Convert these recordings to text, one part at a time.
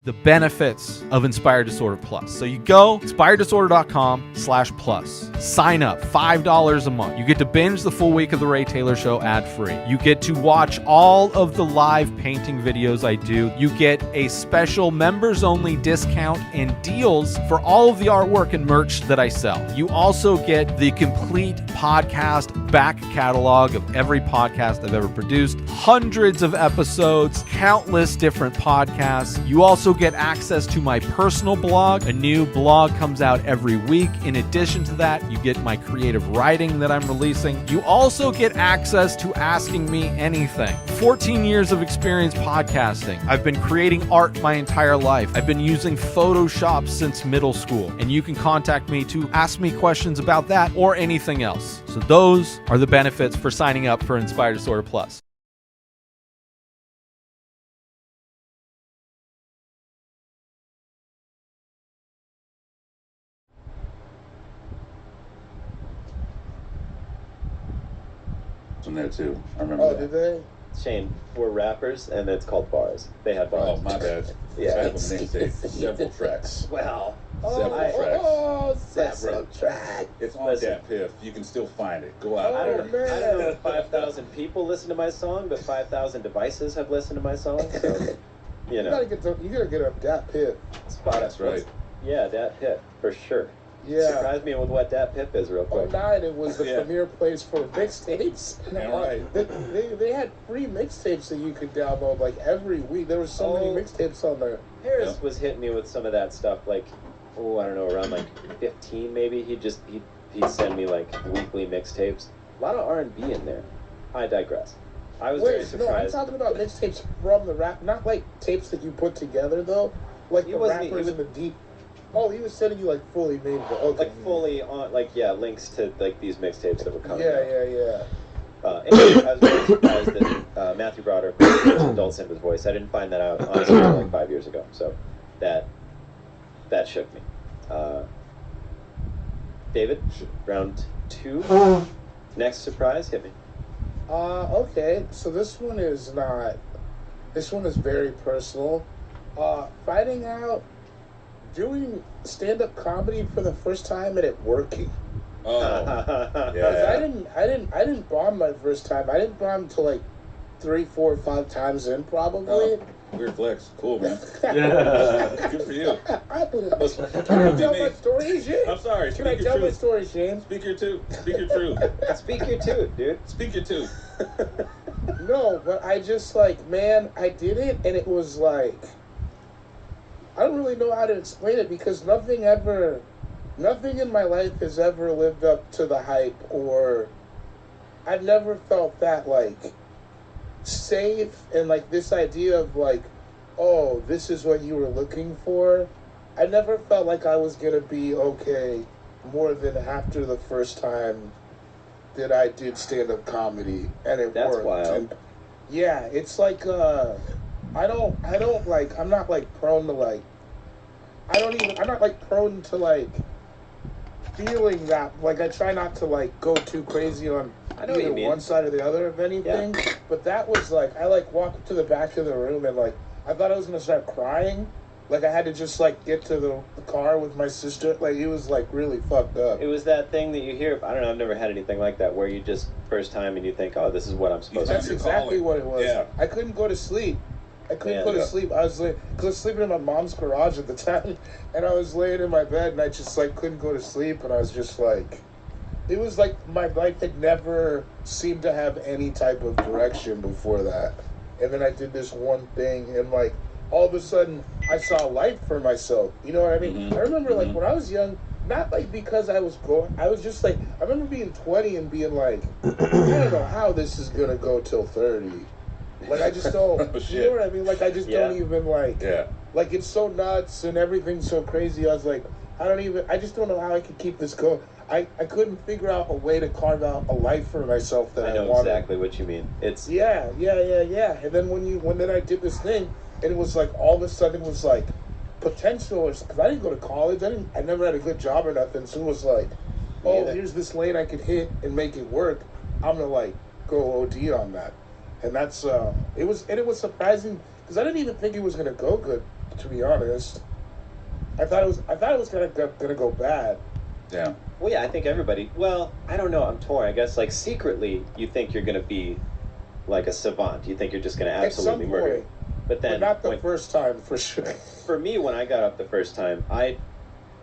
the benefits of Inspired Disorder Plus. So you go inspireddisorder.com/plus. Sign up, $5 a month. You get to binge the full week of The Ray Taylor Show ad-free. You get to watch all of the live painting videos I do. You get a special members-only discount and deals for all of the artwork and merch that I sell. You also get the complete podcast back catalog of every podcast I've ever produced, hundreds of episodes, countless different podcasts. You also get access to my personal blog. A new blog comes out every week. In addition to that, you get my creative writing that I'm releasing. You also get access to Asking Me Anything. 14 years of experience podcasting. I've been creating art my entire life. I've been using Photoshop since middle school, and you can contact me to ask me questions about that or anything else. So those are the benefits for signing up for Inspired Disorder Plus. On there too. I remember. Oh, did they? Shane, we're rappers, and it's called bars. They had bars. Oh, my bad. Yeah. I have a mixtape, several tracks. Well, Several tracks. It's on Listen. that Piff. You can still find it. Go out I there. don't know if 5,000 people listen to my song, but 5,000 devices have listened to my song. So, you know, You gotta get up that pit. spot That's right. Yeah, Dat Pip, for sure. Yeah. Surprise me with what Dat Pip is real quick. 09, it was the Yeah. premier place for mixtapes. Yeah, right. They had free mixtapes that you could download like every week. There were so many mixtapes on there. Harris Yeah. was hitting me with some of that stuff, like, I don't know, around like 15 maybe. He'd send me like weekly mixtapes. A lot of R&B in there. I digress. I was very Wait, no, I'm surprised. talking about mixtapes from the rap, not like tapes that you put together though. Like He the wasn't- he rappers was- in the deep. Oh, he was sending you like fully made. Okay. Like fully on, like, yeah, links to like these mixtapes that were coming out. Yeah. Anyway, I was very surprised that Matthew Broderick was Adult Simba's voice. I didn't find that out honestly until like 5 years ago. So that shook me. David, round 2. Next surprise, hit me. Okay. So this one is not. This one is very personal. Finding out doing stand-up comedy for the first time and it working. Oh, Because yeah. I didn't bomb my first time. I didn't bomb till like 3, 4, 5 times in probably. Oh, weird flex. Cool, man. Good for you. Can I tell my story, Shane? I'm sorry. Can I Speak your tell my truth. story, Shane? Speak your truth. Speak your truth. Speak your tooth, dude. Speak your truth. No, but I just like, man, I did it and it was like, I don't really know how to explain it because nothing in my life has ever lived up to the hype, or I've never felt that like safe and like this idea of like, oh, this is what you were looking for. I never felt like I was gonna be okay more than after the first time that I did stand-up comedy and it That's worked. wild. And yeah, it's like I don't like, I'm not like prone to like, I'm not like prone to like feeling that, like I try not to like go too crazy on I know what you either mean. one side or the other of anything. Yeah. But that was like, I like walked up to the back of the room and like, I thought I was gonna start crying. Like I had to just like get to the car with my sister. Like it was like really fucked up. It was that thing that you hear. I don't know. I've never had anything like that where you just first time and you think, oh, this is what I'm supposed That's to do. exactly what it was. Yeah. I couldn't go to sleep. I couldn't Yeah. go to sleep. I was like, because I was sleeping in my mom's garage at the time, and I was laying in my bed, and I just like couldn't go to sleep, and I was just like, it was like my life had never seemed to have any type of direction before that, and then I did this one thing, and like all of a sudden I saw life for myself. You know what I mean? Mhm. I remember like when I was young. Not like because I was going, I was just like, I remember being 20 and being like, I don't know how this is gonna go till 30. Like I just don't, Oh, you shit. know what I mean? Like I just don't even like, Yeah. like it's so nuts and everything's so crazy. I was like, I just don't know how I could keep this going. I couldn't figure out a way to carve out a life for myself that I I know wanted. exactly what you mean. It's Yeah. And then when I did this thing, and it was like all of a sudden it was like potential, because I didn't go to college. I never had a good job or nothing. So it was like, oh, either. here's this lane I could hit and make it work. I'm gonna like go OD on that, and that's it was surprising because I didn't even think it was gonna go good. to be honest. I thought it was gonna go bad. Yeah. Well, yeah, I think everybody. Well, I don't know. I'm torn. I guess like secretly, you think you're gonna be like a savant. You think you're just gonna absolutely At some murder. point, But then, but not the first time for sure. for me, when I got up the first time, I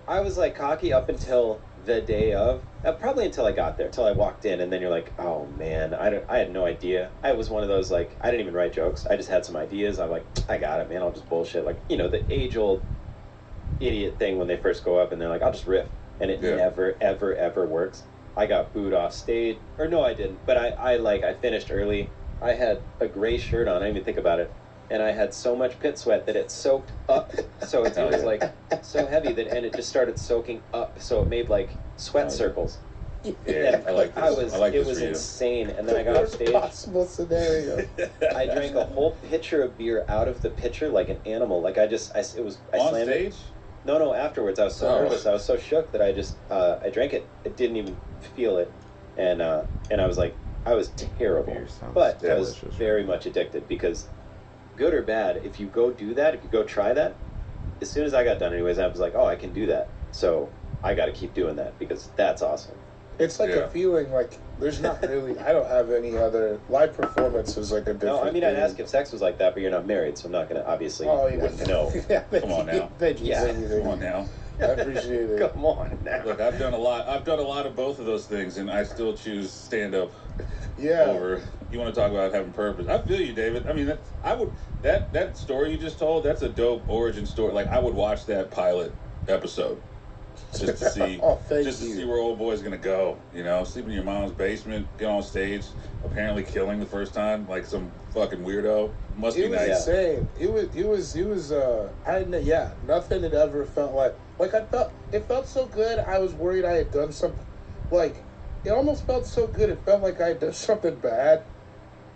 was like cocky up until the day of, probably until I got there, until I walked in, and then you're like, oh man, I had no idea. I was one of those like I didn't even write jokes. I just had some ideas. I'm like, I got it, man. I'll just bullshit. Like the age old idiot thing when they first go up and they're like, I'll just riff, and it never ever ever works. I got booed off stage, or no, I didn't. But I finished early. I had a gray shirt on. I didn't even think about it. And I had so much pit sweat that it soaked up. So it was like so heavy and it just started soaking up. So it made like sweat circles. Yeah, I like this. It was insane. And then I got off stage. Possible scenario. I drank a whole pitcher of beer out of the pitcher like an animal. Like I on slammed stage? it. No, afterwards. I was so nervous. I was so shook that I just I drank it. I didn't even feel it, and I was like, I was terrible, but I was very much addicted because. Good or bad, if you go do that, if you go try that, as soon as I got done anyways, I was like, oh, I can do that. So I got to keep doing that because that's awesome. It's like a feeling like there's not really, I don't have any other, live performance is like a different No, I mean, I'd ask if sex was like that, but you're not married, so I'm not going to, obviously, wouldn't know. Come on now. Come on now. I appreciate it. Come on now. Look, I've done a lot of both of those things, and I still choose stand-up over. You want to talk about having purpose? I feel you, David. I mean, that story you just told, that's a dope origin story. Like, I would watch that pilot episode just to see, to see where old boy's gonna go. Sleeping in your mom's basement, get on stage, apparently killing the first time, like some fucking weirdo. Must be nice. It was insane. It was. I didn't. Yeah, nothing had ever felt like. It felt so good. I was worried I had done something. Like, it almost felt so good. It felt like I had done something bad.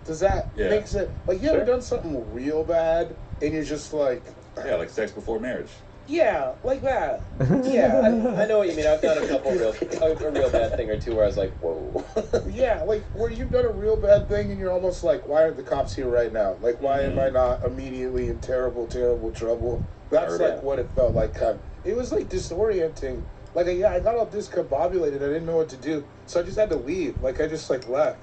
Does that make sense? Like, you ever done something real bad, and you're just like... Yeah, like sex before marriage. Yeah, like that. Yeah, I know what you mean. I've done a real bad thing or two where I was like, whoa. Yeah, like, where you've done a real bad thing, and you're almost like, why aren't the cops here right now? Like, why am I not immediately in terrible, terrible trouble? That's like what it felt like. It was like disorienting. Like, I got all discombobulated. I didn't know what to do, so I just had to leave. Like, I just like left.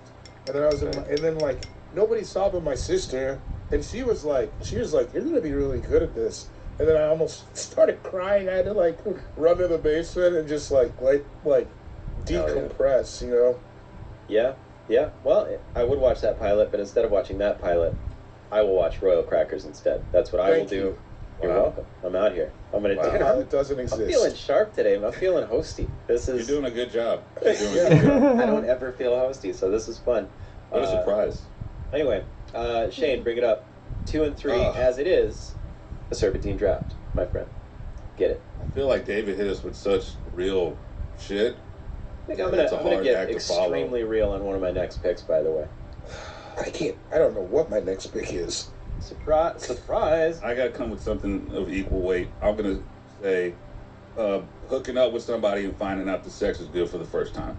And then I was and then like nobody saw but my sister, and she was like, you're gonna be really good at this. And then I almost started crying. I had to like run to the basement and just like decompress, Yeah. Well, I would watch that pilot, but instead of watching that pilot, I will watch Royal Crackers instead. That's what I will do. You're welcome. I'm out here. I'm gonna do it. It doesn't exist. I'm feeling sharp today. I'm feeling hosty. You're doing a good job. I don't ever feel hosty, so this is fun. What a surprise. Anyway, Shane, bring it up. 2 and 3, as it is, a serpentine draft, my friend. Get it. I feel like David hit us with such real shit. I think I'm gonna get extremely real on one of my next picks, by the way. I don't know what my next pick is. Surprise! I gotta come with something of equal weight. I'm gonna say hooking up with somebody and finding out the sex is good for the first time.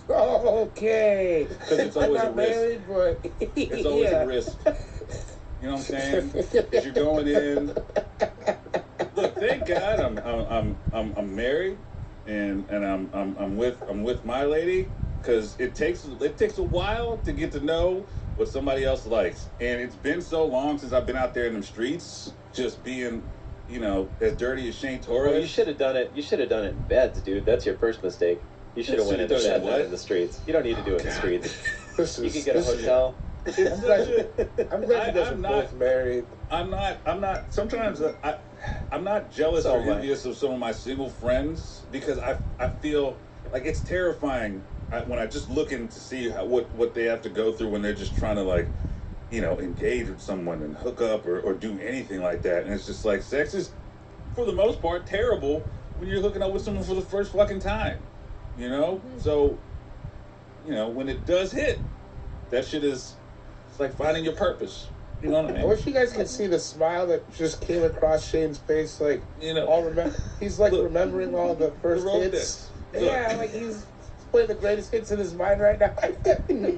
Okay. Because it's always a risk. Married, but it's always a risk. You know what I'm saying? Because you're going in. Look, thank God I'm married and I'm with my lady, because it takes a while to get to know what somebody else likes. And it's been so long since I've been out there in the streets, just being, as dirty as Shane Torres. Well, you should have done it. You should have done it in beds, dude. That's your first mistake. You should have went in bed, not in the streets. You don't need to do it in the streets. You could get a hotel. I'm glad you guys are both married. I'm not. Sometimes I'm not jealous or envious of some of my single friends, because I feel like it's terrifying when I just look in to see what they have to go through when they're just trying to engage with someone and hook up or do anything like that. And it's just like, sex is, for the most part, terrible when you're hooking up with someone for the first fucking time. So, when it does hit, that shit it's like finding your purpose. You know what I mean? I wish you guys could see the smile that just came across Shane's face. Like, he's like remembering all the first hits. Yeah, like he's playing the greatest hits in his mind right now.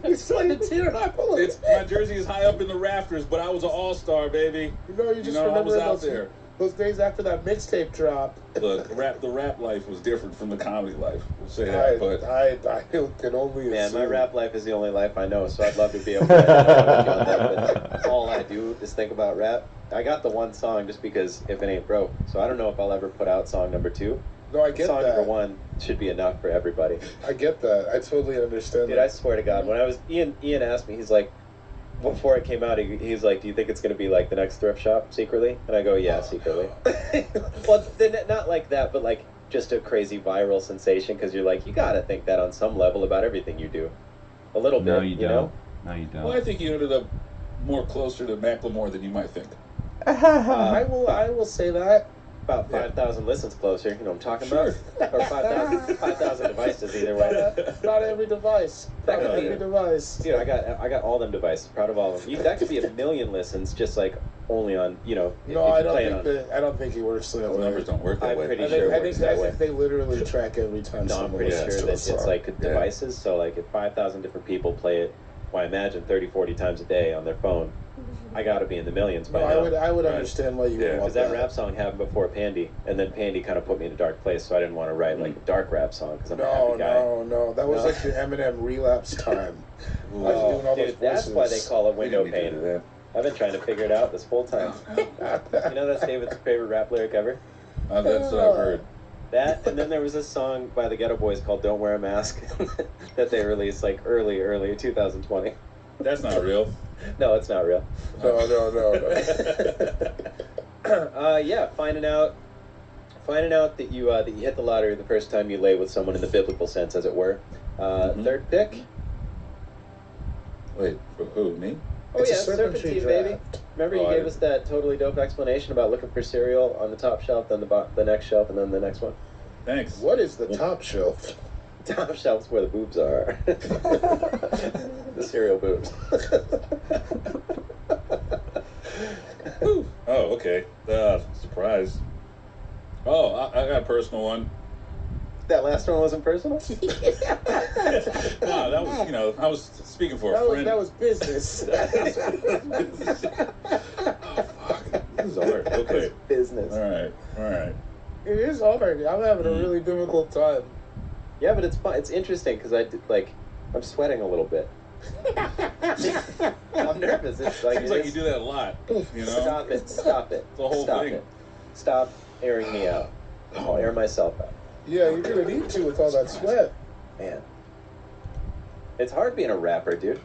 He's starting to tear up. My jersey is high up in the rafters, but I was an all-star, baby. You just remember I was out there. those days after that mixtape dropped. Look, the rap life was different from the comedy life. We'll say that, but I can only Man, assume. my rap life is the only life I know, so I'd love to be able to write on that, but all I do is think about rap. I got the one song just because if it ain't broke, so I don't know if I'll ever put out song number 2. No, I get song that. number 1 should be enough for everybody. I get that. I totally understand Dude, that. I swear to God, when I was Ian asked me, he's like, before it came out, he's like, do you think it's going to be like the next thrift shop secretly? And I go, yeah, secretly. Well, not like that, but like just a crazy viral sensation, because you're like, you got to think that on some level about everything you do. A little No, bit, you you don't. know? No, you don't. well, I think you ended up more closer to Macklemore than you might think. I will say that. About 5,000 listens closer, you know what I'm talking about? Or 5,000 devices either way. Not every device. Not No, every dude. device. Dude, I got all them devices. Proud of all of them. That could be 1 million listens, just like only on, you know. No, if I you don't play it think on. that. I don't think he works that Those way. numbers don't work that I'm way. pretty I sure think, it I works think, that I way. think they literally track every time No, I'm someone pretty listens sure to that a it's song. like devices. So like if 5,000 different people play it, well, I imagine 30, 40 times a day on their phone, I got to be in the millions by No, now. I would Right. understand why you Yeah. would want Because that rap song happened before Pandy, and then Pandy kind of put me in a dark place, so I didn't want to write like a dark rap song because I'm a No, happy guy. no. That was No. like your Eminem relapse time. I was Oh, doing all those dude, that's voices. why they call it We window didn't need to do pane. that. I've been trying to figure it out this whole time. You know that's David's favorite rap lyric ever? That's what I've heard. That, and then there was this song by the Ghetto Boys called "Don't Wear a Mask" that they released like early 2020. That's not real. No, it's not real. No. Yeah, finding out that you hit the lottery the first time you lay with someone in the biblical sense, as it were. Third pick. Wait, for who? Me? Oh It's a yeah, serpentine serpentine, draft. baby. Remember Oh, you I gave didn't- us that totally dope explanation about looking for cereal on the top shelf, then the next shelf, and then the next one. Thanks. What is the top shelf? Top shelf's where the boobs are. The cereal boobs. Oh, okay. Surprise. Oh, I got a personal one. That last one wasn't personal? No, that was, I was speaking for a friend. That was business. Oh, fuck. This is hard. Okay. Business. All right. It is hard. I'm having a really difficult time. Yeah, but it's fun. It's interesting because I'm sweating a little bit. I'm nervous. It's like, Seems like you do that a lot, Stop it. Stop it. The whole Stop thing. it. Stop airing me out. I'll air myself out. Yeah, you're gonna need to with all that sweat. Man. It's hard being a rapper, dude.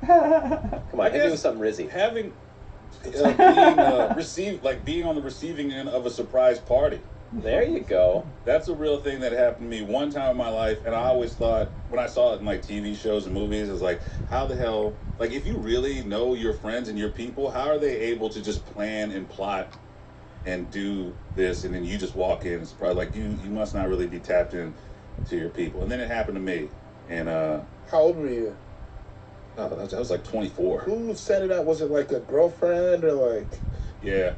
Come on, hit me with something rizzy. Having being on the receiving end of a surprise party. There you go. That's a real thing that happened to me one time in my life, and I always thought, when I saw it in like TV shows and movies, it's like, how the hell, like if you really know your friends and your people, how are they able to just plan and plot and do this, and then you just walk in and surprise? Like you must not really be tapped in to your people. And then it happened to me, and How old were you? I was like 24. Who set it up? Was it like a girlfriend or like? Yeah.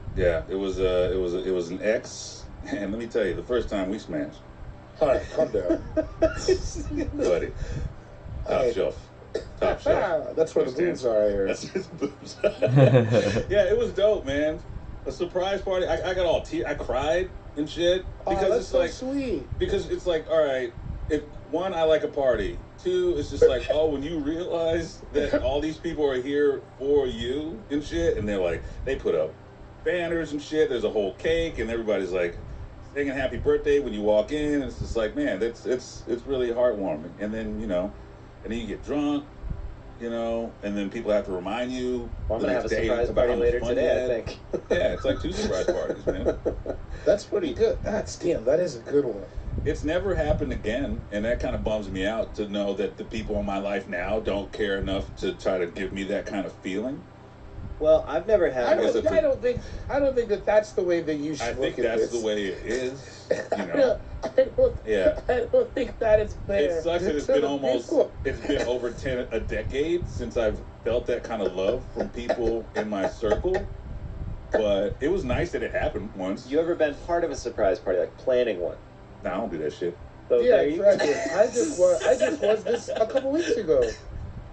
It was an ex. And let me tell you, the first time we smashed, All right, calm down. buddy, top shelf. That's where the boobs are here. That's his boobs. Yeah, it was dope, man. A surprise party. I got all I cried and shit because that's it's so like sweet. because it's like, all right, if one, I like a party. Two, it's just like, oh, when you realize that all these people are here for you and shit, and they're like, they put up banners and shit. There's a whole cake, and everybody's like singing happy birthday when you walk in. And it's just like, man, it's really heartwarming. And then and then you get drunk, and then people have to remind you. Well, I'm the going to have next a day surprise about party how much later fun today, you I had. think. Yeah, it's like 2 surprise parties, man. That's pretty good. Damn, that is a good one. It's never happened again, and that kind of bums me out to know that the people in my life now don't care enough to try to give me that kind of feeling. Well, I've never had I don't think that that's the way that you should I look think at that's this. the way it is. I don't think that it's fair. It sucks that it's to been the almost, people. it's been over a decade since I've felt that kind of love from people in my circle. But it was nice that it happened once. You ever been part of a surprise party, like planning one? Nah, I don't do that shit. So Yeah, there you exactly. I just was this a couple weeks ago.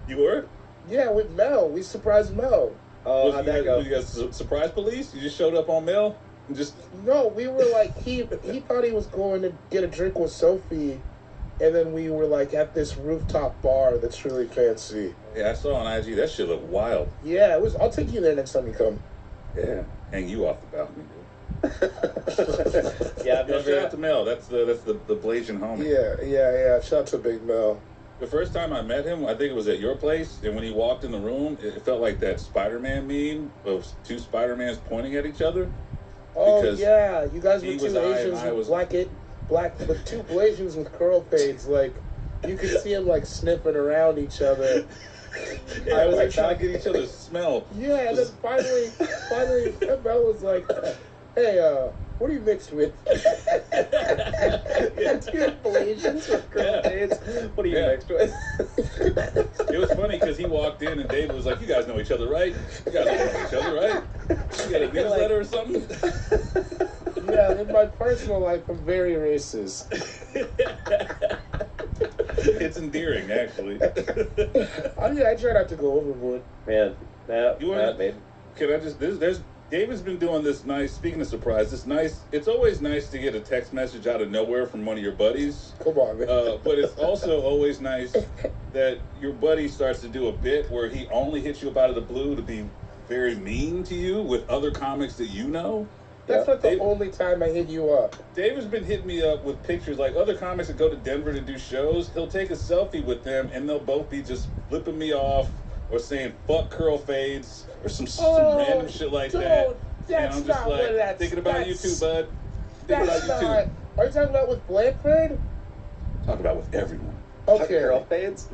You were? Yeah, with Mel. We surprised Mel. Oh, how'd that go? You guys surprise police? You just showed up on mail? Just No, we were like, he thought he was going to get a drink with Sophie, and then we were like at this rooftop bar that's really fancy. yeah, I saw on IG that shit looked wild. Yeah, it was. I'll take you there next time you come. Yeah, hang you off the balcony, dude. Yeah, I've Yo, never. shout out to Mel. That's the Blasian homie. Yeah. Shout out to Big Mel. The first time I met him, I think it was at your place, and when he walked in the room, it felt like that Spider-Man meme of two Spider-Mans pointing at each other. Oh Because yeah, you guys were he two was I and Asians I with was- black, but two Blasians with curl fades. Like you could see them like sniffing around each other. I was like trying to get each other's smell. Yeah, and then finally, Mel was like, "Hey, what are you mixed with?" Two Malaysians with girl dates. What are you Yeah. next with? It was funny because he walked in and David was like, "You guys know each other, right? You guys know each other, right? You got a newsletter or something?" Yeah, in my personal life, I'm very racist. It's endearing, actually. I try not to go overboard. Man, that You wanna- made. Can I just? There's David's been doing this nice. Speaking of surprise, this nice. It's always nice to get a text message out of nowhere from one of your buddies. Come on, man. But it's also always nice that your buddy starts to do a bit where he only hits you up out of the blue to be very mean to you with other comics that you know. That's not the David- only time I hit you up. David's been hitting me up with pictures like other comics that go to Denver to do shows. He'll take a selfie with them and they'll both be just flipping me off or saying "fuck curl fades" or some random shit like that. That's And I'm just not like what that's. thinking about you too, that's- bud. Thinking That's about you not. too. Are you talking about with Blanford? Talk about with everyone. Okay. Girl fades.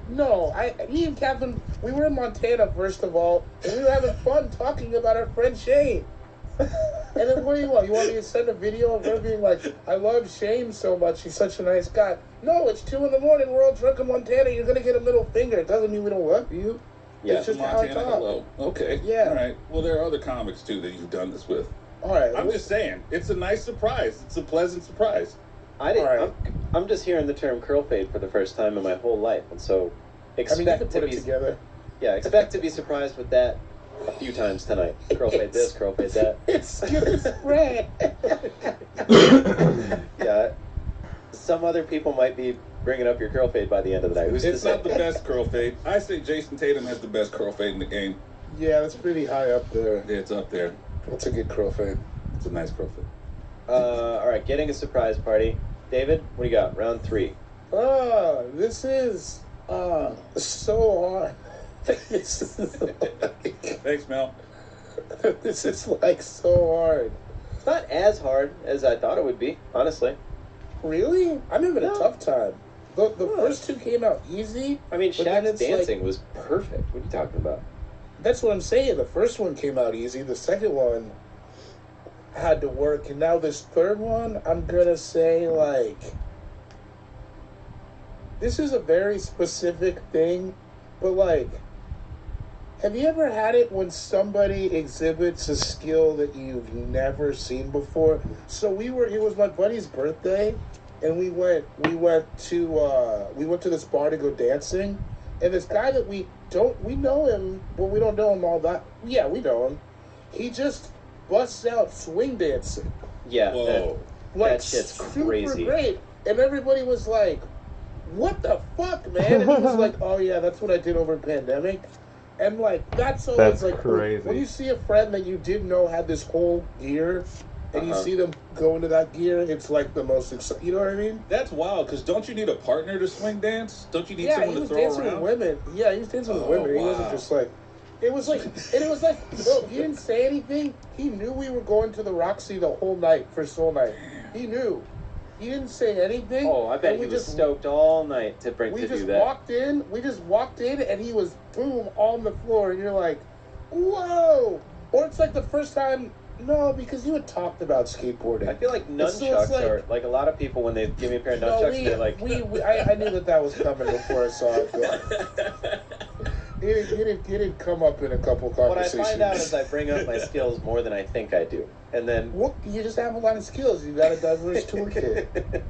No, me and Catherine, we were in Montana first of all, and we were having fun talking about our friend Shane. And then what do you want? You want me to send a video of her being like, "I love Shane so much. He's such a nice guy." No, it's 2 a.m. We're all drunk in Montana. You're gonna get a middle finger. It doesn't mean we don't love you. Yeah, It's just how I Montana, talk. hello. Okay. Yeah. All right. Well, there are other comics too that you've done this with. All right. I'm just saying, it's a nice surprise. It's a pleasant surprise. I didn't. All right. I'm just hearing the term curl fade for the first time in my whole life, and so I expect mean, you can to put it be together. yeah, expect to be surprised with that a few times tonight. Curl fade this, curl fade that. It's gonna spread. Yeah, some other people might be bringing up your curl fade by the end of the night. Who's It's to say? not the best curl fade. I say Jason Tatum has the best curl fade in the game. Yeah, that's pretty high up there. Yeah, it's up there. That's a good curl fade. It's a nice curl fade. All right, getting a surprise party. David, what do you got? Round 3. This is so hard. This is like, Thanks, Mel. this is like so hard. It's not as hard as I thought it would be, honestly. Really? I'm having a No. tough time. The first two came out easy. I mean, But then Shaq's it's like- dancing was perfect. What are you talking about? That's what I'm saying. The first one came out easy. The second one had to work. And now this third one, I'm going to say, like, this is a very specific thing. But, like, have you ever had it when somebody exhibits a skill that you've never seen before? So it was my buddy's birthday, and we went to this bar to go dancing, and this guy that we know him, but we don't know him all that. Yeah, we know him. He just busts out swing dancing. Yeah, Whoa. Like, that shit's super crazy. great. And everybody was like, "What the fuck, man?" And he was like, "Oh yeah, that's what I did over pandemic." And like that's always That's like crazy. when you see a friend that you didn't know had this whole gear, and you Uh-huh. see them go into that gear, it's like the most exciting. You know what I mean? That's wild, because don't you need a partner to swing dance? Don't you need Yeah, he someone to was throw dancing around? with women. Yeah, he was dancing with Oh, women. He wasn't wow. just like. It was like, bro, he didn't say anything. He knew we were going to the Roxy the whole night for Soul Night. He knew. He didn't say anything. Oh, I bet and he we was just stoked all night to We do just that. walked in. We just walked in, and he was boom on the floor, and you're like, whoa! Or it's like the first time. No, because you had talked about skateboarding. I feel like It's- so nunchucks it's like- are like a lot of people when they give me a pair of No, nunchucks, they're like, I knew that was coming before I saw it. It didn't come up in a couple what I conversations. find out is I bring up my skills more than I think I do, and then Well, you just have a lot of skills. You got a diverse toolkit.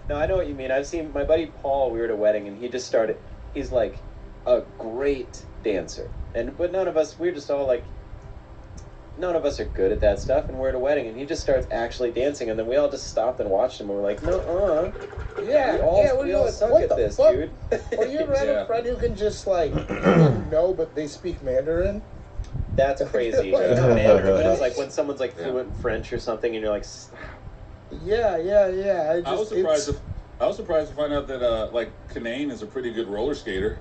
No, I know what you mean. I've seen my buddy Paul. We were at a wedding, and he just started. He's like a great dancer, but none of us. We're just all like, none of us are good at that stuff, and we're at a wedding, and he just starts actually dancing, and then we all just stopped and watched him, and we're like, no, Yeah, we all suck what at the this, fuck? dude. Or you ever have a friend who can just like, you didn't know, but they speak Mandarin? That's crazy. Mandarin, but it's like when someone's like fluent in French or something, and you're like, Yeah. I was surprised to find out that like Kanane is a pretty good roller skater.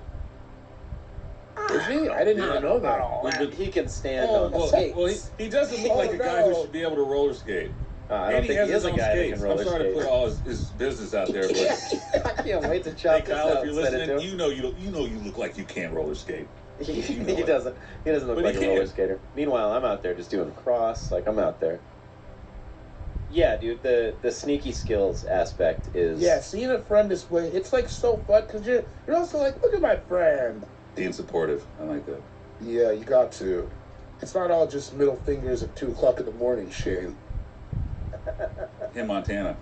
Is he? I didn't even know that. he can stand Oh, on well, skates. Well, he doesn't look like a guy who should be able to roller skate. I don't And he think has he is his a own guy that skates. can roller I'm sorry skate. to put all his business out there, but I can't wait to hey, chop this Kyle, out if you're and send it to listening, him. you know you look like you can't roller skate. He it. doesn't look But like he a roller can. skater. Meanwhile, I'm out there just doing cross, like I'm out there. Yeah, dude, the sneaky skills aspect is Yeah, seeing a friend display, it's like so fun because you're also like, look at my friend. Being supportive, I like that. Yeah, you got to. It's not all just middle fingers at 2 o'clock in the morning, Shane. In Montana,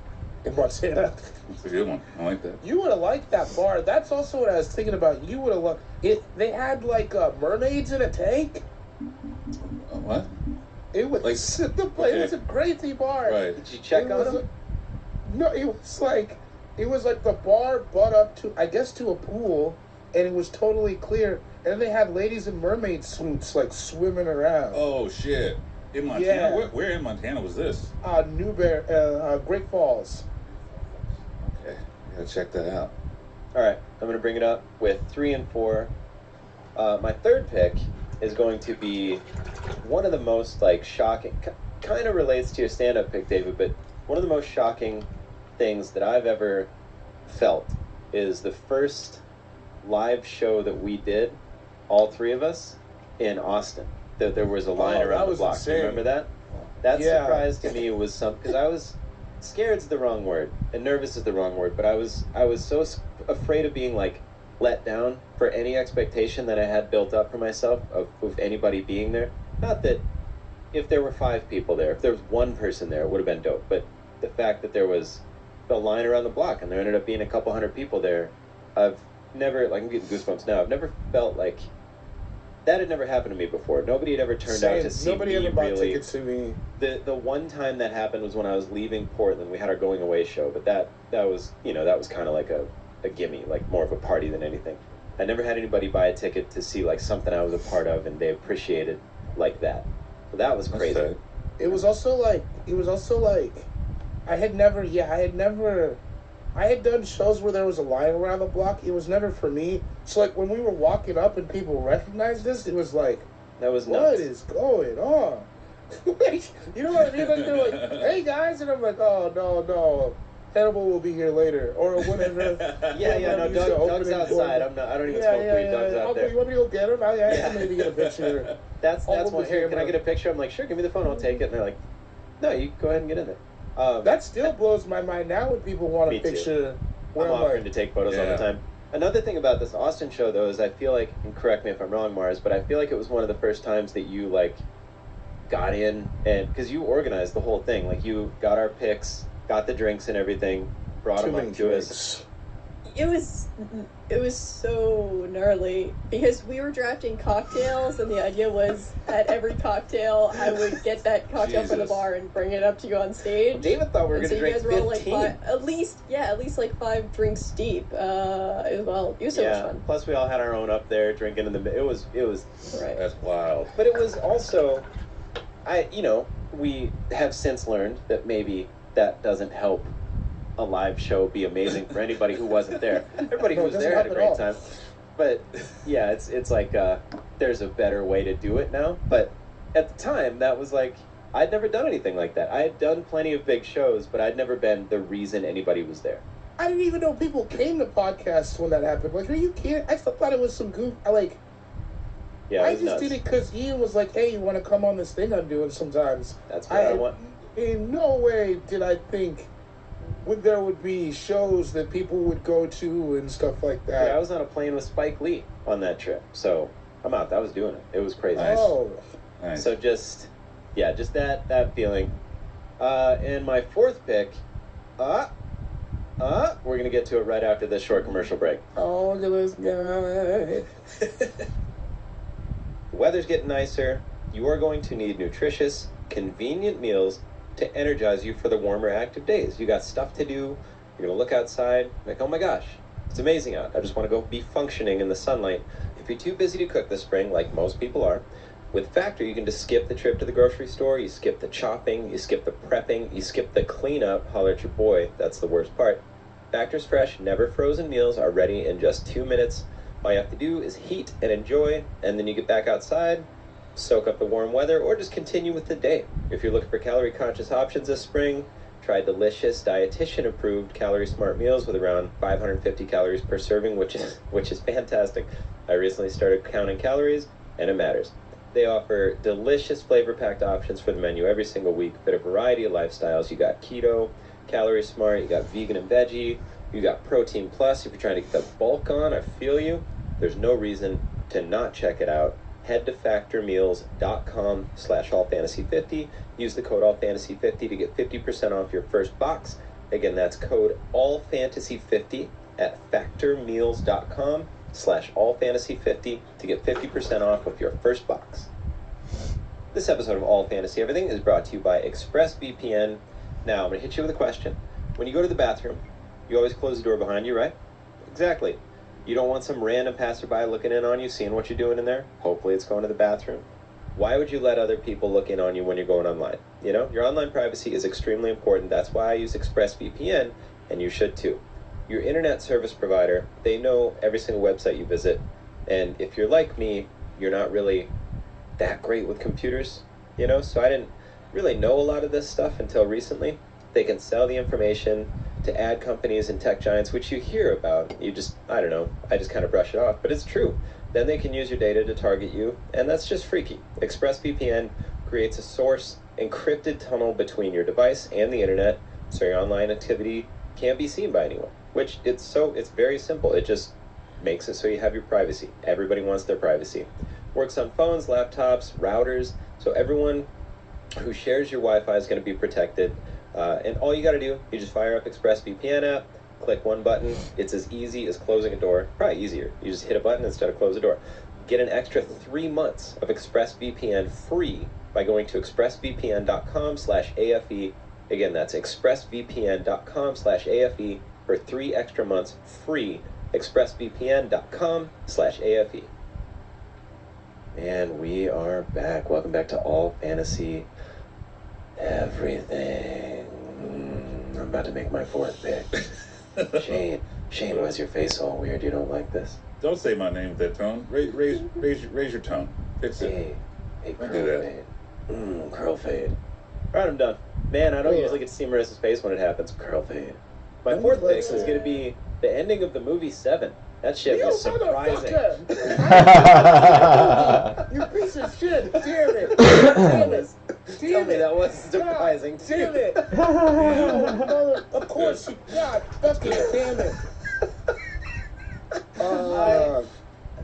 In Montana. it's a good one. I like that. You would have liked that bar. That's also what I was thinking about. You would have loved it. They had like mermaids in a tank. What? It was Like- the place. It was a crazy bar. Right. Did you check It on was him? No, it was like the bar butt up to, I guess, to a pool, and it was totally clear. And they had ladies in mermaid suits like swimming around. Oh shit! In Montana, Yeah. where in Montana was this? Great Falls. Okay, gotta check that out. All right, I'm going to bring it up with 3 and 4. My third pick is going to be one of the most like shocking, kind of relates to your stand-up pick, David, but one of the most shocking things that I've ever felt is the first live show that we did, all 3 of us, in Austin. There was a line Oh, that around the was block. insane. Remember that? That Yeah. surprise to me was because I was scared's the wrong word and nervous is the wrong word, but I was so afraid of being like let down for any expectation that I had built up for myself of anybody being there. Not that if there were 5 people there, if there was 1 person there, it would have been dope. But the fact that there was a line around the block and there ended up being a couple hundred people there, I've never, like I'm getting goosebumps now, I've never felt like that had never happened to me before. Nobody had ever turned out to see Nobody me ever bought really. tickets to me. The one time that happened was when I was leaving Portland. We had our going away show, but that was kind of like a gimme, like more of a party than anything. I never had anybody buy a ticket to see like something I was a part of and they appreciated like that. So that was crazy. Okay. It was also like I had done shows where there was a line around the block. It was never for me. So like when we were walking up and people recognized us, it was like, That was what nuts. is going on? Like, you know what I mean? Like they're like, hey guys, and I'm like, oh no, Hannibal will be here later or whatever. Yeah, no, Doug's outside. I don't even smoke weed. Doug's out there. You want me to go get him? I Yeah. can maybe get a picture. That's All one. over Here, can I camera. get a picture? I'm like, sure, give me the phone, I'll take it. And they're like, no, you go ahead and get in there. That still blows my mind now when people want Me a too. picture. Where I'm I'm offering like, to take photos all Yeah. the time. Another thing about this Austin show, though, is I feel like, and correct me if I'm wrong, Mars, but I feel like it was one of the first times that you, like, got in, and because you organized the whole thing. Like, you got our picks, got the drinks and everything, brought too them many up to us. drinks. It was so gnarly because we were drafting cocktails and the idea was at every cocktail I would get that cocktail from the Jesus. bar and bring it up to you on stage. David thought we were And going so to you drink guys were all like 15. at least like 5 drinks deep. As well. It was so much Yeah, fun. plus we all had our own up there drinking in the. It was. Right. That's wild. But it was also, we have since learned that maybe that doesn't help a live show be amazing for anybody who wasn't there. Everybody who No, it was doesn't there had a help at great all. time. But yeah, it's like there's a better way to do it now. But at the time, that was like I'd never done anything like that. I had done plenty of big shows, but I'd never been the reason anybody was there. I didn't even know people came to podcasts when that happened. Like, are you kidding? I still thought it was some goof. Yeah, it I was just nuts. did it because Ian was like, hey, you want to come on this thing I'm doing sometimes? That's what I want. In no way did I think there would be shows that people would go to and stuff like that. Yeah, I was on a plane with Spike Lee on that trip, so I'm out. I was doing it. It was crazy. Nice. Oh, Nice. So just that feeling. And my fourth pick, we're gonna get to it right after this short commercial break. oh, look at this guy. The weather's getting nicer. you are going to need nutritious, convenient meals to energize you for the warmer, active days. You got stuff to do, you're gonna look outside, like, oh my gosh, it's amazing out. I just wanna go be functioning in the sunlight. If you're too busy to cook this spring, like most people are, with Factor, you can just skip the trip to the grocery store, you skip the chopping, you skip the prepping, you skip the cleanup. Holler at your boy, that's the worst part. Factor's fresh, never frozen meals are ready in just 2 minutes. All you have to do is heat and enjoy, and then you get back outside, soak up the warm weather, or just continue with the day. If you're looking for calorie-conscious options this spring, try delicious, dietitian-approved calorie-smart meals with around 550 calories per serving, which is fantastic. I recently started counting calories, and it matters. They offer delicious flavor-packed options for the menu every single week, fit a variety of lifestyles. You got keto, calorie smart, you got vegan and veggie, you got protein plus. If you're trying to get the bulk on, I feel you. There's no reason to not check it out. Head to factormeals.com/allfantasy50. Use the code allfantasy50 to get 50% off your first box. Again, that's code allfantasy50 at factormeals.com/allfantasy50 to get 50% off with your first box. This episode of All Fantasy Everything is brought to you by ExpressVPN. Now, I'm going to hit you with a question. When you go to the bathroom, you always close the door behind you, right? Exactly. You don't want some random passerby looking in on you, seeing what you're doing in there. Hopefully it's going to the bathroom. Why would you let other people look in on you when you're going online? You know, your online privacy is extremely important. That's why I use ExpressVPN, and you should too. Your internet service provider, they know every single website you visit. And if you're like me, you're not really that great with computers, you know? So I didn't really know a lot of this stuff until recently. They can sell the information to ad companies and tech giants, which you hear about. You just, I don't know, I just kind of brush it off, but it's true. Then they can use your data to target you, and that's just freaky. ExpressVPN creates a source encrypted tunnel between your device and the internet, so your online activity can't be seen by anyone, which it's very simple. It just makes it so you have your privacy. Everybody wants their privacy. Works on phones, laptops, routers, so everyone who shares your Wi-Fi is going to be protected. And all you got to do, you just fire up ExpressVPN app, click one button. It's as easy as closing a door, probably easier. You just hit a button instead of close a door. Get an extra 3 months of ExpressVPN free by going to expressvpn.com/AFE. Again, that's expressvpn.com/AFE for 3 extra months free. expressvpn.com/AFE. And we are back. Welcome back to All Fantasy Everything. I'm about to make my 4th pick. Shane, why's your face all weird? You don't like this? Don't say my name with that tone. Raise your tone. Fix it. Hey, Don't curl do that. fade. Curl fade. All right, I'm done. Man, I don't usually get to see Marissa's face when it happens. Curl fade. My 4th pick is going to be the ending of the movie 7. That shit was surprising. You piece of shit! Damn it! Tell me that was surprising too. Damn it! Of course you got fucking damn it!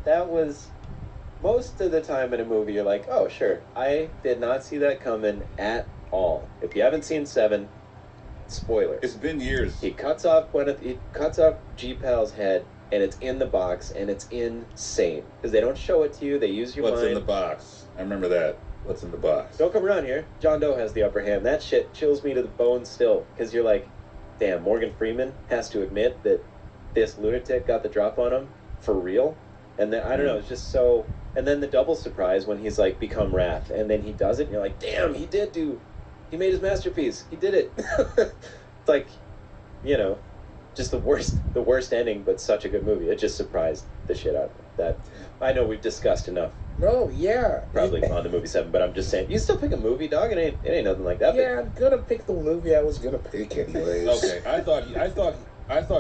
That was most of the time in a movie. You're like, oh sure. I did not see that coming at all. If you haven't seen 7, spoiler. It's been years. He cuts off G-Pal's head, and it's in the box, and it's insane because they don't show it to you. They use your mind. What's in the box? I remember that. What's in the box? Don't come around here. John Doe has the upper hand. That shit chills me to the bone still because you're like, damn, Morgan Freeman has to admit that this lunatic got the drop on him for real. And then I don't know, it's just so. And then the double surprise when he's like become Wrath, and then he does it, and you're like, damn, he made his masterpiece. He did it. It's like, you know, just the worst ending, but such a good movie. It just surprised the shit out of me. That I know we've discussed enough. No, yeah. Probably on the movie 7, but I'm just saying, you still pick a movie, dog? It ain't nothing like that. Yeah, I'm gonna pick the movie I was gonna pick anyways. Okay, I thought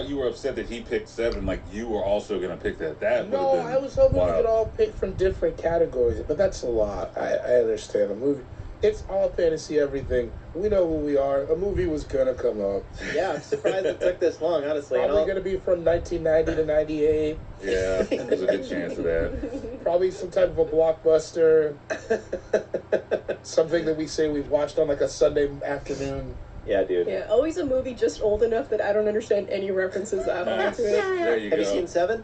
you were upset that he picked 7, like you were also gonna pick that. No, been I was hoping wild. we could all pick from different categories, but that's a lot. I understand. A movie, it's All Fantasy Everything. We know who we are. A movie was gonna come up. Yeah, I'm surprised it took this long, honestly. Probably gonna be from 1990 to 98. Yeah, there's a good chance of that. Probably some type of a blockbuster. Something that we say we've watched on like a Sunday afternoon. Yeah, dude. Yeah, always a movie just old enough that I don't understand any references at all to it. There you go. Have you seen 7?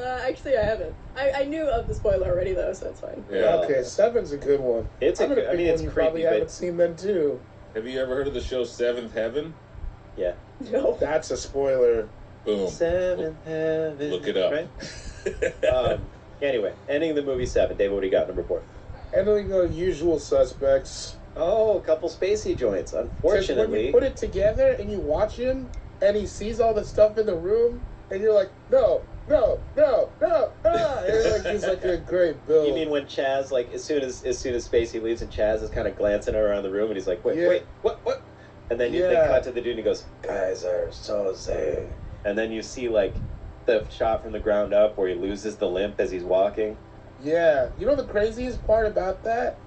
Actually, I haven't. I knew of the spoiler already, though, so it's fine. Yeah. Okay, 7's a good one. It's I'm a gonna good. I pick mean, one it's you creepy, probably but haven't seen then too. Have you ever heard of the show Seventh Heaven? yeah. No. That's a spoiler. Boom. Seventh Heaven. Look it up. Right? Anyway, ending the movie 7. David, what do you got? Number 4. And then we go Usual Suspects. Oh, a couple spacey joints. 'Cause when Unfortunately, you put it together and you watch him, and he sees all the stuff in the room, and you're like, no, no, no, no, ah! And it's like a great build. you mean when Chaz, like, as soon as Spacey leaves and Chaz is kind of glancing around the room and he's like, wait, Yeah. wait, what? And then they Yeah. cut to the dude and he goes, guys are so sick. And then you see, like, the shot from the ground up where he loses the limp as he's walking. Yeah. You know the craziest part about that?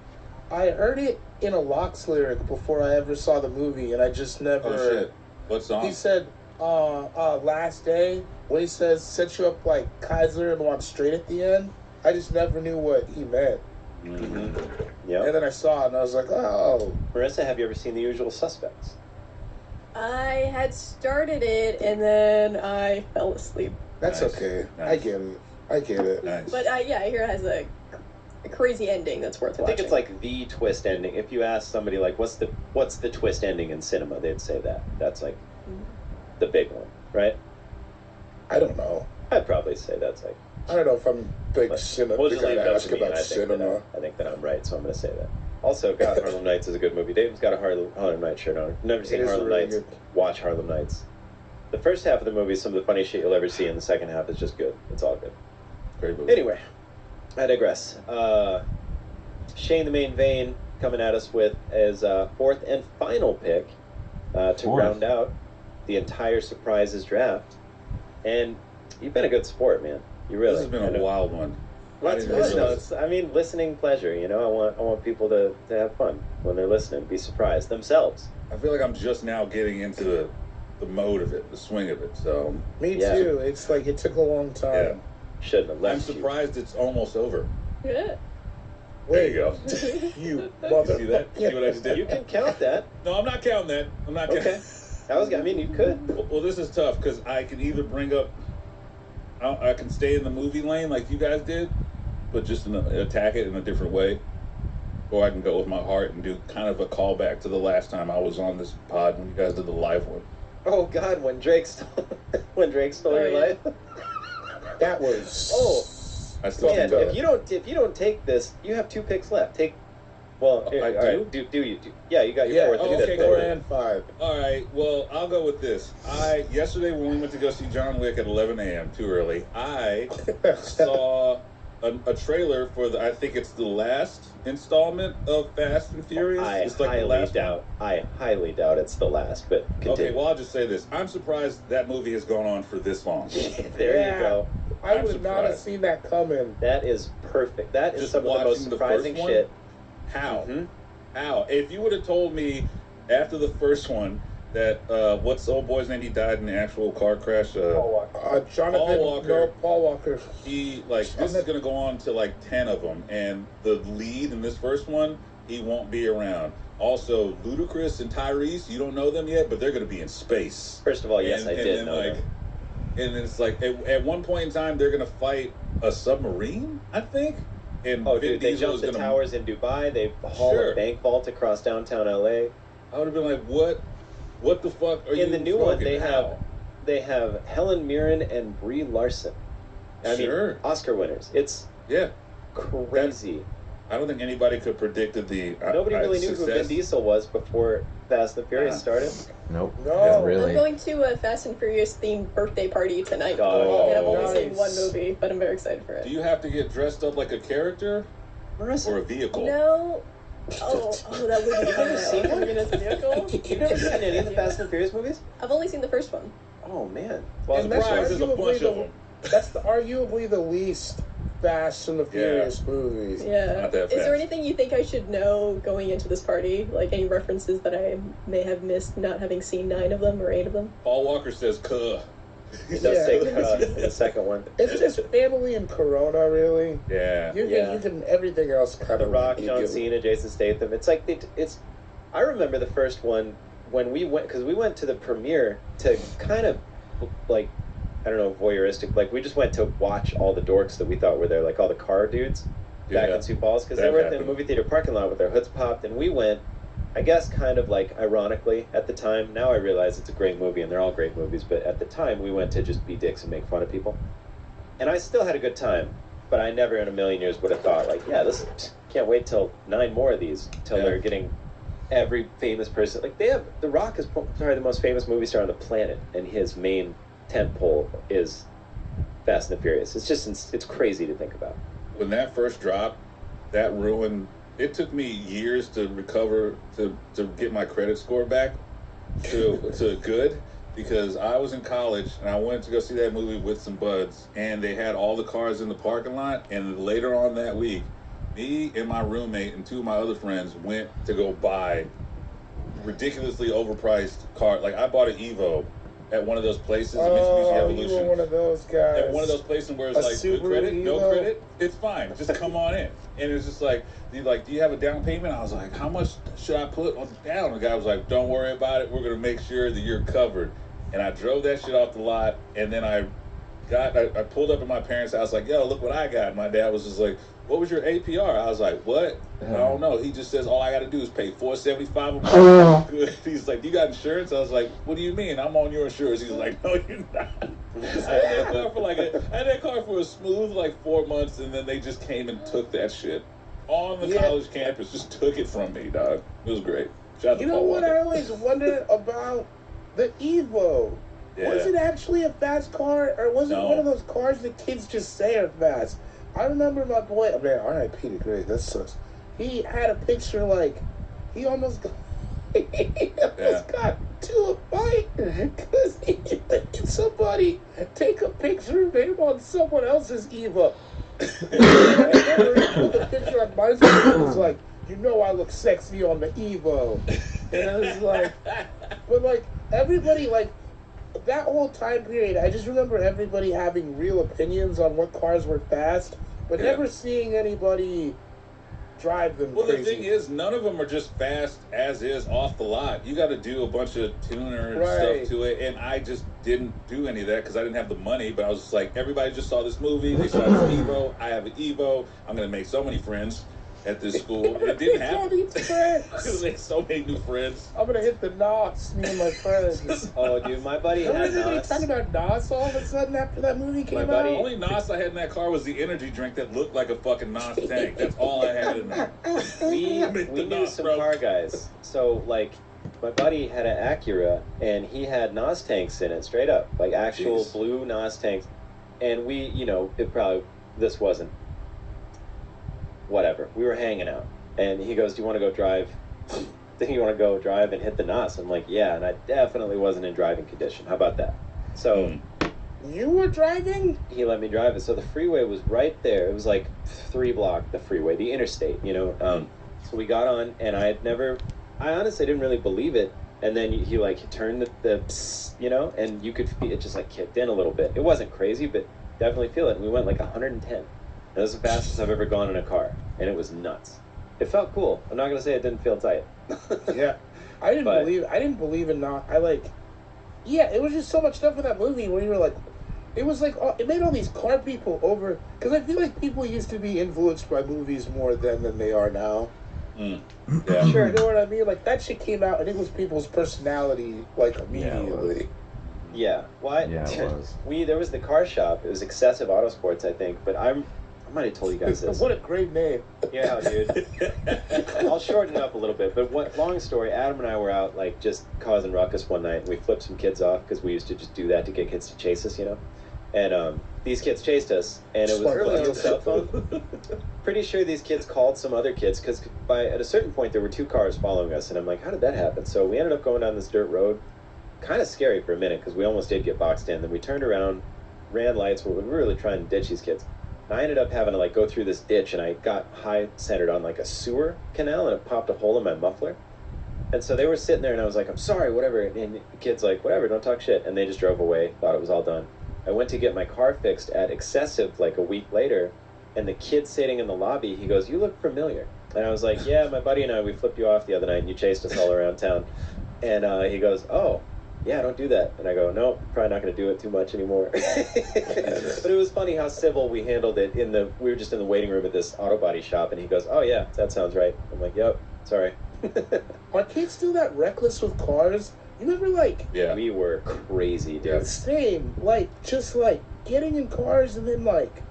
I heard it in a Locks lyric before I ever saw the movie, and I just never... Oh shit! What song? He said, last day, when he says, set you up like Kaiser and walk straight at the end, I just never knew what he meant. Mm-hmm. Yeah. And then I saw it, and I was like, oh. Marissa, have you ever seen The Usual Suspects? I had started it, and then I fell asleep. That's Nice. okay. Nice. I get it. Nice. But yeah, I hear it has a crazy ending that's worth I watching. think it's like the twist ending. If you ask somebody, like, what's the twist ending in cinema, they'd say that. That's, like, the big one, right? I don't know. I'd probably say that's, like... I don't know if I'm big But cinema. we'll Big just leave guy it to up ask to me, and about cinema. I think that I'm right, so I'm going to say that. Also, God, Harlem Nights is a good movie. Dave's got a Harlem Nights shirt on. Never seen It is Harlem really Nights. good. Watch Harlem Nights. The first half of the movie is some of the funniest shit you'll ever see, and the second half is just good. It's all good. Great movie. Anyway, I digress. Shane the Main Vein coming at us with his fourth and final pick to Fourth. round out the entire surprises draft. And you've been a good sport, man. You really. This has been a wild one. Well, I it's didn't good. No, realize- I mean, listening pleasure. You know, I want people to have fun when they're listening, be surprised themselves. I feel like I'm just now getting into the mode of it, the swing of it. So Me Yeah. too. It's like it took a long time. yeah, Shouldn't have I'm left you. surprised it's almost over. Yeah. There you go. You You see that? See what I just did? You can count that. No, I'm not counting that. I'm not counting. Okay. That was. I mean, you could. Well, this is tough because I can either bring up, I can stay in the movie lane like you guys did, but just attack it in a different way, or I can go with my heart and do kind of a callback to the last time I was on this pod when you guys did the live one. Oh God, when Drake stole your yeah. life. That was. Oh. I still Man, do if you don't take this, you have 2 picks left. Take. Well, I all do? right, do you? Yeah, you got your Yeah. fourth. Oh, and okay, fifth go Four pick. and 5. All right, well, I'll go with this. Yesterday when we went to go see John Wick at 11 a.m., too early, I saw a trailer for I think it's the last installment of Fast and Furious. I It's like the highly last doubt. I highly doubt it's the last. But continue. Okay, well, I'll just say this. I'm surprised that movie has gone on for this long. there Yeah. you go. I I'm would not have surprised. seen that coming. That is perfect. That is Just some of the most watching the surprising first one? shit. How? Mhm. How? If you would have told me after the first one that, what's the old boy's name? He died in the actual car crash. Jonathan. Paul Walker. No, Paul Walker. He, like, this is going to go on to, like, 10 of them. And the lead in this first one, he won't be around. Also, Ludacris and Tyrese, you don't know them yet, but they're going to be in space. First of all, yes, And- I and did then, know like, that. And it's like, at one point in time, they're going to fight a submarine, I think. And Oh, Vin dude, they Diesel jumped is the gonna- towers in Dubai. They haul Sure. a bank vault across downtown LA. I would have been like, what the fuck are you In the new one, smoking? they How? have Helen Mirren and Brie Larson. I Sure. mean, Oscar winners. It's Yeah. crazy. I don't think anybody could predicted the Nobody really knew who Vin success. Diesel was before Fast and Furious Nah. started. Nope. No. Not I'm really. going to a Fast and Furious themed birthday party tonight. Oh, and I've only nice. seen one movie, but I'm very excited for it. Do you have to get dressed up like a character or a Marissa, vehicle? No. Oh, that would be fun. Have you seen one? Coming in as a vehicle? you've never seen any of the Fast and Furious movies? I've only seen the first one. Oh man. Well, And I'm that's surprised there's a arguably bunch of the- them. That's arguably the least Fast and the Furious movies. Yeah. Not that Is there fast. anything you think I should know going into this party? Like any references that I may have missed not having seen 9 of them or 8 of them? Paul Walker says, "Cuh." He does Yeah. say in the second one. It's just family and Corona, really. Yeah. You can everything else kind The of. Rock, you John get- Cena, Jason Statham. It's like it's. I remember the first one when we went because we went to the premiere to kind of like I don't know, voyeuristic. Like, we just went to watch all the dorks that we thought were there, like all the car dudes back in Sioux Falls, because they were in the movie theater parking lot with their hoods popped, and we went, I guess, kind of like ironically at the time. Now I realize it's a great movie, and they're all great movies, but at the time we went to just be dicks and make fun of people. And I still had a good time, but I never in a million years would have thought, like, yeah, this can't wait till 9 more of these, till they're getting every famous person. Like, they have, The Rock is probably the most famous movie star on the planet, and his main tentpole is Fast and the Furious. It's just, it's crazy to think about. When that first dropped, that ruined. It took me years to recover, to get my credit score back to good, because I was in college and I went to go see that movie with some buds, and they had all the cars in the parking lot. And later on that week, me and my roommate and 2 of my other friends went to go buy ridiculously overpriced car. Like, I bought an Evo at one of those places, Mitsubishi Evolution. You were one of those guys. At one of those places where it's like, good credit, no credit, it's fine, just come on in. And it's just like, do you have a down payment? I was like, how much should I put on down? The guy was like, don't worry about it, we're gonna make sure that you're covered. And I drove that shit off the lot, and then I pulled up at my parents' house like, yo, look what I got. My dad was just like, what was your APR? I was like, what? I don't know. He just says all I got to do is pay $475 a month. He's like, you got insurance? I was like, what do you mean? I'm on your insurance. He's like, no, you're not. I had that car for a smooth like 4 months, and then they just came and took that shit on the college campus. Just took it from me, dog. It was great. Shout out to Paul Walker. I always wondered about the Evo. Yeah. Was it actually a fast car, or was it one of those cars that kids just say are fast? I remember my boy, man, R.I.P. to Greg, that sucks. He had a picture like, he almost got to a fight because he let somebody take a picture of him on someone else's Evo. I remember he put the picture on my screen, it was like, you know I look sexy on the Evo. And I was like, but like, everybody, like, that whole time period, I just remember everybody having real opinions on what cars were fast, but never seeing anybody drive them crazy. The thing is, none of them are just fast as is off the lot. You got to do a bunch of tuner and stuff to it, and I just didn't do any of that because I didn't have the money, but I was just like, everybody just saw this movie, they saw this Evo, I have an Evo, I'm going to make so many friends at this school. It didn't happen. It make so many new friends. I'm gonna hit the NOS, me and my friends. Oh, dude, my buddy had NOS. They talking about NOS all of a sudden after that movie came out? The only NOS I had in that car was the energy drink that looked like a fucking NOS tank. That's all I had in there. We knew some car guys. So, like, my buddy had an Acura, and he had NOS tanks in it, straight up. Like, actual blue NOS tanks. And we, this wasn't whatever. We were hanging out, and he goes, do you want to go drive? Think you want to go drive and hit the NOS? I'm like, yeah, and I definitely wasn't in driving condition. How about that? So you were driving? He let me drive it. So the freeway was right there. It was like 3 block, the freeway, the interstate, So we got on, and I honestly didn't really believe it. And then he turned the psst, and you could feel it just like kicked in a little bit. It wasn't crazy, but definitely feel it. And we went like 110. That was the fastest I've ever gone in a car, and it was nuts. It felt cool. I'm not gonna say it didn't feel tight. Yeah, I didn't believe in not. It was just so much stuff in that movie where you were like, it was like it made all these car people over, because I feel like people used to be influenced by movies more then than they are now. Yeah, sure. You know what I mean? Like, that shit came out and it was people's personality like immediately. Yeah, well, it was. There was the car shop. It was Excessive Autosports, I think, but I might have told you guys this. What a great name. Yeah, dude. I'll shorten it up a little bit, but long story, Adam and I were out, like, just causing ruckus one night, and we flipped some kids off, because we used to just do that to get kids to chase us, And these kids chased us, and it was a cell phone. Pretty sure these kids called some other kids, because at a certain point, there were 2 cars following us, and I'm like, how did that happen? So we ended up going down this dirt road. Kind of scary for a minute, because we almost did get boxed in. Then we turned around, ran lights, we were really trying to ditch these kids. And I ended up having to go through this ditch, and I got high centered on a sewer canal, and it popped a hole in my muffler. And so they were sitting there, and I was like, I'm sorry, whatever. And the kid's like, whatever, don't talk shit. And they just drove away, thought it was all done. I went to get my car fixed at Excessive a week later, and the kid sitting in the lobby, he goes, you look familiar. And I was like, yeah, my buddy and I, we flipped you off the other night, and you chased us all around town. And he goes, oh. yeah, don't do that. And I go, no, probably not going to do it too much anymore. But it was funny how civil we handled it. We were just in the waiting room at this auto body shop, and he goes, oh yeah, that sounds right. I'm like, yep, sorry. Are kids still that reckless with cars? You remember, like, Yeah. We were crazy, dude. same, like, just like getting in cars and then like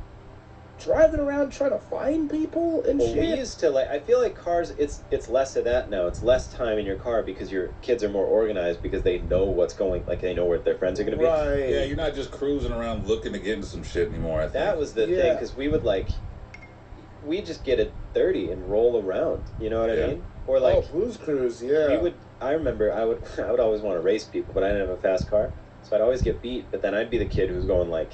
driving around trying to find people and Well, shit. we used to, like, I feel like cars, it's less of that now. It's less time in your car because your kids are more organized because they know what's going, like, they know where their friends are going to be. Right. Yeah, you're not just cruising around looking to get into some shit anymore, I think. That was the thing, because we'd just get it 30 and roll around, you know what I Yeah. mean? Or like, oh, Blues Cruise, yeah. I remember I would always want to race people, but I didn't have a fast car. So I'd always get beat, but then I'd be the kid who's going like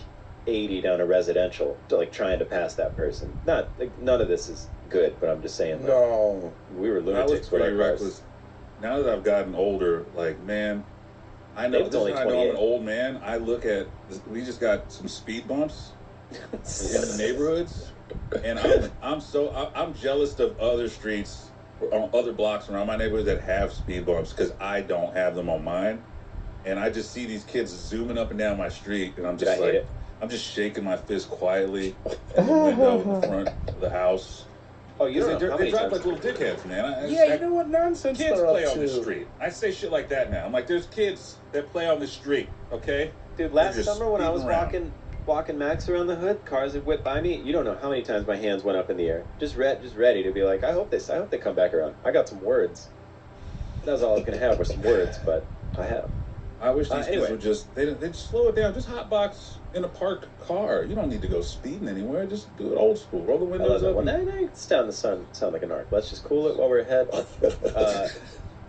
80 down a residential, like trying to pass that person. Not like, none of this is good, but I'm just saying. Like, No. we were I was lunatics with our pretty cars. reckless. Now that I've gotten older, like, man, I know David's this is only how I know I'm 28. an old man. I look at we just got some speed bumps in the neighborhoods, and I'm jealous of other streets on other blocks around my neighborhood that have speed bumps because I don't have them on mine, and I just see these kids zooming up and down my street, and I'm Dude, I just hate like, it. I'm just shaking my fist quietly in the window in the front of the house. Oh, you don't know Because how they many drive times. like little dickheads, man. Yeah, you know what nonsense Kids they're play up on to. the street. I say shit like that now. I'm like, there's kids that play on the street, okay? Dude, last They're just summer when I was speeding around. walking Max around the hood, cars would whip by me. You don't know how many times my hands went up in the air, just ready to be like, I hope they come back around. I got some words. That was all I was gonna have, were some words, but I have them. I wish these Anyway. kids would they'd slow it down. Just hotbox in a parked car. You don't need to go speeding anywhere. Just do it old school. Roll the I love windows it. up. Well, now you can stay on the sun, sound like a narc. Let's just cool it while we're ahead.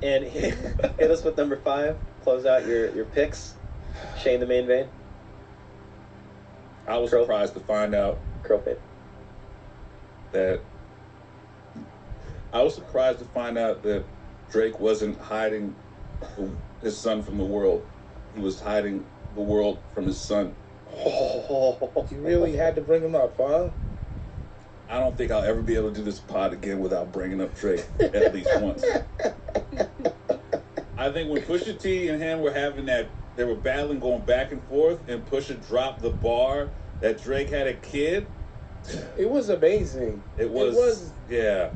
And hit us with number 5. Close out your picks. Shane the main vein. I was Curl. surprised to find out Curl fade. that Drake wasn't hiding his son from the world. He was hiding the world from his son. You really had to bring him up, huh? I don't think I'll ever be able to do this pod again without bringing up Drake at least once. I think when Pusha T and him were having that, they were battling, going back and forth, and Pusha dropped the bar that Drake had a kid. It was amazing. It was yeah.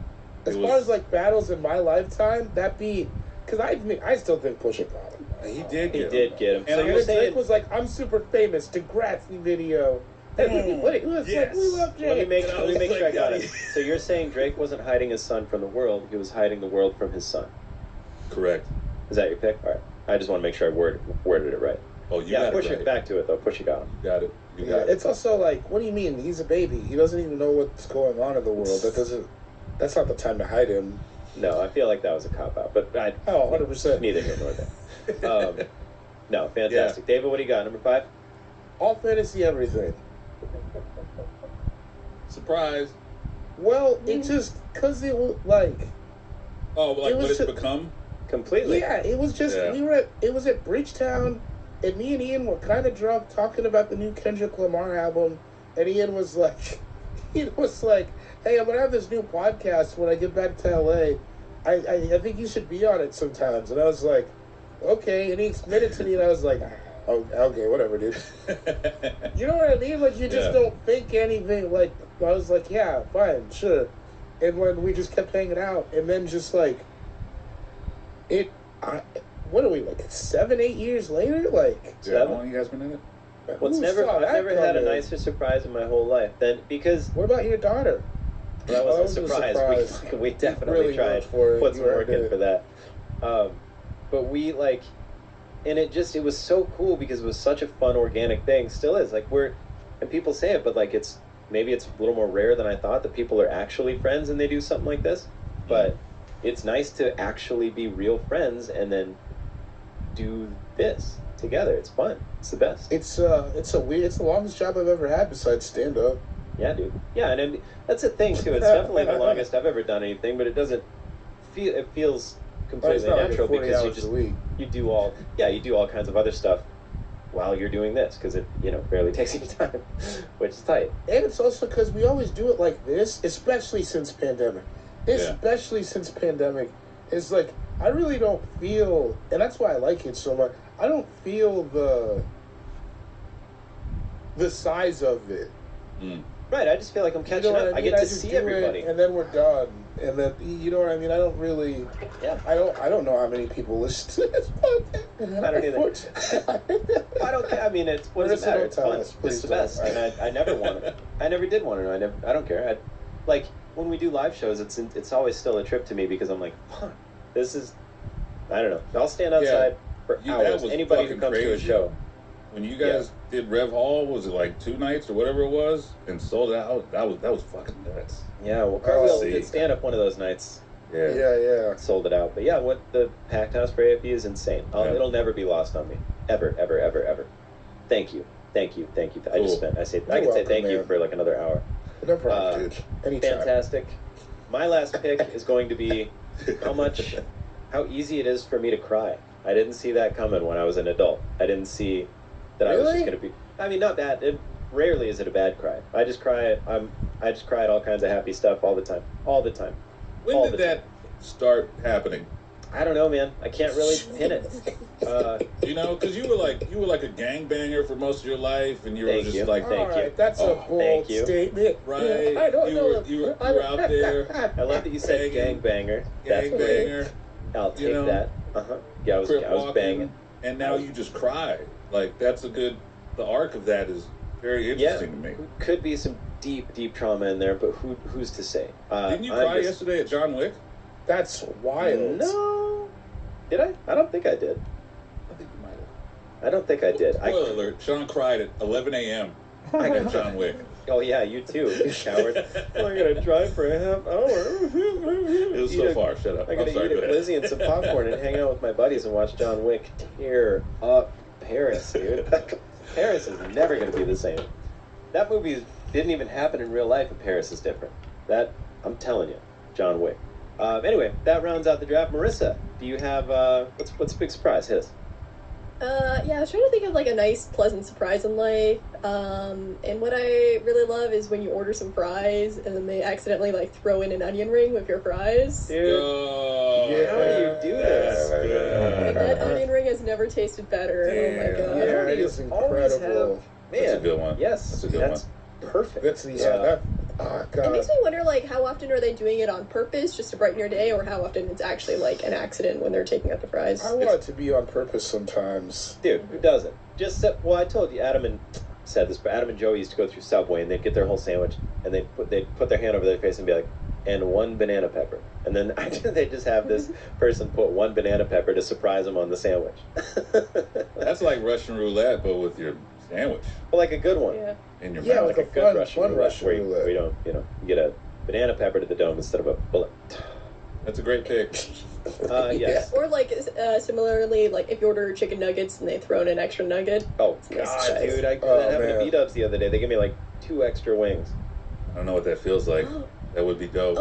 As far as like battles in my lifetime, that beat, because I still think Pusha got him. He did He get did him. get him. And So I'm you're And saying, Drake saying, was like, I'm super famous, Degrassi video. And it was Yes. like, we love let me Drake. make, And I let me was make sure I like, got yeah. it. So you're saying Drake wasn't hiding his son from the world, he was hiding the world from his son. correct. Is that your pick? All right. I just want to make sure I worded it right. Oh, you Yeah, got push it. it Right. back to it, though. Push it out. You got it. You Yeah, got it. it's also like, what do you mean? He's a baby. He doesn't even know what's going on in the world. That's not the time to hide him. No, I feel like that was a cop-out, but Oh, 100%. neither here nor there. No, fantastic. David, what do you got? Number 5? All fantasy everything. Surprise. Well, it just, because it was like, Oh, like It was what it's ju- become? Completely. yeah, it was just, Yeah. it was at Bridgetown, and me and Ian were kind of drunk talking about the new Kendrick Lamar album, and Ian was like, hey, I'm going to have this new podcast when I get back to LA. I think you should be on it sometimes. And I was like, okay. And he admitted to me, and I was like, oh, okay, whatever, dude. You know what I mean? Like, you just Yeah. don't think anything. Like, I was like, yeah, fine, sure. And when we just kept hanging out, and then just like, what are we, like 7-8 years later? Like, Yeah, how long you guys been in it? Well, who I've saw that never had a coming? nicer surprise in my whole life than because What about your daughter? that Oh, wasn't a surprise. We definitely Really tried worked for it. put You some work earned in it. for that. But we and it was so cool because it was such a fun organic thing. Still is and people say it, but like maybe it's a little more rare than I thought that people are actually friends and they do something like this. But it's nice to actually be real friends and then do this together. It's fun. It's the best. It's the longest job I've ever had besides stand up. Yeah, dude. Yeah, and then that's a thing too. It's definitely the longest I've ever done anything, but it doesn't feel. It feels It's completely not like natural 40 because hours a week. you do all kinds of other stuff while you're doing this because it barely takes any time, which is tight. And it's also because we always do it like this, especially since pandemic. It's like, I really don't feel, and that's why I like it so much, I don't feel the size of it. Right, I just feel like I'm catching up. I get to see everybody, and then we're done. And then you know what I mean. I don't really. Yeah. I don't know how many people listen to this podcast. I don't either. I don't care. I mean, what does it matter? It's fun. It's the best, and I never want it. I never did want to know. I don't care. Like when we do live shows, it's always still a trip to me because I'm like, this is. I don't know. I'll stand outside for hours. Anybody who comes to a show. When you guys did Rev Hall, was it like 2 nights or whatever it was, and sold it out? That was fucking nuts. Yeah, well, Carvel did stand up one of those nights. Yeah. Sold it out. But yeah, what the packed house for AFB is insane. It'll never be lost on me. Ever, ever, ever, ever. Thank you. I just I could say thank you for like another hour. No problem, dude. Anytime. Fantastic. My last pick is going to be how easy it is for me to cry. I didn't see that coming when I was an adult. I didn't see that I was just going to be. I mean, not bad. Rarely is it a bad cry. I just cry. I just cry at all kinds of happy stuff all the time. When did that start happening? I don't know, man. I can't really pin it. You know, because you were like a gangbanger for most of your life, and you were just like, thank you. That's a bold statement, right? I don't know. You were out there. I love that you said gangbanger. Gangbanger. I'll take that. Yeah, I was banging. And now you just cry. Like the arc of that is very interesting to me. Could be some deep trauma in there, but who's to say? Didn't you cry yesterday at John Wick? That's wild. No. Did I? I don't think I did. I think you might have. I don't think I did. Spoiler alert, Sean cried at 11 a.m. at John Wick. Oh, yeah, you too, you coward. I'm going to drive for a half hour. It was so far. Shut up. I'm going to eat a glizzy and some popcorn and hang out with my buddies and watch John Wick tear up Paris, dude. Paris is never going to be the same. That movie didn't even happen in real life, and Paris is different. That, I'm telling you, John Wick. Anyway, that rounds out the draft. Marissa, do you have, what's a big surprise? Hit us. Yeah, I was trying to think of like a nice, pleasant surprise in life. And what I really love is when you order some fries and then they accidentally like throw in an onion ring with your fries. Dude, how do you do this? And that onion ring has never tasted better. Oh my god. Yeah, it is incredible. Man, that's a good one. Yes, that's a good one. Perfect. That's oh god. It makes me wonder, like, how often are they doing it on purpose just to brighten your day, or how often it's actually like an accident when they're taking out the fries? I want it to be on purpose sometimes. Dude, who doesn't? Well, I told you, Adam and Joey used to go through Subway and they'd get their whole sandwich and they'd put their hand over their face and be like, and 1 banana pepper. And then they just have this person put 1 banana pepper to surprise them on the sandwich. That's like Russian roulette, but with your sandwich. Well, like a good one. Yeah. In your mouth. Like a good Russian roulette. Where we don't, you get a banana pepper to the dome instead of a bullet. That's a great pick. Yes. Or like similarly, like if you order chicken nuggets and they throw in an extra nugget. Oh nice god, dude! That happened to B-Dubs the other day. They gave me like 2 extra wings. I don't know what that feels like. That would be dope.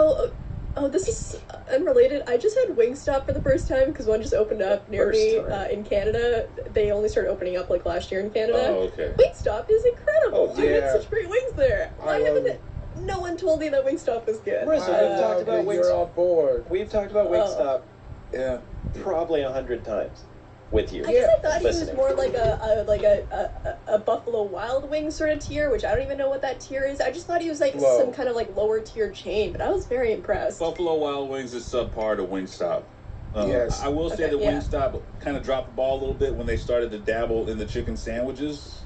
Oh, this is unrelated. I just had Wingstop for the first time because one just opened up near me in Canada. They only started opening up like last year in Canada. Oh, okay. Wingstop is incredible. Oh, I had such great wings there. No one told me that Wingstop was good. Marissa, we've talked about Wingstop. You're on board. We've talked about Wingstop. Yeah. Probably 100 times with you. I guess I thought he was more like a Buffalo Wild Wings sort of tier, which I don't even know what that tier is. I just thought he was like some kind of like lower tier chain, but I was very impressed. Buffalo Wild Wings is subpar to Wingstop. Yes. I will say that Wingstop kind of dropped the ball a little bit when they started to dabble in the chicken sandwiches.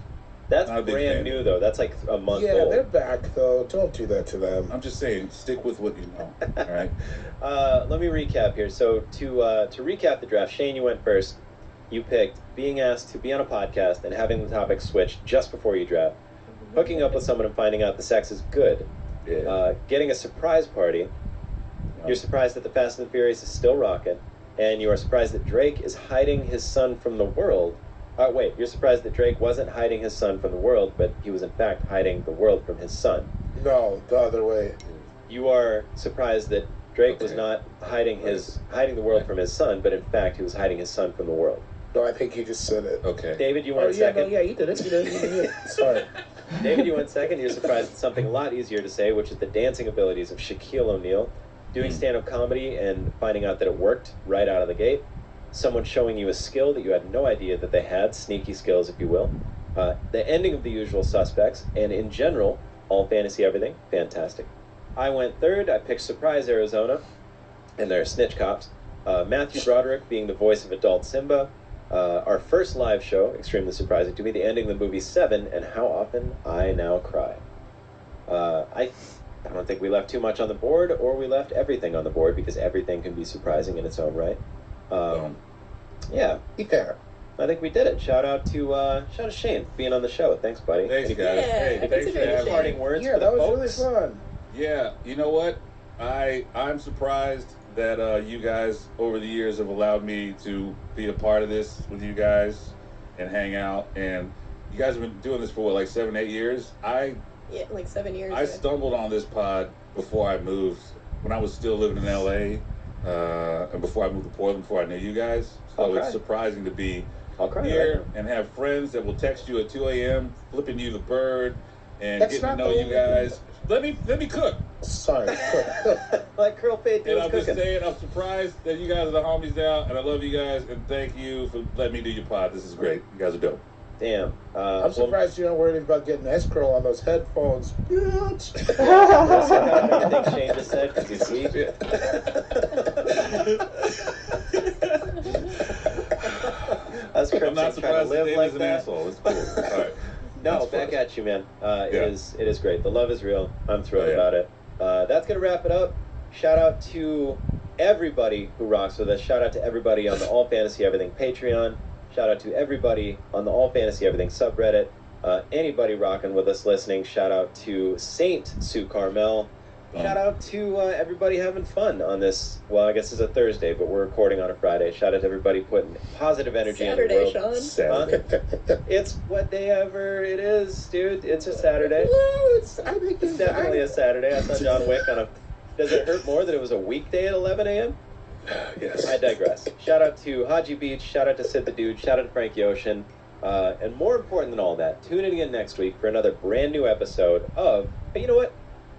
That's brand new though. That's like a month old. Yeah, they're back though. Don't do that to them. I'm just saying, stick with what you know. All right. Let me recap here. So to recap the draft, Shane, you went first. You picked being asked to be on a podcast and having the topic switched just before you draft, hooking up with someone and finding out the sex is good, getting a surprise party. You're surprised that the Fast and the Furious is still rocking, and you are surprised that Drake is hiding his son from the world. Wait, you're surprised that Drake wasn't hiding his son from the world, but he was in fact hiding the world from his son. No, the other way. You are surprised that Drake was not hiding the world from his son, but in fact he was hiding his son from the world. No, I think you just said it. Okay. David, you went second. You did it. You did it. Sorry. David, you went second. You're surprised at something a lot easier to say, which is the dancing abilities of Shaquille O'Neal, doing stand-up comedy and finding out that it worked right out of the gate. someone showing you a skill that you had no idea that they had, sneaky skills, if you will. The ending of The Usual Suspects, and in general, All Fantasy Everything, fantastic. I went third. I picked Surprise Arizona, and their Snitch Cops. Matthew Broderick being the voice of adult Simba. Our first live show, extremely surprising to me, the ending of the movie Seven, and How Often I Now Cry. I don't think we left too much on the board, or we left everything on the board, because everything can be surprising in its own right. Yeah. I think we did it. Shout out to Shane for being on the show. Thanks, buddy. Thanks, guys. Yeah, Hey, thanks for having parting me. words Yeah, for the that was folks. really fun. Yeah, you know what? I'm surprised that you guys over the years have allowed me to be a part of this with you guys and hang out. And you guys have been doing this for what, like 7, 8 years? Yeah, like 7 years. I stumbled on this pod before I moved, when I was still living in LA, and before I moved to Portland, before I knew you guys. So Okay. it's surprising to be I'll cry here right now. and have friends that will text you at 2 a.m., flipping you the bird, and That's getting to not know the you only guys. Let me cook. Sorry. Like Curl Fade And does I'm just cooking. saying, I'm surprised that you guys are the homies now, and I love you guys, and thank you for letting me do your pod. This is great. You guys are dope. Damn. I'm surprised you're not worried about getting escrow on those headphones. Bitch. I think Shane just said, because he's sweet. Us I'm Crimson not trying to surprised that live Dave like is an that. asshole. It's cool. All right. No, That's back fun. at you, man. It Yeah. is great. The love is real. I'm thrilled Oh, yeah. about it. That's gonna wrap it up. Shout out to everybody who rocks with us. Shout out to everybody on the All Fantasy Everything Patreon. Shout out to everybody on the All Fantasy Everything subreddit. Anybody rocking with us listening. Shout out to Saint Sue Carmel. Shout out to everybody having fun on this. Well, I guess it's a Thursday, but we're recording on a Friday. Shout out to everybody putting positive energy in the Saturday, world. Sean. Saturday. It's what day ever it is, dude. It's a Saturday. I think It's definitely a Saturday. I saw John Wick on a... Does it hurt more that it was a weekday at 11 a.m.? Yes. I digress. Shout out to Haji Beach. Shout out to Sid the Dude. Shout out to Frankie Ocean. And more important than all that, tune in again next week for another brand new episode of... Hey, you know what?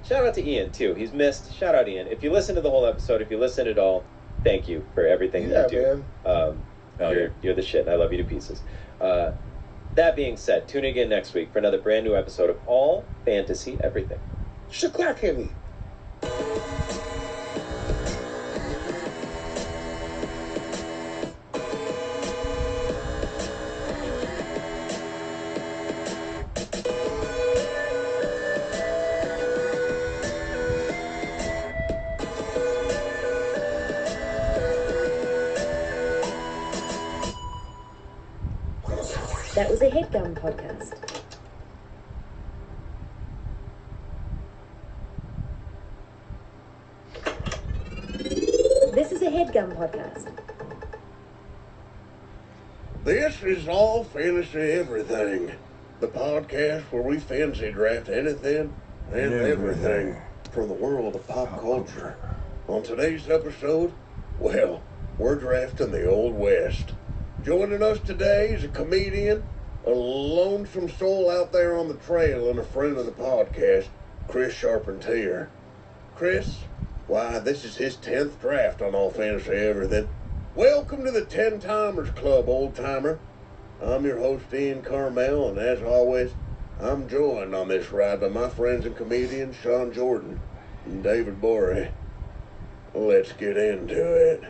Shout out to Ian, too. He's missed. Shout out, Ian. If you listen to the whole episode, if you listen at all, thank you for everything that you do. Man. You're the shit. I love you to pieces. That being said, tune in again next week for another brand new episode of All Fantasy Everything. Shaklakili. That was a headgum podcast. This is a headgum podcast. This is All Fantasy Everything, the podcast where we fancy draft anything and everything from the world of pop culture. On today's episode, well, we're drafting the Old West. Joining us today is a comedian, a lonesome soul out there on the trail, and a friend of the podcast, Chris Charpentier. Chris, why, this is his 10th draft on All Fantasy Everything. Welcome to the 10 Timers Club, old timer. I'm your host, Ian Carmel, and as always, I'm joined on this ride by my friends and comedians, Sean Jordan and David Borey. Let's get into it.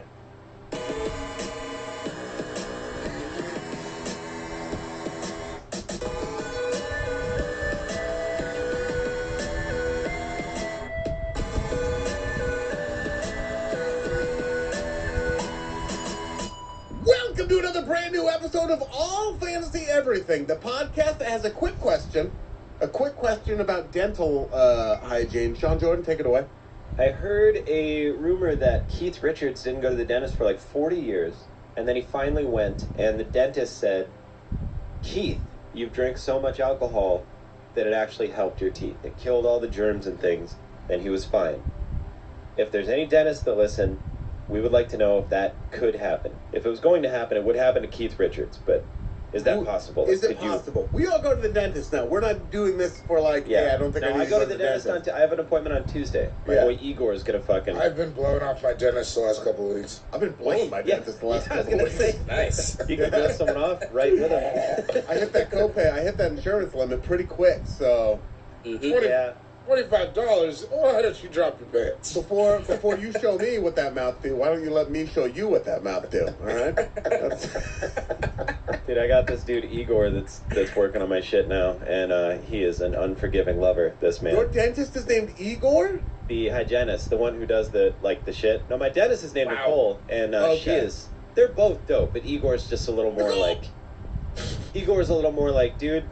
Welcome to another brand new episode of All Fantasy Everything, the podcast that has a quick question about dental hygiene. Sean Jordan, take it away. I heard a rumor that Keith Richards didn't go to the dentist for like 40 years, and then he finally went, and the dentist said, Keith, you've drank so much alcohol that it actually helped your teeth. It killed all the germs and things, and he was fine. If there's any dentists that listen, we would like to know if that could happen. If it was going to happen, it would happen to Keith Richards, but Is that possible? Is it Could you- possible? We all go to the dentist now. We're not doing this for like, I don't think no, I need I go to the dentist on. I have an appointment on Tuesday. My boy Igor is gonna fucking. I've been blowing off my dentist the last couple of weeks. I've been blowing my dentist the last I was couple gonna of say, weeks. Nice. you can blow someone off right with him. I hit that copay. I hit that insurance limit pretty quick. So Yeah. $25. Why don't you drop your pants? before you show me what that mouth do, why don't you let me show you what that mouth do? All right. Dude, I got this dude Igor that's working on my shit now, and he is an unforgiving lover. This man. Your dentist is named Igor? The hygienist, the one who does the shit. No, my dentist is named Nicole, and she Okay. is. They're both dope, but Igor's just a little more like. Igor's a little more like, dude,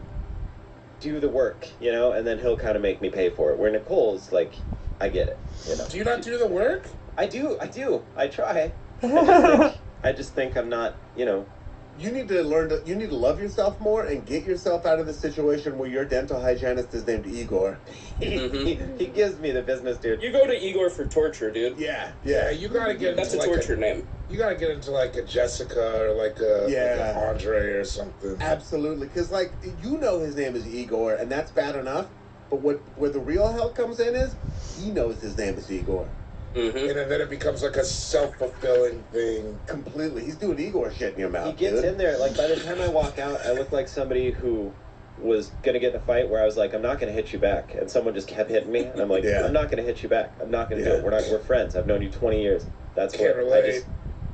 do the work, you know, and then he'll kind of make me pay for it. Where Nicole's like, I get it, you know. Do you not do the work? I do. I try. I just think I'm not, you know. You need to you need to love yourself more and get yourself out of the situation where your dental hygienist is named Igor. He gives me the business, dude. You go to Igor for torture, dude. Yeah. You gotta get That's a into like torture name. You gotta get into like a Jessica or like a Andre or something. Absolutely, because like you know his name is Igor, and that's bad enough. But where the real hell comes in is he knows his name is Igor. And then it becomes like a self-fulfilling thing. Completely, he's doing Igor shit in your mouth. He gets dude. in there. Like by the time I walk out, I look like somebody who was gonna get in a fight where I was like, I'm not gonna hit you back, and someone just kept hitting me, and I'm like, I'm not gonna hit you back. I'm not gonna do it. We're friends. I've known you 20 years. That's Can't what relate. I just.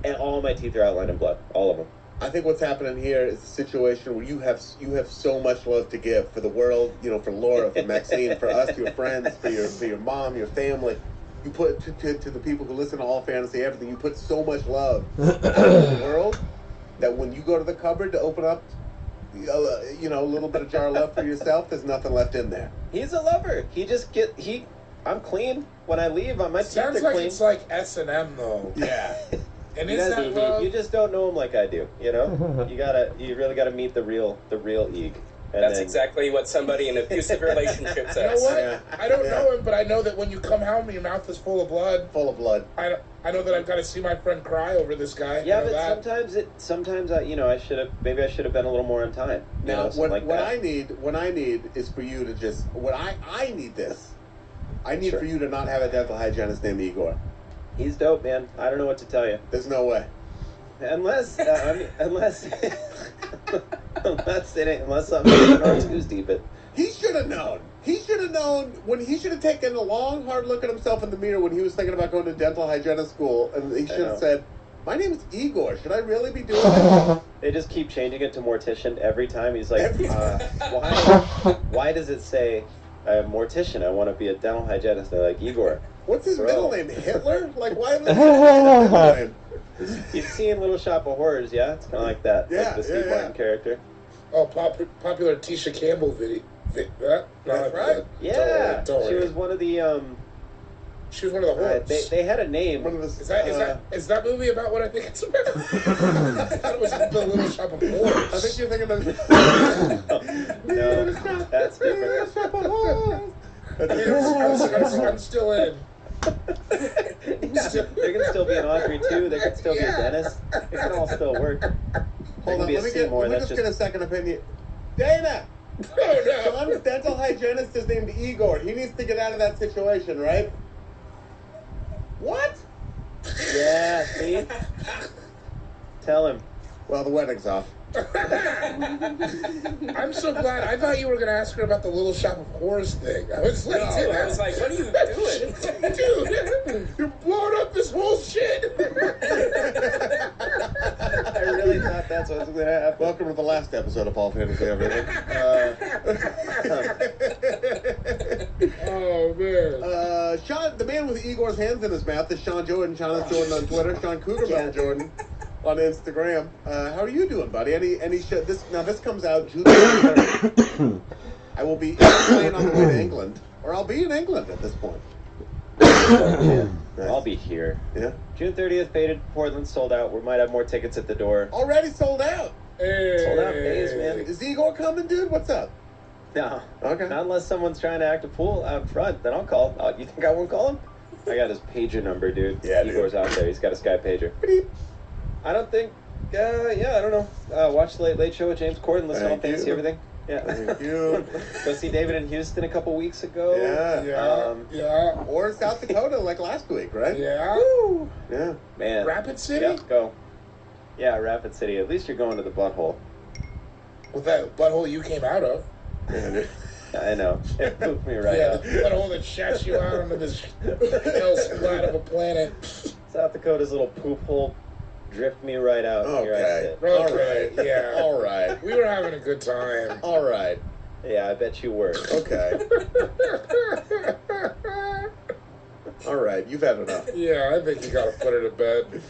And all my teeth are outlined in blood, all of them. I think what's happening here is a situation where you have so much love to give for the world, you know, for Laura, for Maxine, for us, your friends, for your mom, your family. You put to the people who listen to All Fantasy Everything. You put so much love into the world that when you go to the cupboard to open up, you know, a little bit of jar of love for yourself, there's nothing left in there. He's a lover. I'm clean when I leave. My teeth Sounds are like clean. it's like S&M though. Yeah. And You is guys- that love? You just don't know him like I do. You know, you really gotta meet the real Eeg. And That's then- exactly what somebody in an abusive relationship You says. know what? Yeah. I don't know him, but I know that when you come home, your mouth is full of blood. Full of blood. I know that I've got to see my friend cry over this guy. Yeah, I know but that. sometimes I should have been a little more on time. You Now, know, something like what that. I need is for you to just I need this. I need for you to not have a dental hygienist named Igor. He's dope, man. I don't know what to tell you. There's no way. Unless something's on Tuesday, but He should have known. He should have known when he should have taken a long, hard look at himself in the mirror when he was thinking about going to dental hygienist school, and he should have said, "My name is Igor. Should I really be doing this?" they just keep changing it to mortician every time. He's like, Every time. why does it say mortician? I want to be a dental hygienist. They're like, Igor. What's his Bro. middle name? Hitler? Like, why is his middle name? You've seen Little Shop of Horrors, yeah? It's kind of like that. Yeah, like the Steve Martin character. Oh, popular Tisha Campbell video. That's right. Yeah, Don't she worry. was one of the She was one of the horrors. They had a name. One of the, Is that movie about what I think it's about? I thought it was The Little Shop of Horrors. I think you're thinking of. No, that's different. I'm still in. There can still be an Audrey too. There can still be a Dennis. It can all still work. Hold on, let me just get a second opinion. Dana! John's dental hygienist is named Igor. He needs to get out of that situation, right? What? Yeah, see? Tell him. Well, the wedding's off. I'm so glad. I thought you were going to ask her about the Little Shop of Horrors thing. I was like, dude, I was like, what are you doing? dude, you're blowing up this whole shit. I really thought that's what was going to happen. Welcome to the last episode of All Fantasy Everything. Oh, man. Sean, the man with Igor's hands in his mouth is Sean Jordan. Sean is Jordan on Twitter. Sean Cougar Jordan on Instagram. How are you doing, buddy? Any show? This comes out June 3rd. I will be playing on the way to England, or I'll be in England at this point. Yeah. I'll be here. Yeah. June 30th, Faded Portland sold out. We might have more tickets at the door. Already sold out. Hey. Sold out days, man. Is Igor coming, dude? What's up? No. Okay. Not unless someone's trying to act a fool out front. Then I'll call him. You think I won't call him? I got his pager number, dude. Yeah, dude. Igor's out there. He's got a Sky pager. Beep. I don't think Yeah, I don't know. Watch the Late Show with James Corden, listen to all fantasy everything. Yeah. Thank you. Go see David in Houston a couple weeks ago. Yeah. Or South Dakota like last week, right? Yeah. Woo! Yeah. Man. Rapid City? Yeah, go. Yeah, Rapid City. At least you're going to the butthole. With that butthole you came out of. I know. It pooped me right Yeah, out. the butthole that shot you out onto this hell splat of a planet. South Dakota's little poop hole drift me right out. Here I Okay. sit. Okay, yeah. All right. We were having a good time. All right. Yeah, I bet you were. Okay. All right. You've had enough. Yeah, I think you gotta put her to bed.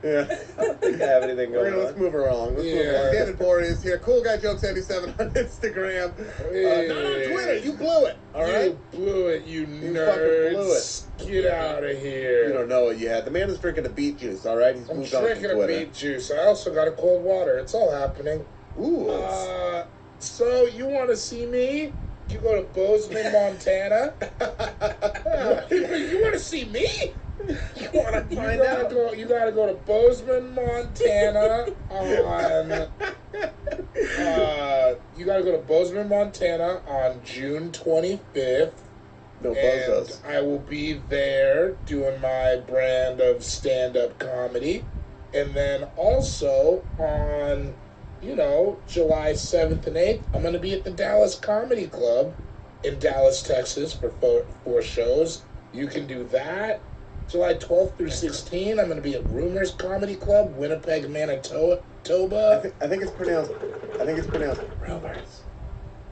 Yeah. I don't think I have anything going Let's on. move along. Let's move along. David Bory is here. Cool Guy Jokes 87 on Instagram. Not on Twitter. You blew it. All right. You blew it, you fucking nerds. blew Get out of here. You don't know it yet. The man is drinking a beet juice. All right. He's I'm moved on drinking from a Twitter. beet juice. I also got a cold water. It's all happening. Ooh. So you want to see me? You go to Bozeman, Montana. You want to see me? You want to find out? You gotta go to Bozeman, Montana on. You gotta go to Bozeman, Montana on June 25th. No And bozos. I will be there doing my brand of stand-up comedy. And then also on, July 7th and 8th, I'm going to be at the Dallas Comedy Club in Dallas, Texas for 4 shows. You can do that. July 12th through 16th, I'm going to be at Rumors Comedy Club, Winnipeg, Manitoba. I think it's pronounced Rumors.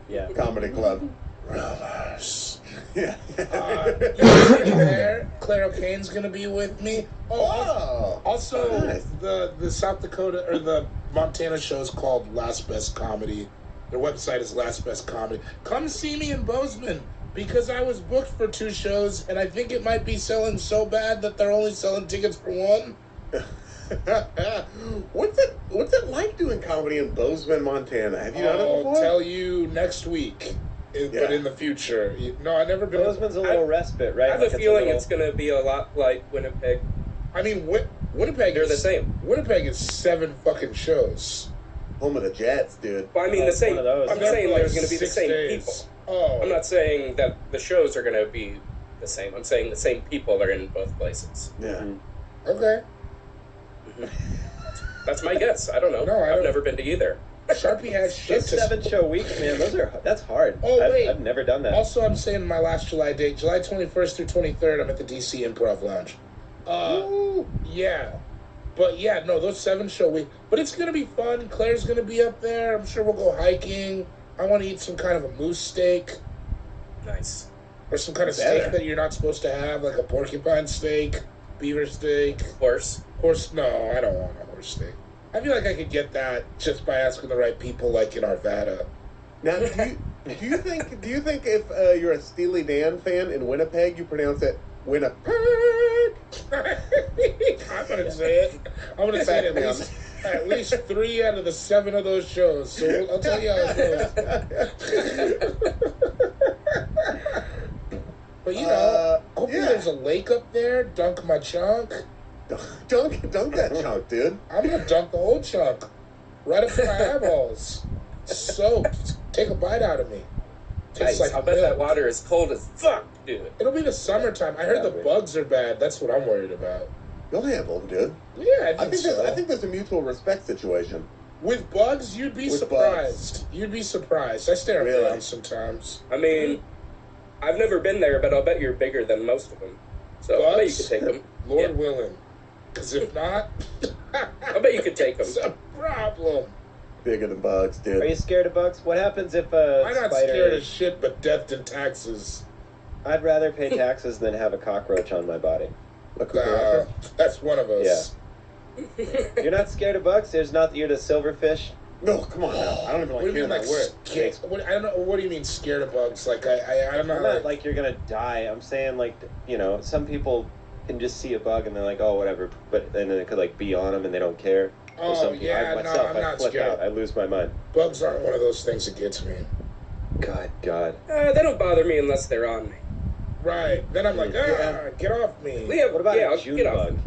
Yeah. Comedy Club. Rumors. Yeah. There. Claire O'Kane's going to be with me. Also, nice. the South Dakota or the Montana show is called Last Best Comedy. Their website is Last Best Comedy. Come see me in Bozeman because I was booked for 2 shows and I think it might be selling so bad that they're only selling tickets for 1. What's it like doing comedy in Bozeman, Montana? Have you done it before? I'll tell you next week. But in the future. No, I've never been. Bozeman's a little respite, right? I have a feeling it's going to be a lot like Winnipeg. I mean, Winnipeg They're is the same. Winnipeg is 7 fucking shows. Home of the Jets, dude. Well, I mean, the same. one of those. I'm They're saying like there's going to be the 6 same days. people. Oh. I'm not saying that the shows are going to be the same. I'm saying the same people are in both places. Yeah. Okay. That's my guess. I don't know. No, I I've don't- never been to either. Sharpie has shit Those to 7-show weeks, man, that's hard. Oh, wait. I've never done that. Also, I'm saying my last July date, July 21st through 23rd, I'm at the DC Improv Lounge. Yeah. But yeah, no, those 7-show weeks. But it's going to be fun. Claire's going to be up there. I'm sure we'll go hiking. I want to eat some kind of a moose steak. Nice. Or some kind of steak that you're not supposed to have, like a porcupine steak, beaver steak. Horse. No, I don't want a horse steak. I feel like I could get that just by asking the right people, like in Arvada. Now, do you think if you're a Steely Dan fan in Winnipeg, you pronounce it Winnipeg? I'm gonna say it. I'm gonna say it at least 3 out of the 7 of those shows. So I'll tell you how it goes. But hopefully there's a lake up there. Dunk my chunk. Dunk that chunk, dude. I'm gonna dunk the whole chunk right up to my eyeballs. Soaked. Take a bite out of me. Tastes Nice. like I'll bet milk. that water is cold as fuck, dude. It'll be the summertime. I heard the bugs are bad. That's what I'm worried about. You'll handle them, dude. Yeah, I think so. I think there's a mutual respect situation. With bugs, you'd be surprised. You'd be surprised. I stare at them sometimes. I mean, I've never been there, but I'll bet you're bigger than most of them. So I bet you could take them. Lord willing. Because if not, I bet you could take them. It's a problem. Bigger than bugs, dude. Are you scared of bugs? What happens if a I'm not spider... scared of shit but death and taxes. I'd rather pay taxes than have a cockroach on my body. That's one of us. Yeah. You're not scared of bugs? You're the silverfish? No, come on now. I don't even What do you mean, that word. I don't know. What do you mean scared of bugs? Like I don't know. I'm not like you're gonna die. I'm saying like some people can just see a bug and they're like, oh whatever, but then it could like be on them and they don't care. Oh yeah, I'm not flip scared. out. I lose my mind. Bugs aren't one of those things that gets me. God. They don't bother me unless they're on me. Right. Then I'm like, get off me. Yeah, What about I'll a June get off bug? me.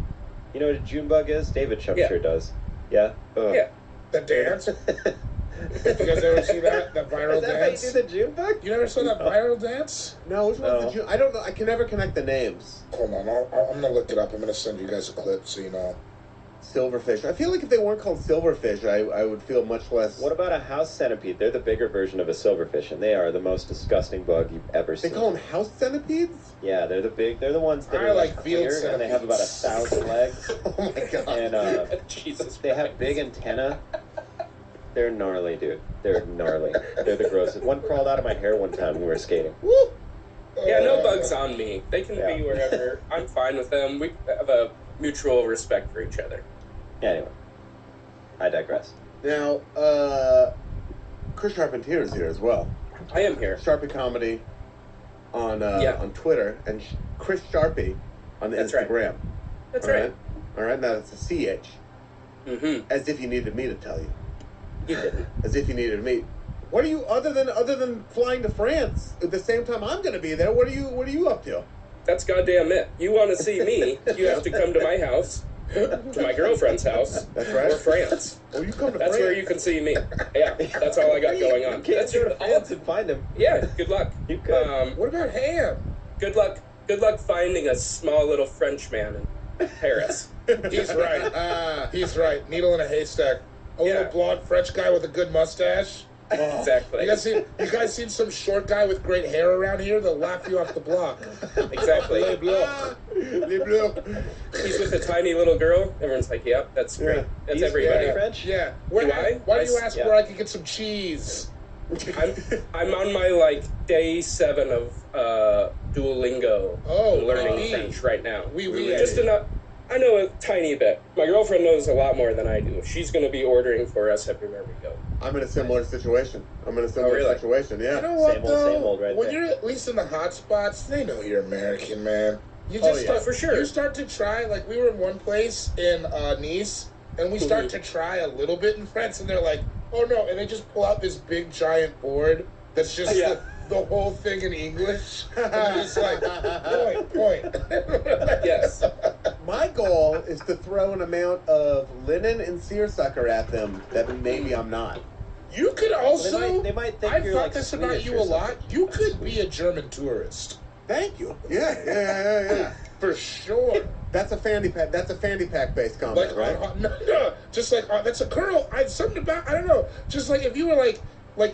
You know what a June bug is? David sure does. Yeah. Yeah. The dance. You guys ever see that viral Is that dance? how you do the June bug? You never saw that viral dance? No, which one's the June? I don't know. I can never connect the names. Hold on, I'm gonna look it up. I'm gonna send you guys a clip so you know. Silverfish. I feel like if they weren't called silverfish, I would feel much less. What about a house centipede? They're the bigger version of a silverfish, and they are the most disgusting bug you've ever They seen. call them house centipedes? Yeah, they're the ones that I are like field clear, and they have about 1,000 legs. Oh my god. And Jesus they have big antenna. They're gnarly, dude. They're gnarly. They're the grossest. One crawled out of my hair one time when we were skating. Woo! Yeah, no bugs on me. They can Yeah. be wherever. I'm fine with them. We have a mutual respect for each other. Anyway, I digress. Now, Chris Charpentier is here as well. I am here. Sharpie Comedy on Yeah. on Twitter, and Chris Sharpie on That's right. Instagram. That's All right. All right, now that's a CH. Mm-hmm. As if you needed me to tell you. You didn't. As if you needed me. What are you other than flying to France at the same time I'm going to be there? What are you up to? That's goddamn it. You want to see me, you have to come to my house, to my girlfriend's house, That's right. or France. Oh, you come to That's France. where you can see me. Yeah, that's all I got going on. You can't That's go to France and find them. Yeah, good luck. You could. What about Ham? Good luck. Good luck finding a small little French man in Paris. He's right. He's right. Needle in a haystack. A little Yeah. blonde French guy with a good mustache. Oh. Exactly. You guys seen some short guy with great hair around here? They'll laugh you off the block. Exactly. Les Bleus. Les Bleus. He's with a tiny little girl. Everyone's like, "Yep, that's great. Yeah. That's He's everybody." French? Yeah. Do I? Why do you ask Yeah. where I can get some cheese? I'm on my day 7 of Duolingo. Oh, I'm learning oui. French right now. Oui. Just enough. I know a tiny bit. My girlfriend knows a lot more than I do. She's going to be ordering for us everywhere we go. I'm in a similar situation. Yeah. You know what, Same old, though? same old right when there. you're at least in the hot spots, they know you're American, man. You Oh, just yeah. For sure. You start to try, like, we were in one place in Nice, and we start to try a little bit in French, and they're like, oh, no, and they just pull out this big, giant board that's just Yeah. the whole thing in English. And it's like, point. Yes. My goal is to throw an amount of linen and seersucker at them that maybe I'm not. You could also... They might think I've you're thought like this about Swedish you or a lot. something. You could be a German tourist. Thank you. Yeah. For sure. That's a fanny pack. That's a fanny pack based comment, Like, right? no, just like, that's a girl. Something about, I don't know. Just like if you were like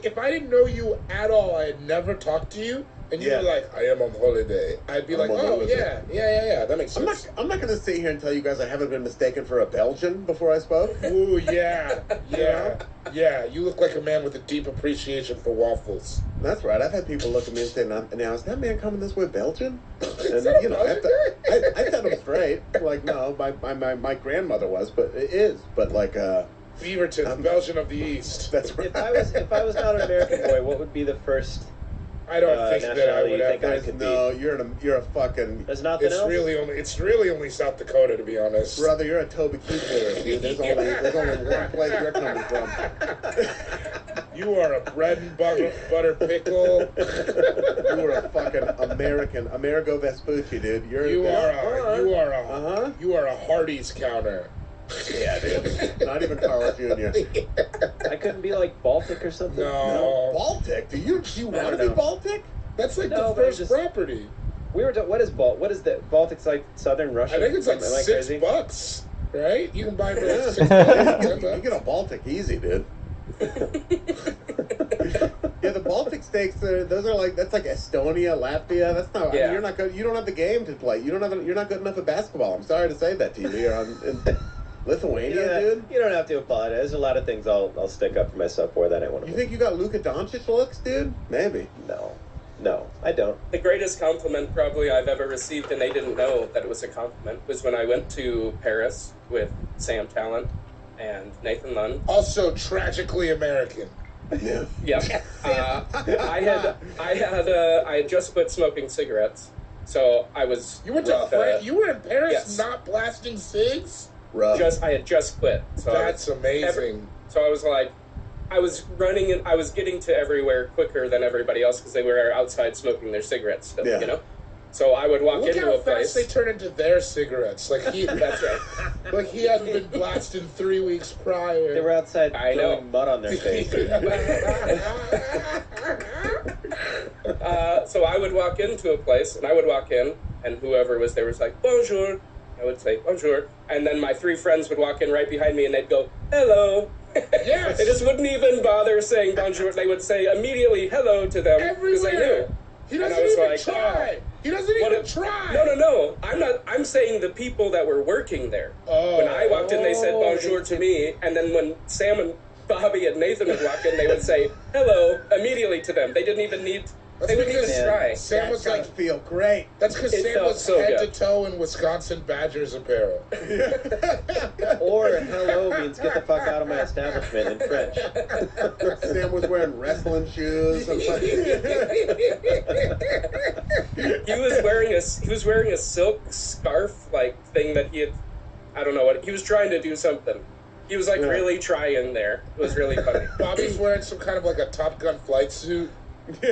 if I didn't know you at all, I had never talked to you, and you Yeah. were like, I am on holiday. I'd be I'm like, on oh, holiday. yeah, that makes I'm sense. not going to sit here and tell you guys I haven't been mistaken for a Belgian before I spoke. Ooh, yeah. You look like a man with a deep appreciation for waffles. That's right. I've had people look at me and say, now is that man coming this way Belgian? Is And, that a you know, I Belgian? set him straight. Like, no, my grandmother was, but it is. But like, Beaverton, Belgian of the East. that's right. If I was not an American boy, what would be the first I don't think that I nationality would you have. think I There's could No, you're a fucking There's nothing It's else? really only South Dakota, to be honest. brother. You're a Toby Keith player, dude. There's only one place you're coming from. You are a bread and butter pickle. You are a fucking Amerigo Vespucci, dude. You are a Hardee's counter. Yeah, dude. Not even Carl Jr. I couldn't be like Baltic or something. No. Baltic? Do you want to No. be Baltic? That's like No, the but first just- property. We were. What is What is the Baltic's like? Southern Russia. I think it's like Am I crazy? $6, right? You can buy it for Yeah. like $6. You get a Baltic easy, dude. Yeah, the Baltic states. Those are like that's like Estonia, Latvia. That's not. I Yeah. mean, you're not good. You don't have the game to play. You're not good enough at basketball. I'm sorry to say that to you. You're in Lithuania, dude. You don't have to applaud. There's a lot of things I'll stick up for myself for that I want to. You think you got Luka Doncic looks, dude? Maybe. No, I don't. The greatest compliment probably I've ever received, and they didn't know that it was a compliment, was when I went to Paris with Sam Talent and Nathan Lunn. Also tragically American. Yeah. Yep. I had just quit smoking cigarettes, so I was. You went to you were in Paris yes. not blasting cigs? Rough. I had just quit. So That's amazing. So I was like, I was running and I was getting to everywhere quicker than everybody else because they were outside smoking their cigarettes still, Yeah. you know? So I would walk Look into how a fast place. they turn into their cigarettes. Like he, That's right. like he hadn't been blasted 3 weeks prior. They were outside I know. throwing mud on their face. So I would walk into a place, and I would walk in, and whoever was there was like, bonjour. I would say, bonjour. And then my 3 friends would walk in right behind me, and they'd go, hello. Yes. They just wouldn't even bother saying bonjour. They would say immediately hello to them because they Everywhere. knew. He And I doesn't was even like, try. He doesn't What even a- try. No. I'm not. I'm saying the people that were working there. Oh. When I walked in, they said bonjour to me, and then when Sam and Bobby and Nathan would walk in, they would say hello immediately to them. They didn't even need. They wouldn't even because try. Sam was That's like, gotta feel great. that's because It Sam felt was so head good. to toe in Wisconsin Badgers apparel. Or hello means get the fuck out of my establishment in French. Sam was wearing wrestling shoes. I'm like, He was wearing a silk scarf like thing that he had. I don't know what he was trying to do something. He was like really trying there. It was really funny. Bobby's wearing some kind of like a Top Gun flight suit.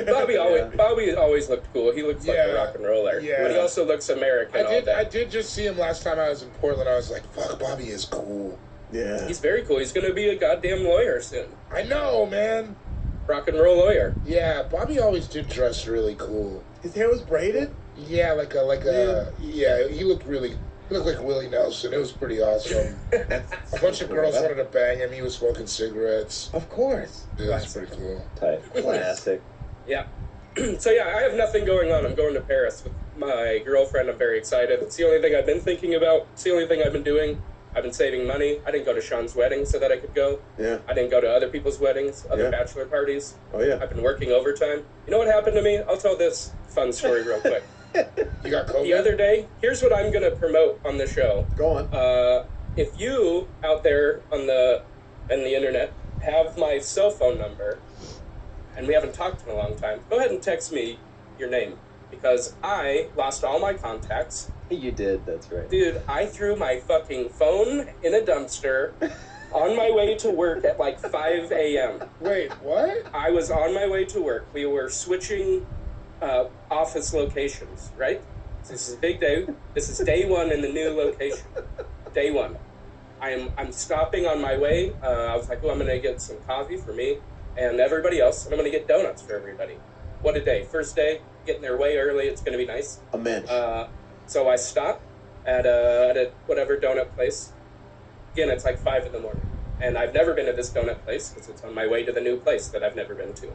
Bobby always looked cool. He looks like a rock and roller. Yeah. But he also looks American. I did just see him last time I was in Portland. I was like, fuck, Bobby is cool. yeah. He's very cool. He's gonna be a goddamn lawyer soon. I know, man. Rock and roll lawyer. Yeah, Bobby always did dress really cool. His hair was braided? Yeah, he looked like Willie Nelson. It was pretty awesome. A bunch of girls wanted to bang him. He was smoking cigarettes. Of course. It was pretty cool. Type. Classic. Yeah. So yeah, I have nothing going on. I'm going to Paris with my girlfriend. I'm very excited. It's the only thing I've been thinking about. It's the only thing I've been doing. I've been saving money. I didn't go to Sean's wedding so that I could go. Yeah. I didn't go to other people's weddings, other bachelor parties. Oh, yeah. I've been working overtime. You know what happened to me? I'll tell this fun story real quick. You got COVID? The other day, here's what I'm going to promote on the show. Go on. If you out there in the internet have my cell phone number, and we haven't talked in a long time, go ahead and text me your name, because I lost all my contacts. You did, that's right. Dude, I threw my fucking phone in a dumpster on my way to work at like 5 a.m. Wait, what? I was on my way to work. We were switching office locations, right? So this is a big day. This is day one in the new location. Day one. I'm stopping on my way. I was like, oh, I'm going to get some coffee for me and everybody else, and I'm going to get donuts for everybody. What a day. First day, getting there way early. It's going to be nice. A mensch. So I stop at a whatever donut place. Again, it's like 5 in the morning. And I've never been to this donut place because it's on my way to the new place that I've never been to.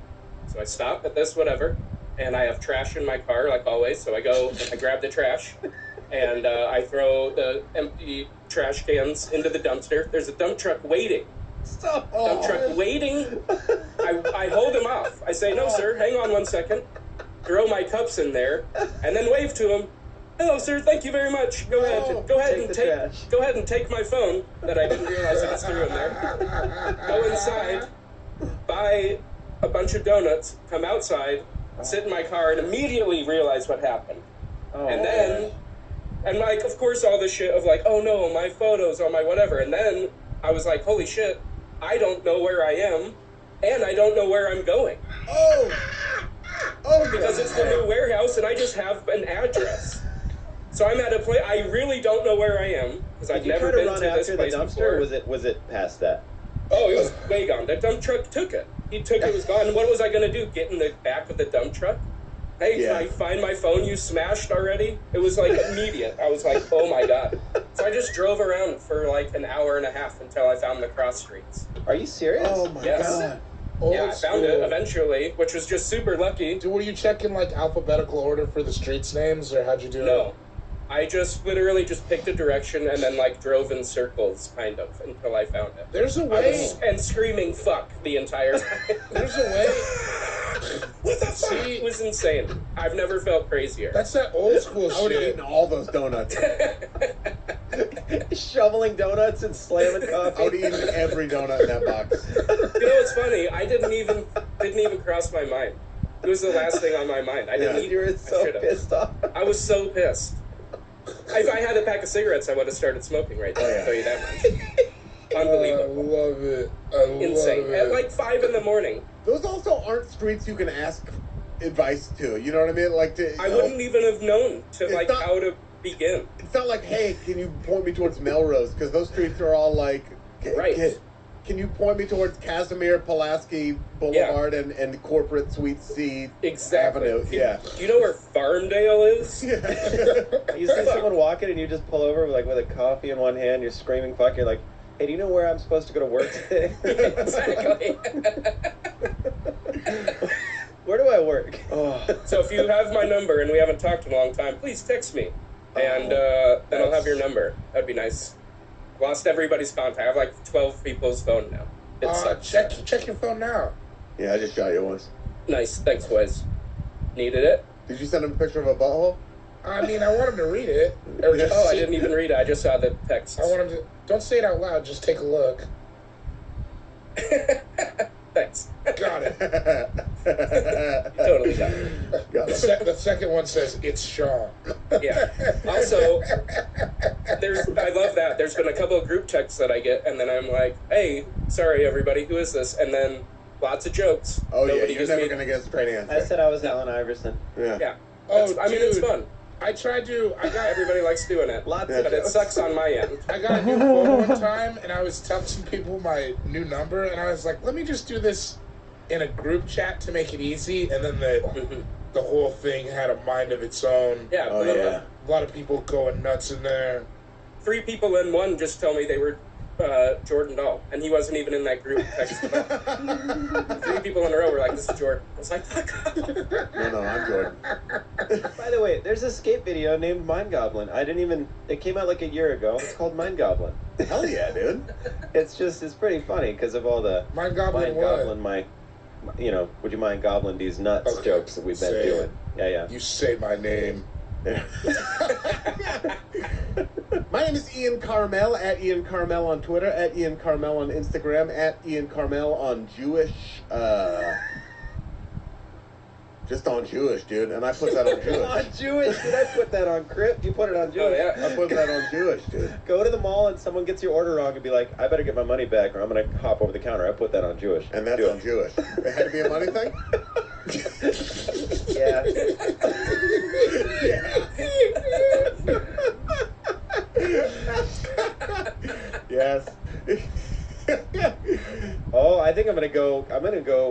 So I stop at this whatever, and I have trash in my car, like always. So I go, I grab the trash, and I throw the empty trash cans into the dumpster. There's a dump truck waiting. Stop. Dump truck waiting. I hold him off. I say, no, sir, hang on 1 second. Throw my cups in there, and then wave to him. Hello, sir. Thank you very much. Go ahead and take my phone that I didn't realize I just threw in there. Go inside, buy a bunch of donuts, come outside, sit in my car, and immediately realize what happened. And then, and like, of course, all this shit of like, oh no, my photos, oh my whatever. And then I was like, holy shit, I don't know where I am, and I don't know where I'm going. Because it's the new warehouse, and I just have an address. So I'm at a place, I really don't know where I am, because I've never been to this place before. Or was it past that? Oh, it was way gone. The dump truck took it. It was gone. What was I going to do? Get in the back of the dump truck? Hey, can I find my phone you smashed already? It was like immediate. I was like, oh my God. So I just drove around for like an hour and a half until I found the cross streets. Are you serious? Oh my God. Yeah, I found it eventually, which was just super lucky. Were you checking like alphabetical order for the streets names, or how'd you do it? No. I just literally just picked a direction and then like drove in circles, kind of, until I found it. There's a way. And screaming "fuck" the entire time. There's a way. What the fuck? It was insane. I've never felt crazier. That's that old school I would have shit. eaten all those donuts. Shoveling donuts and slamming coffee. I would have eaten every donut in that box. You know what's funny? I didn't even cross my mind. It was the last thing on my mind. I didn't eat. You were so pissed off. I was so pissed. If I had a pack of cigarettes, I would have started smoking right there. I'll tell you that much. Unbelievable. I love it. Insane. At like 5 in the morning. Those also aren't streets you can ask advice to. You know what I mean? Like I wouldn't even have known how to begin. It's not like, hey, can you point me towards Melrose? Because those streets are all like, right. Can you point me towards Casimir Pulaski Boulevard and Corporate Suite C Avenue? Yeah. Do you know where Farmdale is? You see someone walking and you just pull over with a coffee in one hand, you're screaming fuck, you're like, hey, do you know where I'm supposed to go to work today? Exactly. Where do I work? So if you have my number and we haven't talked in a long time, please text me. And then I'll have your number. That'd be nice. Lost everybody's contact. I have like 12 people's phone now. Check your phone now. Yeah, I just shot you once. Nice. Thanks, Wes. Needed it? Did you send him a picture of a butthole? I mean, I want him to read it. I didn't even read it. I just saw the text. I want him to... Don't say it out loud. Just take a look. Thanks. Got it. You totally got it. The second one says, it's Sean. Yeah. Also, I love that. There's been a couple of group texts that I get, and then I'm like, hey, sorry, everybody, who is this? And then lots of jokes. Oh, yeah, you're never going to get a straight answer. I said I was Allen Iverson. Yeah. I mean, it's fun. I got everybody likes doing it. But it sucks on my end. I got a new phone one time, and I was telling some people my new number, and I was like, let me just do this in a group chat to make it easy, and then the whole thing had a mind of its own. Yeah. A lot of people going nuts in there. 3 people in one just told me they were Jordan Dahl, and he wasn't even in that group text at all. 3 people in a row were like, this is Jordan. I was like, fuck off. No, I'm Jordan. By the way, there's a skate video named Mind Goblin. It came out like a year ago. It's called Mind Goblin. Hell yeah, dude. It's pretty funny because of all the Mind Goblin would you mind gobbling these nuts jokes that we've been doing. Yeah. You say my name. My name is Ian Carmel, at Ian Carmel on Twitter, at Ian Carmel on Instagram, at Ian Carmel on Jewish, just on Jewish, dude, and I put that on Jewish. On Jewish? Did I put that on Crypt? You put it on Jewish. Oh, yeah. I put that on Jewish, dude. Go to the mall and someone gets your order wrong and be like, I better get my money back or I'm going to hop over the counter. I put that on Jewish. And that's on Jewish. It had to be a money thing? Yeah. Yes. Oh, I think I'm gonna go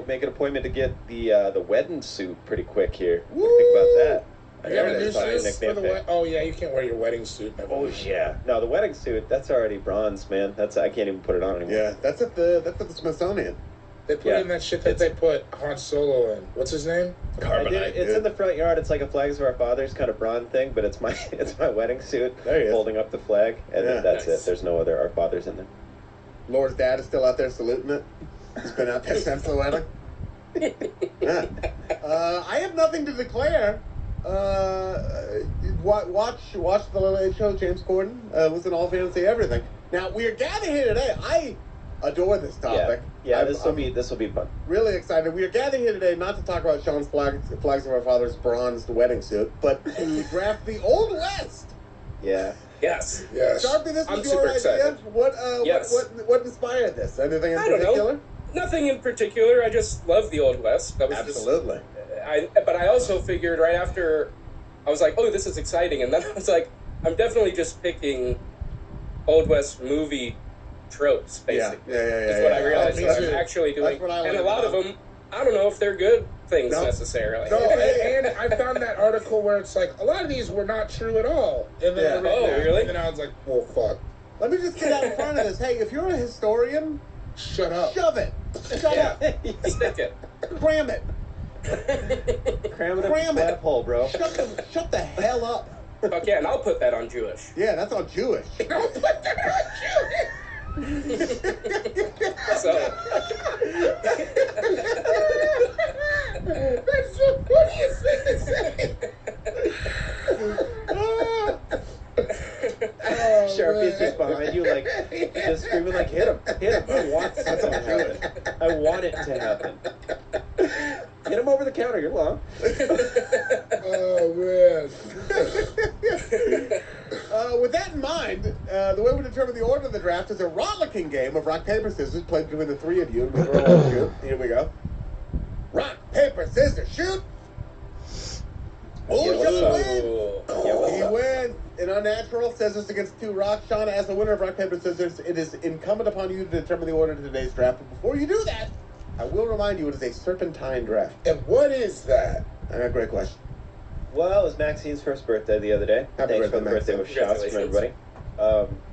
make an appointment to get the wedding suit pretty quick here. What do you think about that? You have a new suit for the Oh yeah, you can't wear your wedding suit. Oh yeah, no, the wedding suit that's already bronze, man. I can't even put it on anymore. Yeah, that's at the Smithsonian. They put in that shit that they put Han Solo in. What's his name? Carbonite. It's in the front yard. It's like a Flags of Our Fathers kind of bronze thing, but it's my wedding suit holding up the flag, and that's it. There's no other Our Fathers in there. Laura's dad is still out there saluting it. He's been out there since the wedding. Yeah. I have nothing to declare. Watch the Late Show. James Corden listen to All Fantasy Everything. Now we are gathered here today. I adore this topic. Yeah, this will be fun. Really excited. We are gathered here today not to talk about Sean's Flags of Our Fathers bronzed wedding suit, but to draft the Old West. Yeah. Yes. Sharpie, this was I'm your super idea. excited. What inspired this? Anything in I don't particular? know. Nothing in particular. I just love the Old West. That was Absolutely. But I also figured right after, I was like, oh, this is exciting, and then I was like, I'm definitely just picking Old West movie tropes, basically. That's what I realized that I'm actually doing. And a lot of them, I don't know if they're good things necessarily. No, and I found that article where it's like, a lot of these were not true at all. And then really? And I was like, well, fuck. Let me just get out in front of this. Hey, if you're a historian, shut up. Shove it. Shut up. Stick it. Cram it. Cram it in the hole, bro. Shut the hell up. Fuck yeah, and I'll put that on Jewish. Yeah, that's on Jewish. I'll put that on Jewish. So. That's the funniest thing to say. Sharpie's just behind you, like, just screaming, like, hit him. I want something to happen. I want it to happen. Hit him over the counter, you're long. Oh, man. With that in mind, the way we determine the order of the draft is a rollicking game of rock, paper, scissors played between the three of you. And we roll and shoot. Here we go. Rock, paper, scissors, shoot. He wins. An unnatural says this against 2 rocks. Sean, as the winner of Rock, Paper, Scissors, it is incumbent upon you to determine the order of today's draft. But before you do that, I will remind you it is a serpentine draft. And what is that? Great question. Well, it was Maxine's first birthday the other day. Happy Thanks for the birthday, birthday with shots from everybody.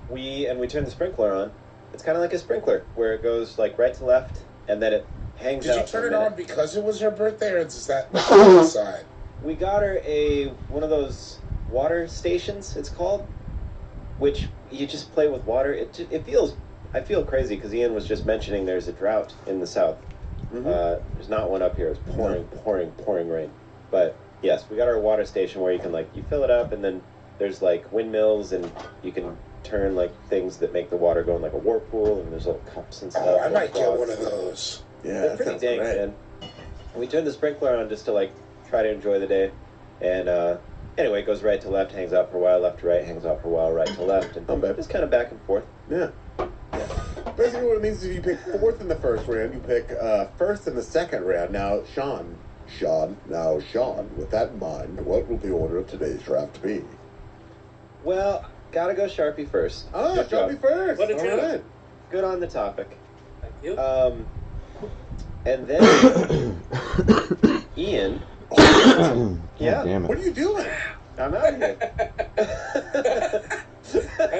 We turned the sprinkler on. It's kind of like a sprinkler where it goes like right to left and then it hangs out. Did you turn it on because it was her birthday, or is that side? We got her one of those water stations, it's called, which you just play with water. I feel crazy because Ian was just mentioning there's a drought in the south. Mm-hmm. There's not one up here. It's pouring rain. But yes, we got our water station where you can you fill it up and then there's like windmills and you can turn like things that make the water go in like a whirlpool and there's little cups and stuff. Oh, I might get one of those. Yeah, they're pretty dang, man. We turned the sprinkler on just to try to enjoy the day. And anyway, it goes right to left, hangs out for a while, left to right, hangs out for a while, right to left, and just kind of back and forth. Yeah. Basically what it means is if you pick 4th in the first round, you pick 1st in the second round. Now, Sean, with that in mind, what will the order of today's draft be? Well, gotta go Sharpie first. Oh, Sharpie first. What a All treat. right. Good on the topic. Thank you. And then Ian. Yeah. Damn it. What are you doing? I'm out here. I'm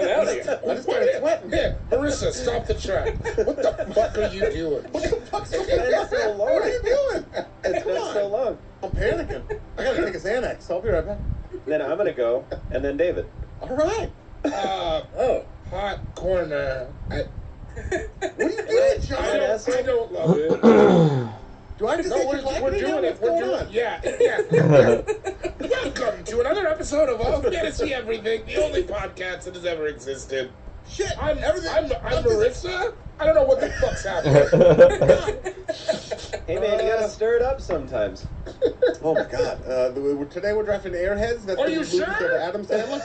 out here. I just started sweating. Yeah, Marissa, stop the track. What the fuck are you doing? What the fuck's going It's so long. What are you doing? It's been so long. I'm panicking. I gotta take a Xanax. I'll be right back. Then I'm gonna go, and then David. All right. Hot corner. What are you doing, Sean? I don't love it. Do I have to No, say we're doing it. We're doing it. Yeah. Welcome to another episode of All Fantasy Everything, the only podcast that has ever existed. Shit. I'm Marissa. I don't know what the fuck's happening. Hey man, you gotta stir it up sometimes. Oh my god. Today we're drafting Airheads. That's Are the you movie sure? of Adam Sandler.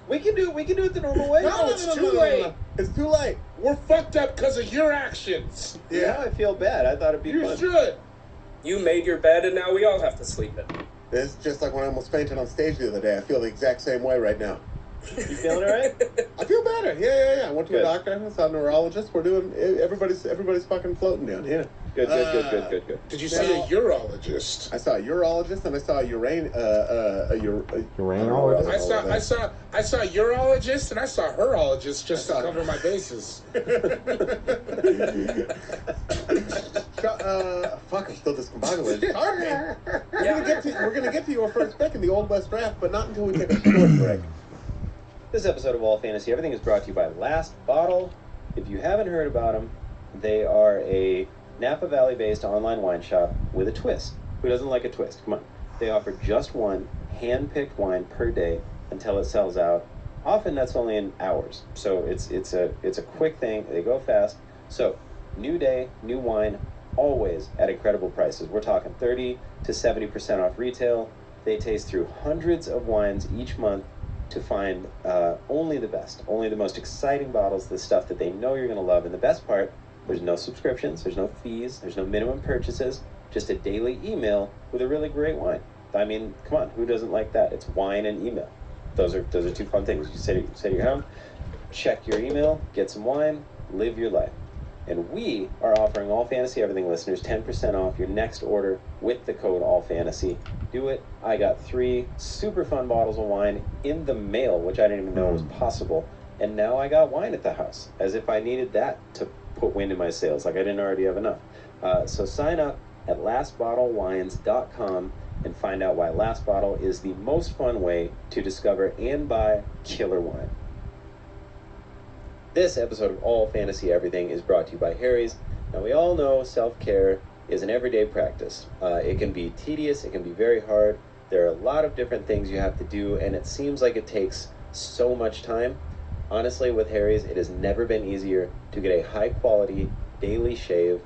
We can do it the normal way. No, it's too late. It's too late. We're fucked up because of your actions. Yeah, I feel bad. I thought it'd be You fun. should. You made your bed and now we all have to sleep in it. It's just like when I almost fainted on stage the other day. I feel the exact same way right now. You feeling all right? I feel better. Yeah. I went to Good. a doctor. I saw a neurologist. We're doing. Everybody's fucking floating down here. Good. Did you see a urologist? I saw a urologist and I saw a Uranologist? I saw a urologist and I saw herologist just to cover my bases. Fuck, I'm still discombobulated. Sorry. We're gonna get to your first pick in the Old West draft, but not until we take a short break. This episode of All Fantasy Everything is brought to you by Last Bottle. If you haven't heard about them, they are a Napa Valley-based online wine shop with a twist. Who doesn't like a twist? Come on. They offer just one hand-picked wine per day until it sells out. Often that's only in hours. So it's a quick thing. They go fast. So new day, new wine, always at incredible prices. We're talking 30 to 70% off retail. They taste through hundreds of wines each month to find only the best, only the most exciting bottles, the stuff that they know you're going to love. And the best part, there's no subscriptions, there's no fees, there's no minimum purchases, just a daily email with a really great wine. I mean, come on, who doesn't like that? It's wine and email. Those are two fun things. You sit at your home, check your email, get some wine, live your life. And we are offering All Fantasy Everything listeners 10% off your next order with the code ALLFANTASY. Do it. I got 3 super fun bottles of wine in the mail, which I didn't even know was possible. And now I got wine at the house, as if I needed that to put wind in my sails, like I didn't already have enough. So sign up at lastbottlewines.com and find out why Last Bottle is the most fun way to discover and buy killer wine. This episode of All Fantasy Everything is brought to you by Harry's. Now, we all know self-care is an everyday practice. It can be tedious, it can be very hard. There are a lot of different things you have to do, and it seems like it takes so much time. Honestly, with Harry's, it has never been easier to get a high-quality daily shave.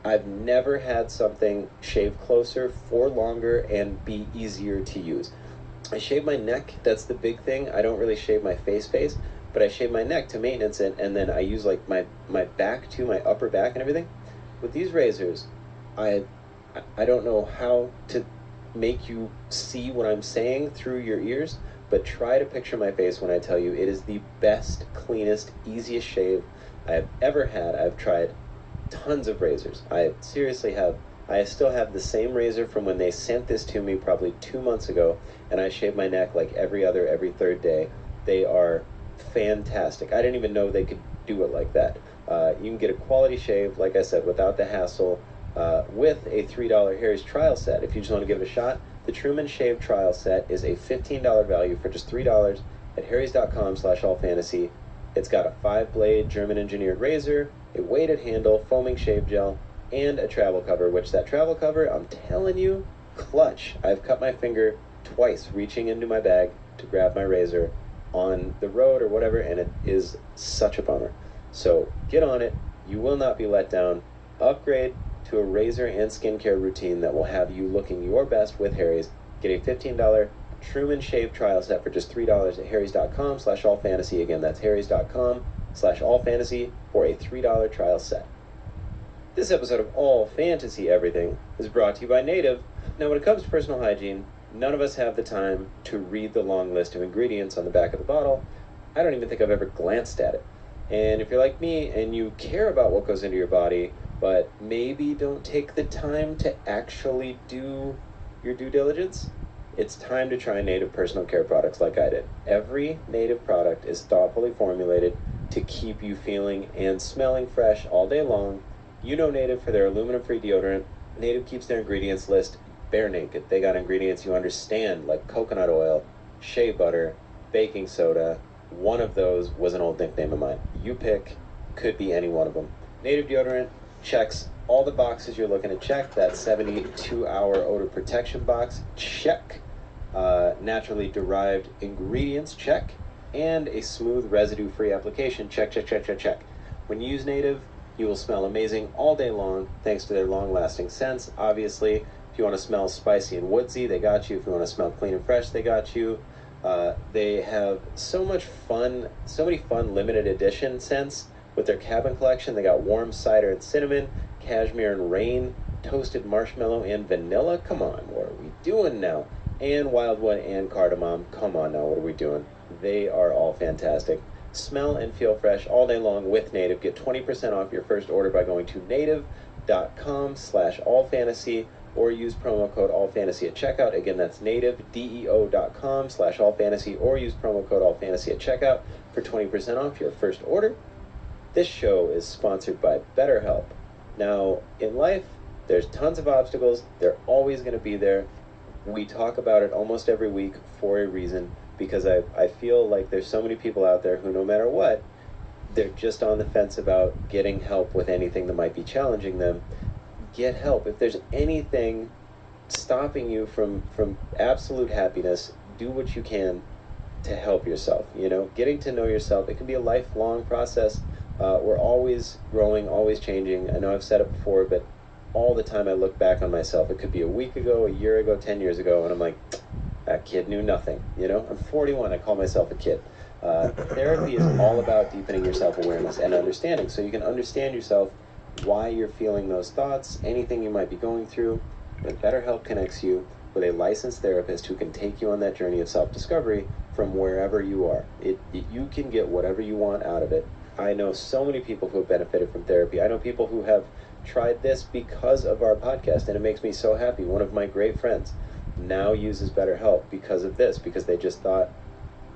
I've never had something shave closer for longer and be easier to use. I shave my neck, that's the big thing. I don't really shave my face, but I shave my neck to maintenance it, and then I use like my back too, my upper back and everything. With these razors, I don't know how to make you see what I'm saying through your ears, but try to picture my face when I tell you it is the best, cleanest, easiest shave I have ever had. I've tried tons of razors. I seriously have. I still have the same razor from when they sent this to me probably 2 months ago, and I shave my neck like every third day. They are fantastic. I didn't even know they could do it like that. You can get a quality shave, like I said, without the hassle, with a $3 Harry's trial set. If you just want to give it a shot, the Truman Shave Trial Set is a $15 value for just $3 at harrys.com/allfantasy. It's got a 5-blade German-engineered razor, a weighted handle, foaming shave gel, and a travel cover, which that travel cover, I'm telling you, clutch. I've cut my finger twice reaching into my bag to grab my razor on the road or whatever, and it is such a bummer. So get on it. You will not be let down. Upgrade to a razor and skincare routine that will have you looking your best with Harry's. Get a $15 Truman Shave Trial Set for just $3 at harrys.com/allfantasy. Again, that's harrys.com/allfantasy for a $3 trial set. This episode of All Fantasy Everything is brought to you by Native. Now, when it comes to personal hygiene, none of us have the time to read the long list of ingredients on the back of the bottle. I don't even think I've ever glanced at it. And if you're like me and you care about what goes into your body, but maybe don't take the time to actually do your due diligence, it's time to try Native personal care products like I did. Every Native product is thoughtfully formulated to keep you feeling and smelling fresh all day long. You know Native for their aluminum-free deodorant. Native keeps their ingredients list bare naked. They got ingredients you understand, like coconut oil, shea butter, baking soda. One of those was an old nickname of mine. You pick, could be any one of them. Native deodorant checks all the boxes you're looking to check. That 72-hour odor protection box, check. Naturally derived ingredients, check. And a smooth residue-free application, check, check, check, check, check. When you use Native, you will smell amazing all day long, thanks to their long-lasting scents. Obviously, if you want to smell spicy and woodsy, they got you. If you want to smell clean and fresh, they got you. They have so many fun limited edition scents with their cabin collection. They got warm cider and cinnamon, cashmere and rain, toasted marshmallow and vanilla. Come on, what are we doing now? And wildwood and cardamom. Come on now, what are we doing? They are all fantastic. Smell and feel fresh all day long with Native. Get 20% off your first order by going to native.com/allfantasy or use promo code allfantasy at checkout. Again, that's native.com/allfantasy or use promo code allfantasy at checkout for 20% off your first order. This show is sponsored by BetterHelp. Now, in life, there's tons of obstacles. They're always going to be there. We talk about it almost every week for a reason, because I feel like there's so many people out there who, no matter what, they're just on the fence about getting help with anything that might be challenging them. Get help. If there's anything stopping you from absolute happiness, do what you can to help yourself. You know, getting to know yourself, it can be a lifelong process. We're always growing, always changing. I know I've said it before, but all the time I look back on myself. It could be a week ago, a year ago, 10 years ago, and I'm like, that kid knew nothing. You know, I'm 41. I call myself a kid. Therapy is all about deepening your self-awareness and understanding, so you can understand yourself, why you're feeling those thoughts, anything you might be going through. And BetterHelp connects you with a licensed therapist who can take you on that journey of self-discovery from wherever you are. You can get whatever you want out of it. I know so many people who have benefited from therapy. I know people who have tried this because of our podcast, and it makes me so happy. One of my great friends now uses BetterHelp because of this, because they just thought,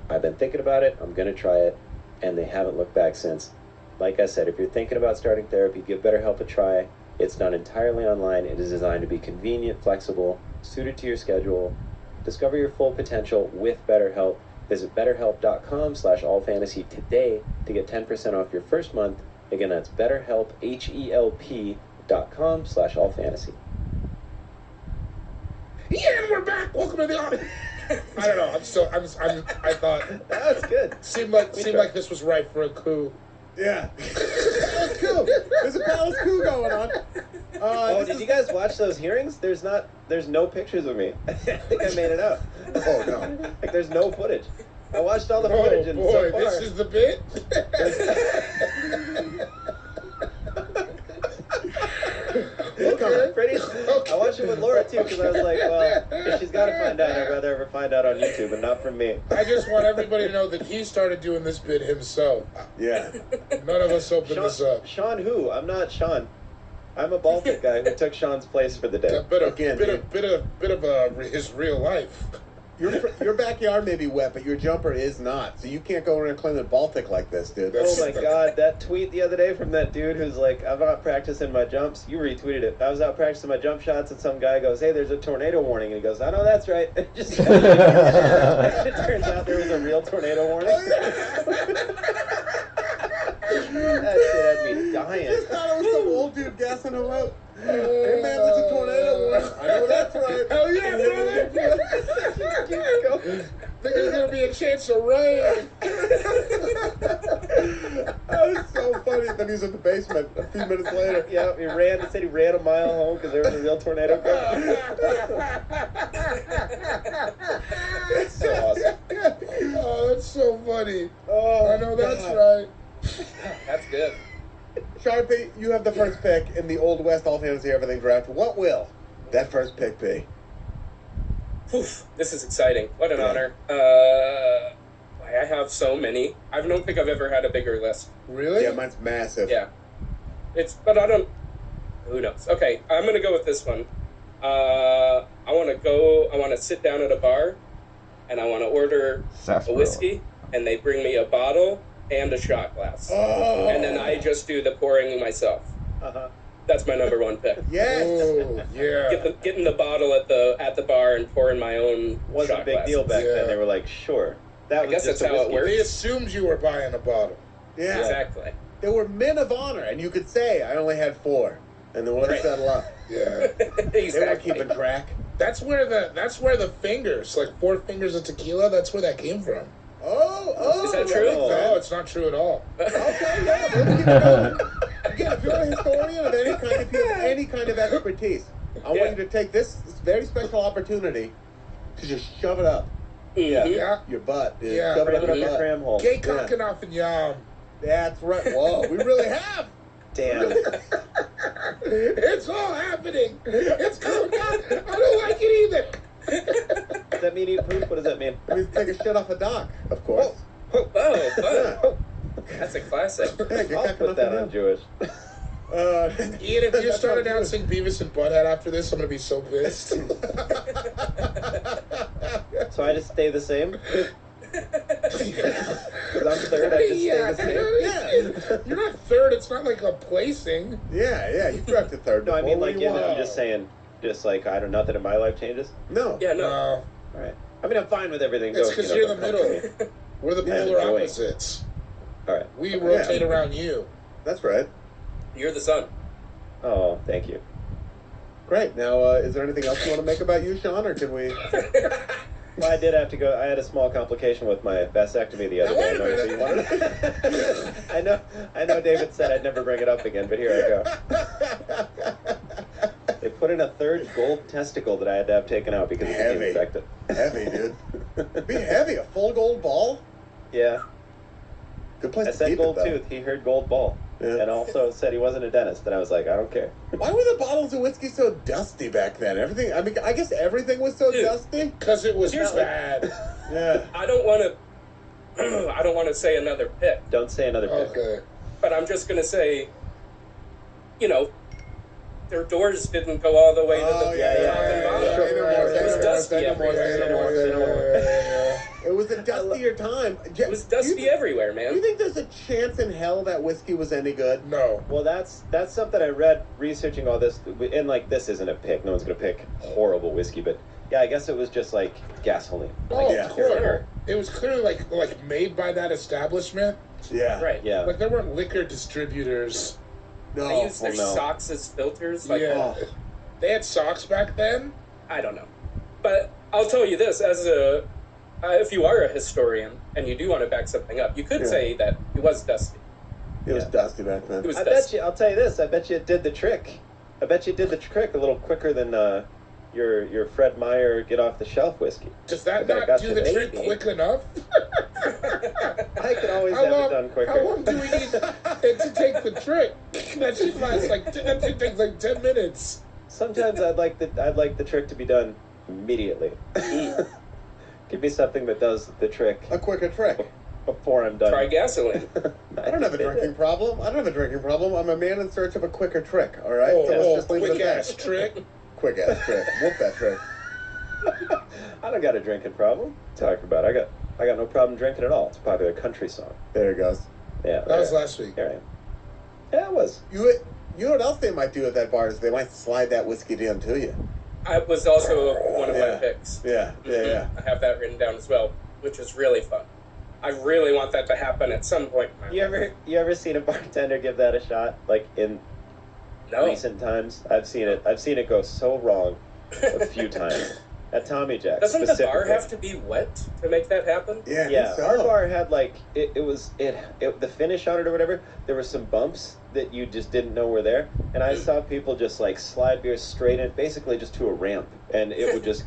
I've been thinking about it, I'm going to try it, and they haven't looked back since. Like I said, if you're thinking about starting therapy, give BetterHelp a try. It's done entirely online. It is designed to be convenient, flexible, suited to your schedule. Discover your full potential with BetterHelp. Visit betterhelp.com/allfantasy today to get 10% off your first month. Again, that's BetterHelp, HELP.com/allfantasy. Yeah, and we're back. Welcome to the audience. I don't know. I thought That's good. Seemed like this was right for a coup. Yeah. Palace coup. There's a palace coup going on. Did you guys watch those hearings? There's no pictures of me. I think I made it out. Oh, no. Like, there's no footage. I watched all the footage, and so far, this is the bit. I watched it with Laura too because I was like, well, if she's got to find out, I'd rather ever find out on YouTube and not from me. I just want everybody to know that he started doing this bit himself. Yeah. None of us opened this up. Sean who? I'm not Sean. I'm a Baltic guy who took Sean's place for the day. A bit of his real life. Your backyard may be wet, but your jumper is not. So you can't go around claiming Baltic like this, dude. Oh my god, that tweet the other day from that dude who's like, I'm not practicing my jumps. You retweeted it. I was out practicing my jump shots and some guy goes, hey, there's a tornado warning. And he goes, I know that's right. It just it turns out there was a real tornado warning. That shit had me dying. I just thought it was some old dude gassing him up. Hey man, there's a tornado warning. I know that's right. Hell yeah, brother! Think there's gonna be a chance of rain. That was so funny. Then he was in the basement a few minutes later. Yeah, he said he ran a mile home because there was a real tornado coming. It's so awesome. Oh, that's so funny. Oh, I know that's right. That's good. Sharpie, you have the first pick in the Old West All Fantasy Everything draft. What will that first pick be? Oof, this is exciting. What an honor. I have so many. I don't think I've ever had a bigger list. Really? Yeah, mine's massive. Yeah. But I don't... Who knows? Okay, I'm going to go with this one. I want to sit down at a bar, and I want to order a whiskey, and they bring me a bottle and a shot glass. Oh. And then I just do the pouring myself. Uh-huh. That's my number one pick. Yes. Oh, yeah. Getting the bottle at the bar and pouring my own Wasn't shot a big glasses. deal back Yeah. then. They were like, sure. That I was guess just that's a how it whiskey. works. They assumed you were buying a bottle. Yeah. Exactly. There were men of honor, and you could say, I only had 4. And then let it settle up. Yeah. They weren't keeping track. That's where the fingers, like 4 fingers of tequila, that's where that came from. Oh. Is that true? No, it's not true at all. Okay, yeah, let's keep it going. Again, if you're a historian of any kind, if you have any kind of expertise, I want you to take this very special opportunity to just shove it up. Yeah. Yeah. Your butt, dude. Yeah. Shove it up Put it your in your butt. cram hole. Gay cock and off and yum. That's right. Whoa, we really have. Damn. It's all happening. It's going down. I don't like it either. Does that mean eat poop? What does that mean? I mean, take a shit off a dock, of course. Oh, that's a classic. Yeah, get I'll cocking put up that and on down. Jewish. Ian, if you start announcing Beavis and Butthead after this, I'm going to be so pissed. So I just stay the same? Because I'm third, I just stay the same? Yeah. You're not third. It's not like a placing. Yeah, you dropped to third. No, I mean, like, What do you want? I'm just saying, nothing in my life changes? No. Yeah, no. All right. I mean, I'm fine with everything. It's because you're in the middle. We're the Yeah, polar enjoying. opposites. All right. We rotate around you. That's right. You're the sun. Oh, thank you. Great. Now, is there anything else you want to make about you, Sean, or can we... Well, I did have to go. I had a small complication with my vasectomy the other Now, day. wait a minute. I know David said I'd never bring it up again, but here I go. They put in a third gold testicle that I had to have taken out because it became infected. Heavy, dude. Be heavy. A full gold ball? Yeah. Good place I to said keep gold it, though. tooth. He heard gold ball. Yeah. And also said he wasn't a dentist. And I was like, I don't care. Why were the bottles of whiskey so dusty back then? Everything, I mean, I guess everything was so Dude. dusty. Because it was Here's bad. Yeah. I don't want to say another pick, Don't say another pick. Okay. but I'm just going to say, their doors didn't go all the way to the top and bottom. Sure. It was dusty everywhere. It was a dustier time. It was dusty everywhere, Do you man. think there's a chance in hell that whiskey was any good? No. Well, that's something I read researching all this. And, like, this isn't a pick. No one's going to pick horrible whiskey. But, yeah, I guess it was just, like, gasoline. Oh, yeah, sure. It was clearly like made by that establishment. Yeah. Right. Yeah. Like there weren't liquor distributors. No. They used their no. socks as filters. Like, Yeah. They had socks back then. I don't know. But I'll tell you this, if you are a historian and you do want to back something up, you could say that it was dusty. It was dusty back then. It was I dusty. bet you, I'll tell you this, I bet you it did the trick. I bet you it did the trick a little quicker than your Fred Meyer get off the shelf whiskey. Does I that bet it not got do you the there. trick quick enough? I could always have it done quicker. How long do we need it to take the trick? That shit lasts that shit takes like 10 minutes. Sometimes I'd like the trick to be done immediately. Give me something that does the trick. A quicker trick. Before I'm done. Try gasoline. I don't have a drinking problem. I'm a man in search of a quicker trick, all right? So let's just leave it at that. Quick-ass trick. Quick-ass trick. Whoop that trick. I don't got a drinking problem. Talk about it. I got no problem drinking at all. It's a popular country song. There it goes. Yeah. That was last week. Here I am. Yeah, it was. You know what else they might do at that bar is they might slide that whiskey down to you. I was also one of my picks. Yeah. I have that written down as well, which is really fun. I really want that to happen at some point. You ever seen a bartender give that a shot? Like in recent times, I've seen it go so wrong a few times. At Tommy Jack's. Doesn't the bar have to be wet to make that happen? Yeah. So. Our bar had like the finish on it or whatever. There were some bumps that you just didn't know were there, and I saw people just like slide beer straight in, basically just to a ramp, and it would just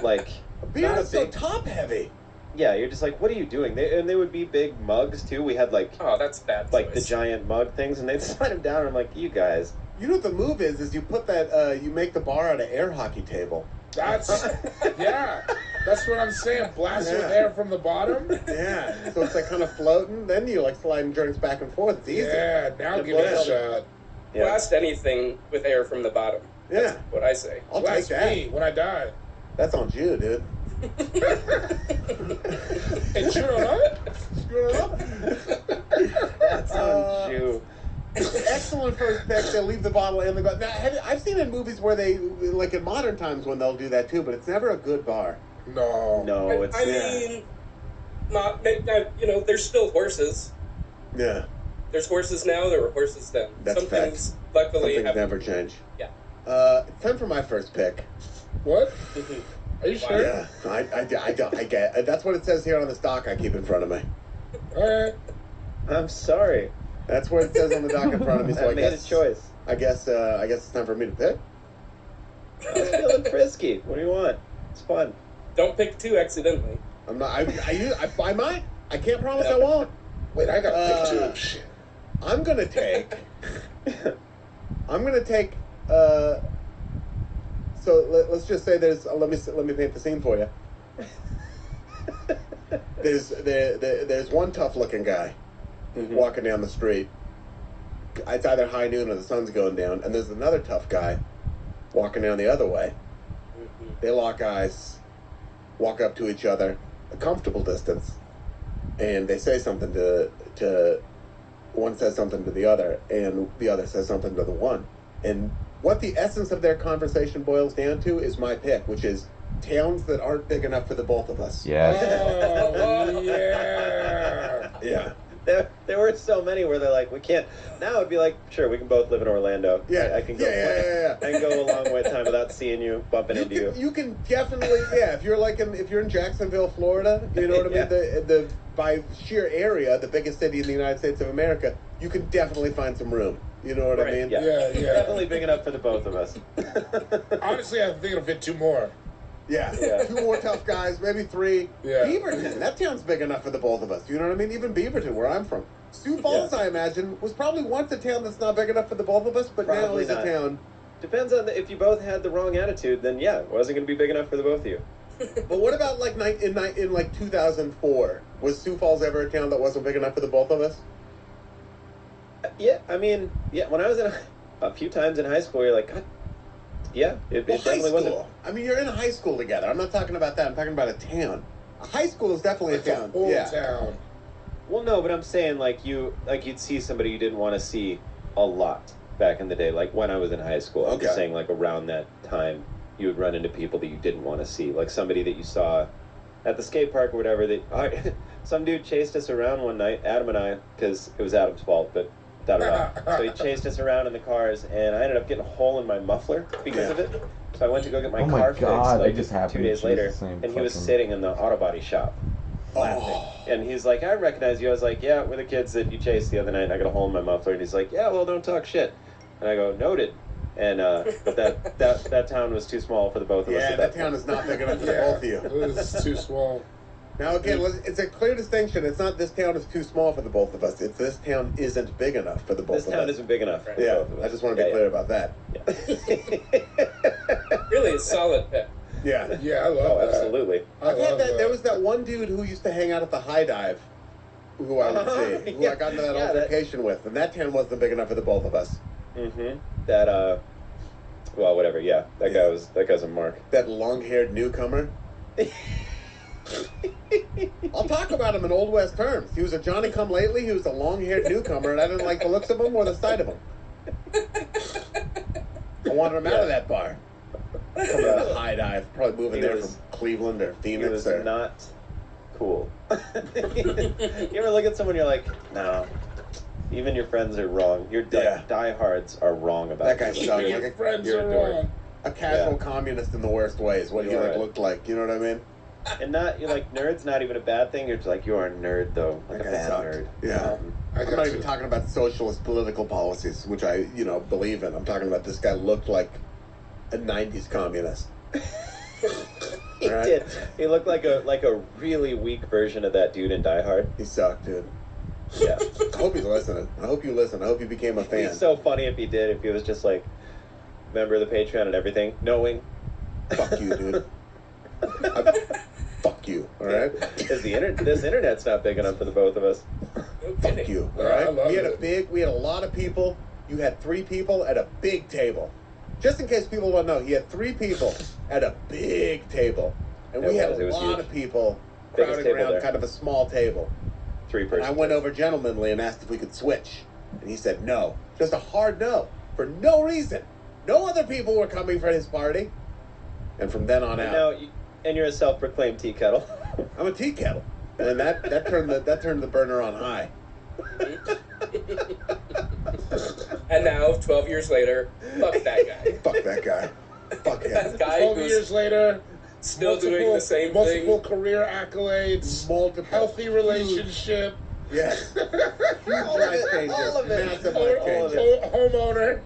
like beer is so top heavy. Yeah, you're just like, what are you doing? They would be big mugs too. We had like that's bad. Like the giant mug things, and they'd slide them down. And I'm like, you guys. You know what the move is you put that you make the bar out of air hockey table. That's that's what I'm saying. Blast with air from the bottom. Yeah, so it's like kind of floating. Then you like sliding drinks back and forth. It's easy. Yeah, now give it a shot. Blast anything with air from the bottom. That's what I say. I'll take that. Me when I die. That's on you, dude. And you don't know it? That's on you. Excellent first pick. They'll leave the bottle in the bar. Now, I've seen in movies where they, like in modern times, when they'll do that too, but it's never a good bar. No, it's. I mean, there's still horses. Yeah. There's horses now. There were horses then. That's Some fact. things, luckily, Some things never change. Yeah. Time for my first pick. What? Are you sure? Yeah, I get. That's what it says here on this doc I keep in front of me. All right. I'm sorry. That's what it says on the dock in front of me. So I made guess a choice. I guess it's time for me to pick. I was feeling frisky. What do you want? It's fun. Don't pick two accidentally. I'm not. I might. I can't promise I won't. Wait, I got to pick two. Shit. I'm gonna take. So let's just say there's. Let me paint the scene for you. There's one tough looking guy walking down the street. It's either high noon or the sun's going down, and there's another tough guy walking down the other way. They lock eyes, walk up to each other, a comfortable distance, and they say something to one says something to the other, and the other says something to the one. And what the essence of their conversation boils down to is my pick, which is towns that aren't big enough for the both of us. Yes. Oh, yeah. Yeah. There were so many where they're like, we can't. Now it'd be like, sure, we can both live in Orlando. Yeah. I can go. Yeah. I can go a long way time without seeing you, bumping into you. You can definitely, if you're in Jacksonville, Florida, you know what I mean. The by sheer area, the biggest city in the United States of America, you can definitely find some room. You know what I mean? Yeah. Definitely big enough for the both of us. Honestly, I think it'll fit two more. Yeah. Two more tough guys, maybe three. Yeah. Beaverton, that town's big enough for the both of us. You know what I mean? Even Beaverton, where I'm from. Sioux Falls, I imagine, was probably once a town that's not big enough for the both of us, but now Probably is not. a town. Depends on if you both had the wrong attitude, then yeah, it wasn't going to be big enough for the both of you. But what about like in 2004? Was Sioux Falls ever a town that wasn't big enough for the both of us? Yeah, I mean, when I was a few times in high school, you're like, God, yeah, it definitely wasn't. I mean, you're in high school together. I'm not talking about that. I'm talking about a town. A high school is definitely a town. Whole town. Well, no, but I'm saying you'd see somebody you didn't want to see a lot back in the day, like when I was in high school. I'm just saying, like around that time, you would run into people that you didn't want to see, like somebody that you saw at the skate park or whatever. Some dude chased us around one night, Adam and I, because it was Adam's fault, but. So he chased us around in the cars, and I ended up getting a hole in my muffler because of it. So I went to go get my car fixed like just happened 2 days later, and he was sitting in the auto body shop laughing. And he's like, I recognize you. I was like, yeah, we're the kids that you chased the other night, and I got a hole in my muffler. And he's like, yeah, well, don't talk shit. And I go, noted. And but that town was too small for the both of us. Yeah, that town is not big enough for both of you. It was too small. Now again, it's a clear distinction. It's not this town is too small for the both of us. It's this town isn't big enough for the both of us. This town isn't big enough. For Yeah, both of us. I just want to be clear about that. Really a solid pick. Yeah. Yeah, I love that. Absolutely. I love that. There was that one dude who used to hang out at the High Dive, who I would see, who I got into that altercation with, and that town wasn't big enough for the both of us. Mm-hmm. That well, whatever. Yeah, that guy's a mark. That long-haired newcomer. I'll talk about him in Old West terms. He was a Johnny-come-lately. He was a long-haired newcomer, and I didn't like the looks of him or the sight of him. I wanted him out of that bar. Coming to the High Dive, probably moving there from Cleveland or Phoenix. He was or... not cool. You ever look at someone, you're like, no, even your friends are wrong. Your diehards are wrong about that guy you. sucked. Your Like friends are wrong. a casual communist in the worst ways. What he looked like. You know what I mean? And you're like, nerd's not even a bad thing. You're just like, you're a nerd though, like a bad nerd. Yeah. I'm not even talking about socialist political policies, which I, believe in. I'm talking about this guy looked like a 90s communist. He did. He looked like a really weak version of that dude in Die Hard. He sucked, dude. Yeah. I hope he's listening. I hope you listen. I hope you became a fan. It'd be so funny if he did. If he was just like member of the Patreon and everything, knowing. Fuck you, dude. Fuck you. All right. Because this internet's not big enough for the both of us. Fuck you. All right. We had a lot of people. You had 3 people at a big table. Just in case people don't know, he had 3 people at a big table, and we had a lot of people crowding around kind of a small table. 3 persons. And I went over gentlemanly and asked if we could switch, and he said no, just a hard no, for no reason. No other people were coming for his party, and from then on out. And you're a self-proclaimed tea kettle. I'm a tea kettle, and that turned the burner on high. And now, 12 years later, fuck that guy. Fuck that guy. Fuck him. That guy 12 years later, still doing the same thing. Multiple career accolades, healthy relationship. Yes. All of it. Massive life changes. Homeowner.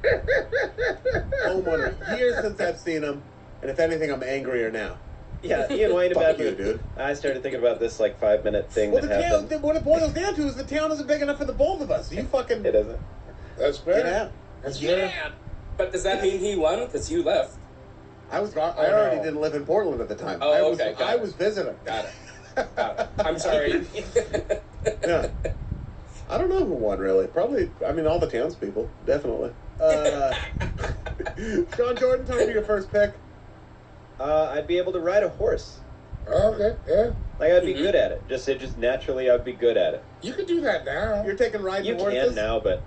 Homeowner. Years since I've seen him, and if anything, I'm angrier now. Yeah, Ian Wayne about you, dude. I started thinking about this 5-minute thing that happened. What it boils down to is the town isn't big enough for the both of us. You fucking. It isn't. That's fair. Yeah. That's fair. But does that mean he won? Because you left. I already didn't live in Portland at the time. Oh, okay. I was visiting. Got it. I'm sorry. Yeah. I don't know who won, really. Probably, all the townspeople. Definitely. Sean Jordan, tell me your first pick. I'd be able to ride a horse. Oh, okay, yeah. I'd be good at it. Just naturally, I'd be good at it. You can do that now. You're taking riding horses? You can now, but...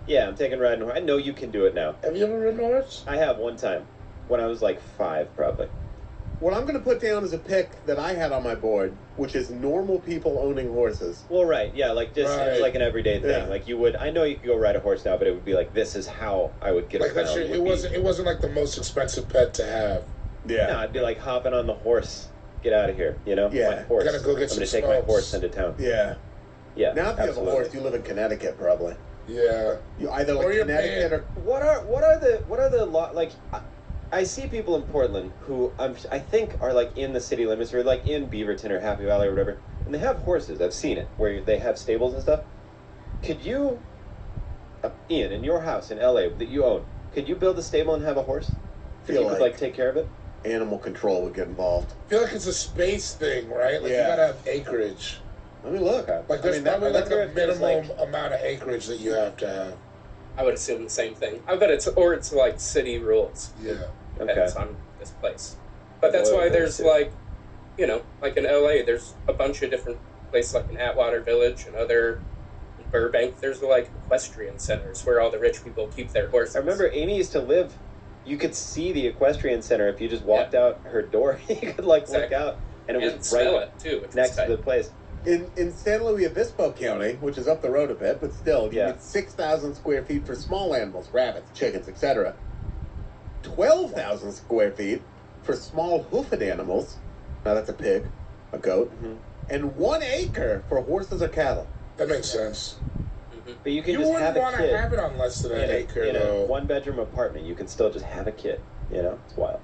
Yeah, I'm taking riding horse. I know you can do it now. Have you ever ridden a horse? I have one time. When I was 5, probably. What I'm going to put down as a pick that I had on my board, which is normal people owning horses. Well, right, yeah, it's like an everyday thing. Yeah. You would... I know you could go ride a horse now, but it would be this is how I would get around. It wasn't like the most expensive pet to have. Yeah. No, I'd be hopping on the horse. Get out of here, Yeah. My horse. Gotta go get I'm going to some take my smokes. horse into town. Yeah. Yeah, Now if you have a horse, you live in Connecticut, probably. Yeah. You either Or you're Connecticut or... What are the I see people in Portland who I think are in the city limits or in Beaverton or Happy Valley or whatever, and they have horses. I've seen it where they have stables and stuff. Could you, Ian, in your house in LA that you own, could you build a stable and have a horse? Could you take care of it? Animal control would get involved. I feel like it's a space thing, right? You gotta have acreage. Look. There's probably a minimum amount of acreage that you have to have. I would assume the same thing. I bet it's city rules. Yeah. Depends on this place. But that's why there's in LA, there's a bunch of different places in Atwater Village and other in Burbank. There's equestrian centers where all the rich people keep their horses. I remember Amy used to live. You could see the equestrian center if you just walked out her door. You could look out, and it was right too, next to the place. In San Luis Obispo County, which is up the road a bit, but still, you need 6,000 square feet for small animals, rabbits, chickens, etc. 12,000 square feet for small hoofed animals. Now that's a pig, a goat, and 1 acre for horses or cattle. That makes sense. But you can just have a kid. You wouldn't want to have it on less than an acre, in though. a 1-bedroom apartment, you can still just have a kid. It's wild.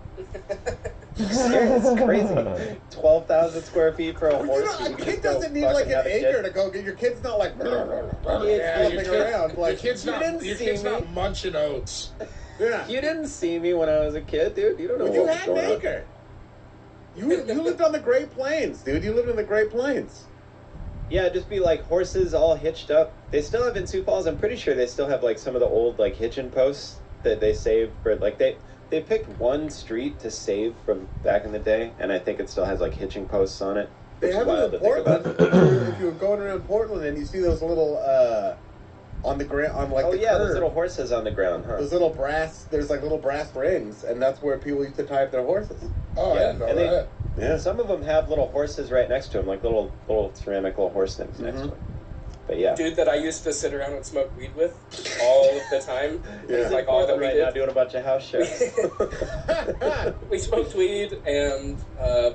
It's crazy. 12,000 square feet for a horse. A kid doesn't need like an acre to go get. Your kid's not like flipping around. Like your kid's not munching oats. Yeah. You didn't see me when I was a kid, dude. You don't know Well, what you was had going an on. acre. You lived on the Great Plains, dude. You lived in the Great Plains. Yeah, it'd just be like horses all hitched up. They still have in Sioux Falls. I'm pretty sure they still have like some of the old like hitching posts that they saved for like they picked one street to save from back in the day, and I think it still has like hitching posts on it. They have wild it to in think about. Portland. If you were going around Portland and you see those little on the ground on like the curb, those little horses on the ground, huh? those little brass. There's like little brass rings, and that's where people used to tie up their horses. Oh, yeah, I didn't know that. Yeah. Some of them have little horses right next to them, like little ceramic little horse things next to them. But yeah, Dude that I used to sit around and smoke weed with all of the time. It's Like all that we right did. now doing a bunch of house shows. We smoked weed and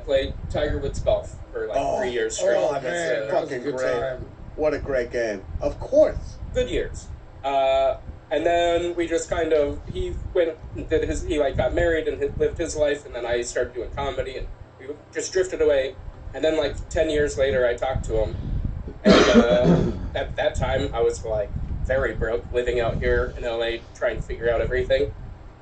played Tiger Woods golf for like 3 years straight. Oh man, that was a fucking good great! time. What a great game! Of course. Good years. And then we just kind of he like got married and lived his life, and then I started doing comedy, and we just drifted away. And then like 10 years later, I talked to him, and at that time I was like very broke, living out here in LA, trying to figure out everything.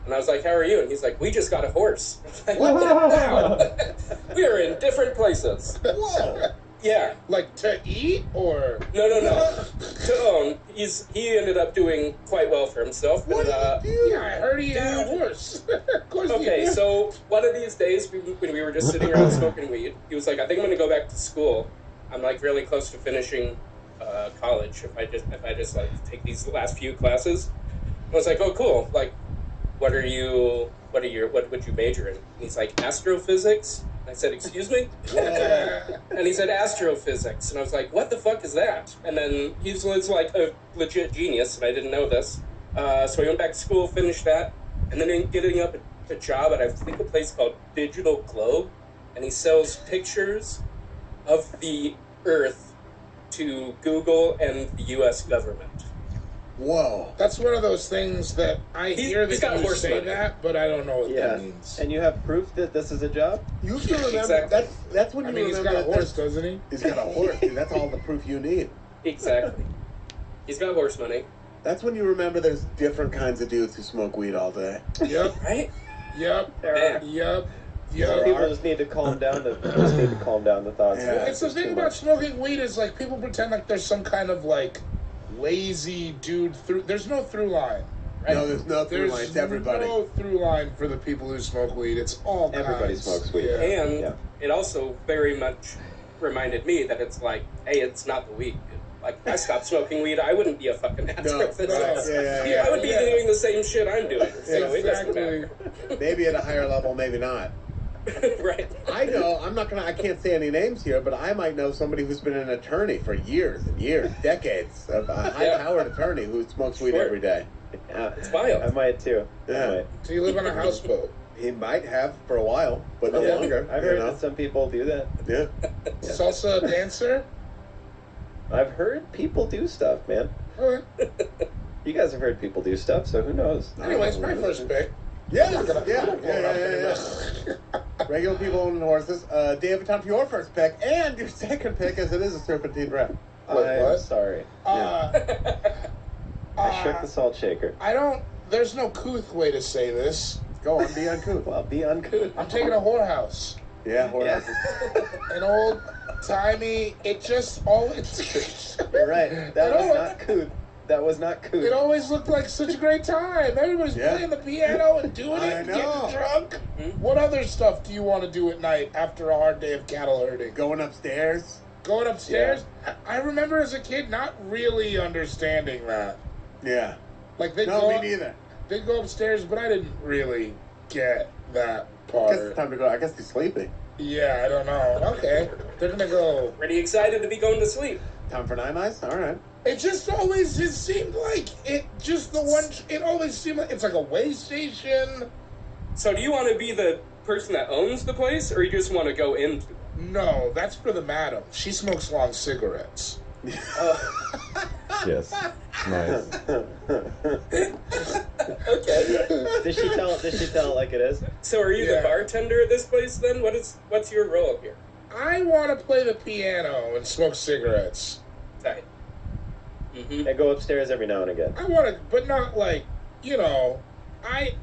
And I was like, "How are you?" And he's like, "We just got a horse." I was like, wow. We are in different places. Whoa. Yeah. Like to eat or No. To own. He ended up doing quite well for himself. what And, did you do? Yeah, I heard he had a horse. Of course. Okay, he so one of these days when we were just sitting around smoking weed, he was like, "I think I'm going to go back to school. I'm like really close to finishing college if I just like take these last few classes." I was like, "Oh, cool. Like, what would you major in?" And he's like, "Astrophysics." I said, "Excuse me?" And he said, "Astrophysics." And I was like, "What the fuck is that?" And then he was like a legit genius, and I didn't know this. So he went back to school, finished that, and then getting up a job at I think a place called Digital Globe, and he sells pictures of the Earth to Google and the U.S. government. Whoa. That's one of those things that he's got you horse say money. that, but I don't know what that means. And you have proof that this is a job? You should remember Exactly. that's when you he's remember got a that horse, doesn't he? He's got a horse, dude. That's all the proof you need. Exactly. He's got horse money. That's when you remember there's different kinds of dudes who smoke weed all day. Yep. Right? Yep. There. Yep. Some Yep. people just need to calm down the thoughts. Yeah. It's the thing about smoking weed is like people pretend like there's some kind of like lazy dude through. There's no through line. Right? No, there's no through line. It's everybody. No through line for the people who smoke weed. It's all Everybody kinds. smokes weed. Yeah. And it also very much reminded me that it's like, hey, it's not the weed. Like, if I stopped smoking weed, I wouldn't be a fucking astrophysicist. Yeah. I would be doing the same shit I'm doing. So it doesn't Exactly. matter. Maybe at a higher level, maybe not. Right. I know, I can't say any names here, but I might know somebody who's been an attorney for years and years, decades, a high-powered attorney who smokes weed every day. Yeah, it's wild. I might too. Yeah. So you live on a houseboat. He might have for a while, but no longer. I've heard that some people do that. Yeah. Salsa dancer? I've heard people do stuff, man. Okay. You guys have heard people do stuff, so who knows? Anyways, my first pick. Yeah. Regular people owning horses. Dave, it's time for your first pick and your second pick, as it is a serpentine rep. I'm sorry. I shook the salt shaker. There's no couth way to say this. Go on, be uncouth. Well, be uncouth. I'm taking a whorehouse. Yeah, whorehouses. An old timey, it just always. You're right. That was not couth. That was not couth. It always looked like such a great time. Everybody's playing the piano and doing it and getting drunk. What other stuff do you want to do at night after a hard day of cattle herding? Going upstairs? Going upstairs? Yeah. I remember as a kid not really understanding that. Yeah. Like me neither. They'd go upstairs, but I didn't really get that part. I guess it's time to go. I guess he's sleeping. Yeah, I don't know. Okay. They're going to go. Pretty excited to be going to sleep. Time for nine-eyes? All right. It just seemed like it always seemed like it's like a way station. So do you want to be the person that owns the place, or you just want to go into it? No, that's for the madam. She smokes long cigarettes. Yes. Nice. Okay. Did she tell it like it is? So are you the bartender at this place then? What's your role here? I want to play the piano and smoke cigarettes. Tight. Mm-hmm. And go upstairs every now and again. I want to, but not like, I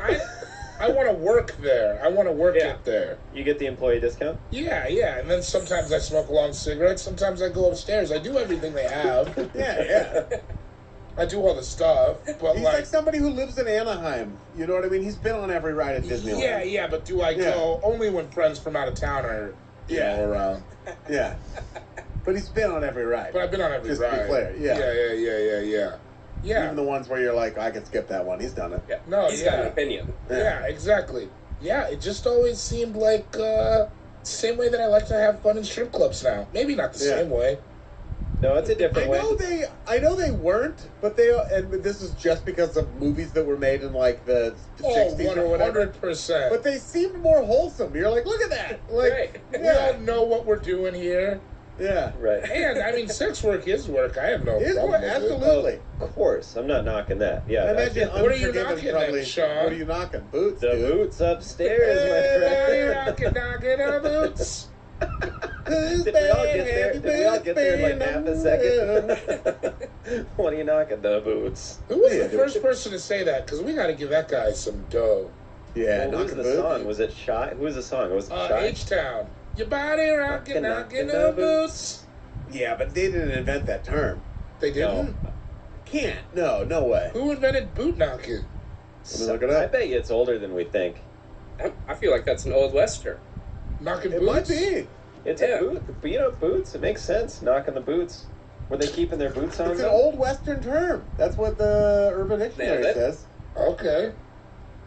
want to work there. I want to work it there. You get the employee discount? Yeah. And then sometimes I smoke long cigarettes. Sometimes I go upstairs. I do everything they have. Yeah. I do all the stuff. But He's like somebody who lives in Anaheim. You know what I mean? He's been on every ride at Disneyland. Yeah, but do I go only when friends from out of town are around? Yeah. But he's been on every ride. But I've been on every Just ride. to be clear. Yeah. Yeah. Even the ones where you're like, I can skip that one. He's done it. Yeah. No, He's got an opinion. Yeah, exactly. Yeah, it just always seemed like same way that I like to have fun in strip clubs now.Maybe not the same way. No, it's a different way. I know they weren't, but and this is just because of movies that were made in like the 60s or whatever. 100%. But they seemed more wholesome. You're like, look at that. Like, we all know what we're doing here. Yeah. Right. And I mean, sex work is work. I have no problem with absolutely. it. Of course, I'm not knocking that. Yeah. I imagine What are you Unforgiven knocking probably. at, Sean? What are you knocking? Boots. The dude. boots upstairs, my friend. Knocking our boots. Did we all get there in like half a second? What are you knocking? The boots. Who was the first person to say that? Because we got to give that guy some dough. Yeah. Well, who was the song? Was it Shy? Who was the song? Was it Shy? H-Town. Your body rocking, knocking the boots. Yeah, but they didn't invent that term. They didn't? Can't. No way. Who invented boot knocking? Let me look it up. I bet you it's older than we think. I feel like that's an old Western. Knocking It boots? might be. It's a boot. Boots. It makes sense. Knocking the boots. Were they keeping their boots on? It's an old Western term. That's what the Urban Dictionary says. Okay.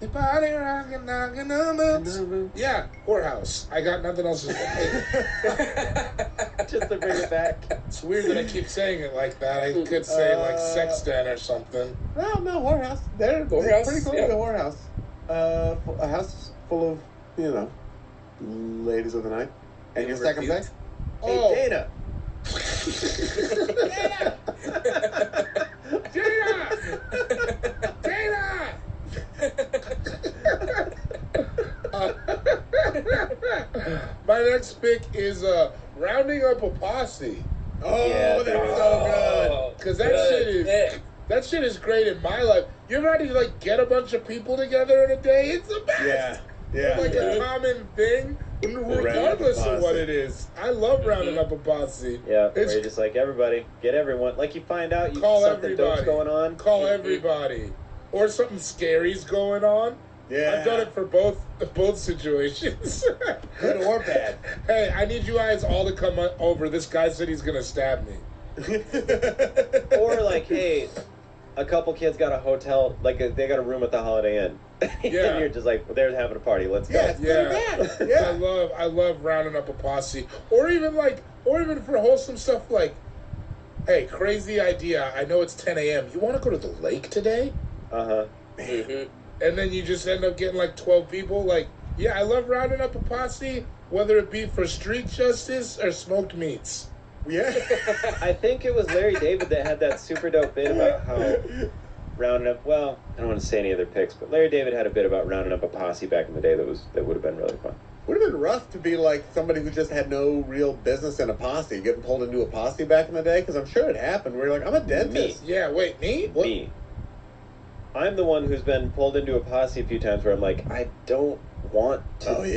Your body rocking, knocking the boots. Yeah, whorehouse. I got nothing else to say. Just to bring it back. It's weird that I keep saying it like that. I could say like sex den or something. No, whorehouse. They're Whorehouse, pretty close to the whorehouse. A house full of, ladies of the night. And your second pick? Oh, Hey, Dana. Dana! My next pick is rounding up a posse. Oh, Yeah, that's so good. Because that shit is great in my life. You ever had to like get a bunch of people together in a day? It's the best. Yeah. It's like a common thing, regardless of what it is. I love rounding up a posse. Yeah, where you're just like, everybody, get everyone. Like you find out something dope's going on. Call everybody. Or something scary's going on. Yeah. I've done it for both situations. Good or bad. Hey, I need you guys all to come over. This guy said he's going to stab me. Or like, hey, a couple kids got a hotel, like they got a room at the Holiday Inn. Yeah. And you're just like, they're having a party. Let's go. Yeah. I love rounding up a posse. Or even for wholesome stuff like, hey, crazy idea. I know it's 10 a.m. You want to go to the lake today? Uh-huh. And then you just end up getting like 12 people. Like, yeah, I love rounding up a posse, whether it be for street justice or smoked meats. Yeah. I think it was Larry David that had that super dope bit about how rounding up, well, I don't want to say any other picks, but Larry David had a bit about rounding up a posse back in the day that would have been really fun. Would have been rough to be like somebody who just had no real business in a posse, getting pulled into a posse back in the day, because I'm sure it happened. Where you're like, I'm a dentist. Yeah, wait, me? What? Me. I'm the one who's been pulled into a posse a few times where I'm like, I don't want to do what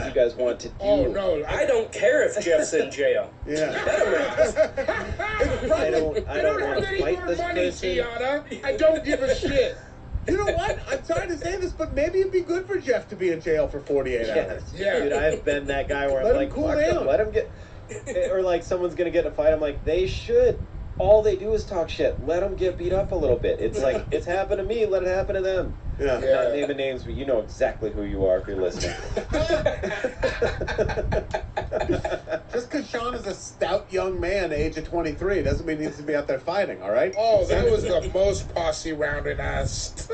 you guys want to do. Oh, no. I don't care if Jeff's in jail. Yeah. I don't want to fight this person. Tiana. I don't give a shit. You know what? I'm sorry to say this, but maybe it'd be good for Jeff to be in jail for 48 hours. Yeah. Dude, I've been that guy where Let I'm him like, cool fuck down. them, let him get... Or like someone's going to get in a fight, I'm like, they should. All they do is talk shit. Let them get beat up a little bit. It's like, it's happened to me, let it happen to them. Yeah. Not naming names, but you know exactly who you are if you're listening. Just because Sean is a stout young man, age of 23, doesn't mean he needs to be out there fighting, all right? Oh, that was the most posse rounding ass.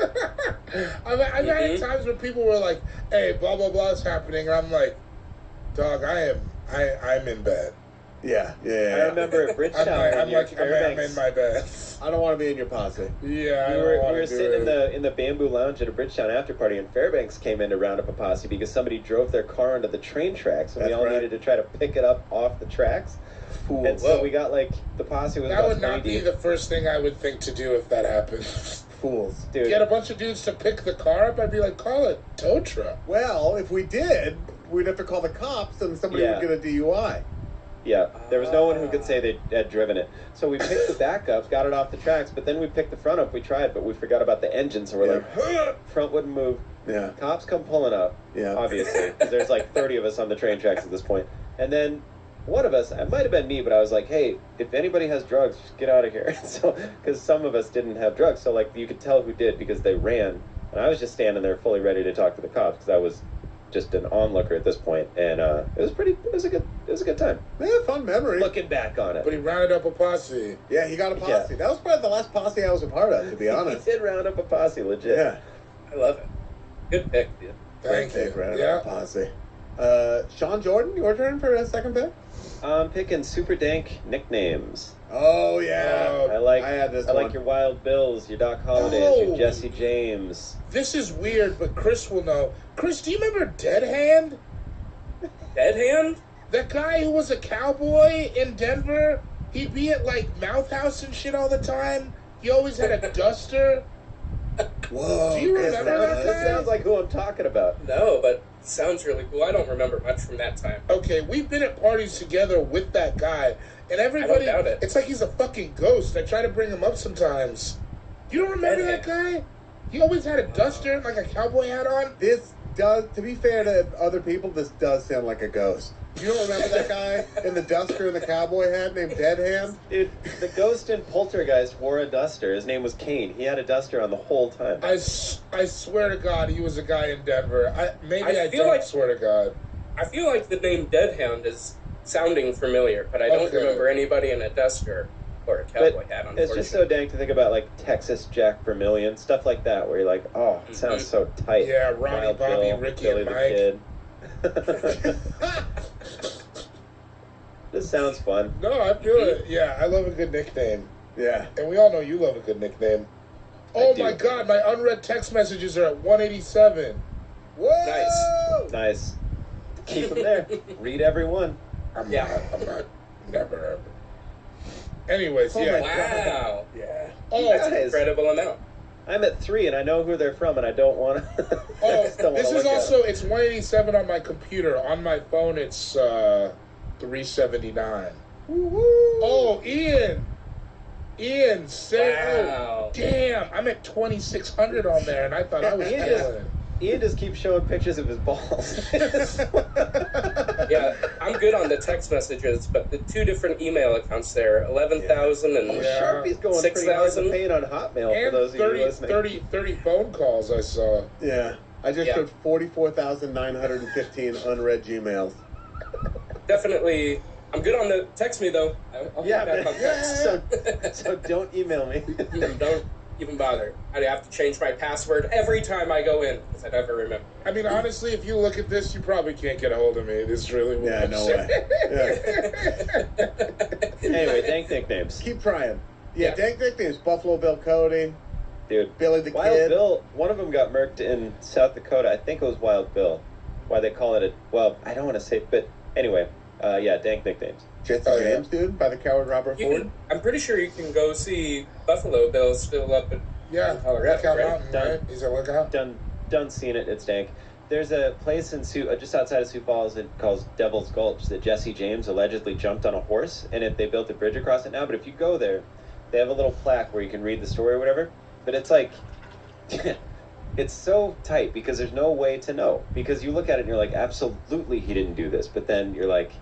I've had times where people were like, hey, blah, blah, blah is happening. And I'm like, dog, I'm in bed. Yeah. I remember at Bridgetown. I'm in my bed. I don't want to be in your posse. Yeah, we were sitting in the bamboo lounge at a Bridgetown after party, and Fairbanks came in to round up a posse because somebody drove their car onto the train tracks, and we all needed to try to pick it up off the tracks. Fools. And so we got like the posse was. That about would not be the first thing I would think to do if that happened. Fools, dude. Get a bunch of dudes to pick the car up. I'd be like, call it tow truck. Well, if we did, we'd have to call the cops, and somebody would get a DUI. Yeah, there was no one who could say they had driven it. So we picked the back up, got it off the tracks, but then we picked the front up. We tried, but we forgot about the engine, so we're like, front wouldn't move. Yeah. Cops come pulling up, obviously, because there's like 30 of us on the train tracks at this point. And then one of us, it might have been me, but I was like, hey, if anybody has drugs, just get out of here. So, because some of us didn't have drugs, so like you could tell who did because they ran. And I was just standing there fully ready to talk to the cops because I was just an onlooker at this point, and it was a good time. Yeah, fun memory. Looking back on it. But he rounded up a posse. Yeah, he got a posse. That was probably the last posse I was a part of, to be honest. He did round up a posse, legit. Yeah. I love it. Good pick, dude. Thank you. Rounded up a posse. Sean Jordan, your turn for a second pick? I'm picking super dank nicknames. Oh yeah, I had this. I like your Wild Bills, your Doc Hollidays, your Jesse James. This is weird, but Chris will know. Chris, do you remember Dead Hand? Dead Hand? That guy who was a cowboy in Denver. He'd be at like Mouth House and shit all the time. He always had a duster. Whoa! Do you remember that guy? Sounds like who I'm talking about. No, but sounds really cool. I don't remember much from that time. Okay, we've been at parties together with that guy, and everybody, I don't doubt it. It's like he's a fucking ghost. I try to bring him up sometimes. You don't remember that guy? He always had a duster, like a cowboy hat on. This does, to be fair to other people, this does sound like a ghost. You don't remember that guy in the duster and the cowboy hat named Dead Hand? Dude, the ghost in Poltergeist wore a duster. His name was Kane. He had a duster on the whole time. I swear to God, he was a guy in Denver. I feel swear to God. I feel like the name Dead Hand is sounding familiar, but I don't remember anybody in a duster or a cowboy hat on. It's just so dank to think about, like Texas Jack Vermillion, stuff like that, where you're like, oh, it sounds so tight. Yeah, Ronnie, Wild Bobby, Bill, Ricky, Billy and the Mike. Kid. This sounds fun. No, I feel it. Yeah, I love a good nickname. Yeah. And we all know you love a good nickname. Oh my God, my unread text messages are at 187. Whoa! Nice. Keep them there. Read every one. I'm not, never ever. Anyways, yeah. Wow. Yeah. Oh, that's an incredible amount. I'm at 3, and I know who they're from, and I don't want to. This is also, it's 187 on my computer. On my phone, it's 379. Woo-hoo. Oh, Ian, say, wow. Oh, damn, I'm at 2,600 on there, and I thought I was killing. Ian just keeps showing pictures of his balls. Yeah, I'm good on the text messages, but the two different email accounts there, 11,000 and Sharpie's going 6,000. pretty hard to pay on Hotmail And for those of you listening. 30 phone calls I saw. Yeah. I just showed 44,915 unread Gmails. Definitely. I'm good on the text me though. I'll get back on text. So don't email me. Don't even bother. I have to change my password every time I go in because I never remember. I mean, honestly, if you look at this, you probably can't get a hold of me. This is really Yeah, no way. Anyway, dank nicknames. Keep trying. Yeah, dank nicknames. Buffalo Bill Cody. Dude. Billy the Wild Kid. Bill, one of them got murked in South Dakota. I think it was Wild Bill. Why they call it I don't want to say, but anyway, dank nicknames. Jesse James, dude, by the coward Robert Ford. I'm pretty sure you can go see Buffalo Bill still up at Colorado, Lookout right? Mountain, right? He's a lookout. Done seen it. It's dank. There's a place in just outside of Sioux Falls that calls Devil's Gulch that Jesse James allegedly jumped on a horse, and they built a bridge across it now. But if you go there, they have a little plaque where you can read the story or whatever. But it's like, it's so tight because there's no way to know. Because you look at it and you're like, absolutely he didn't do this. But then you're like,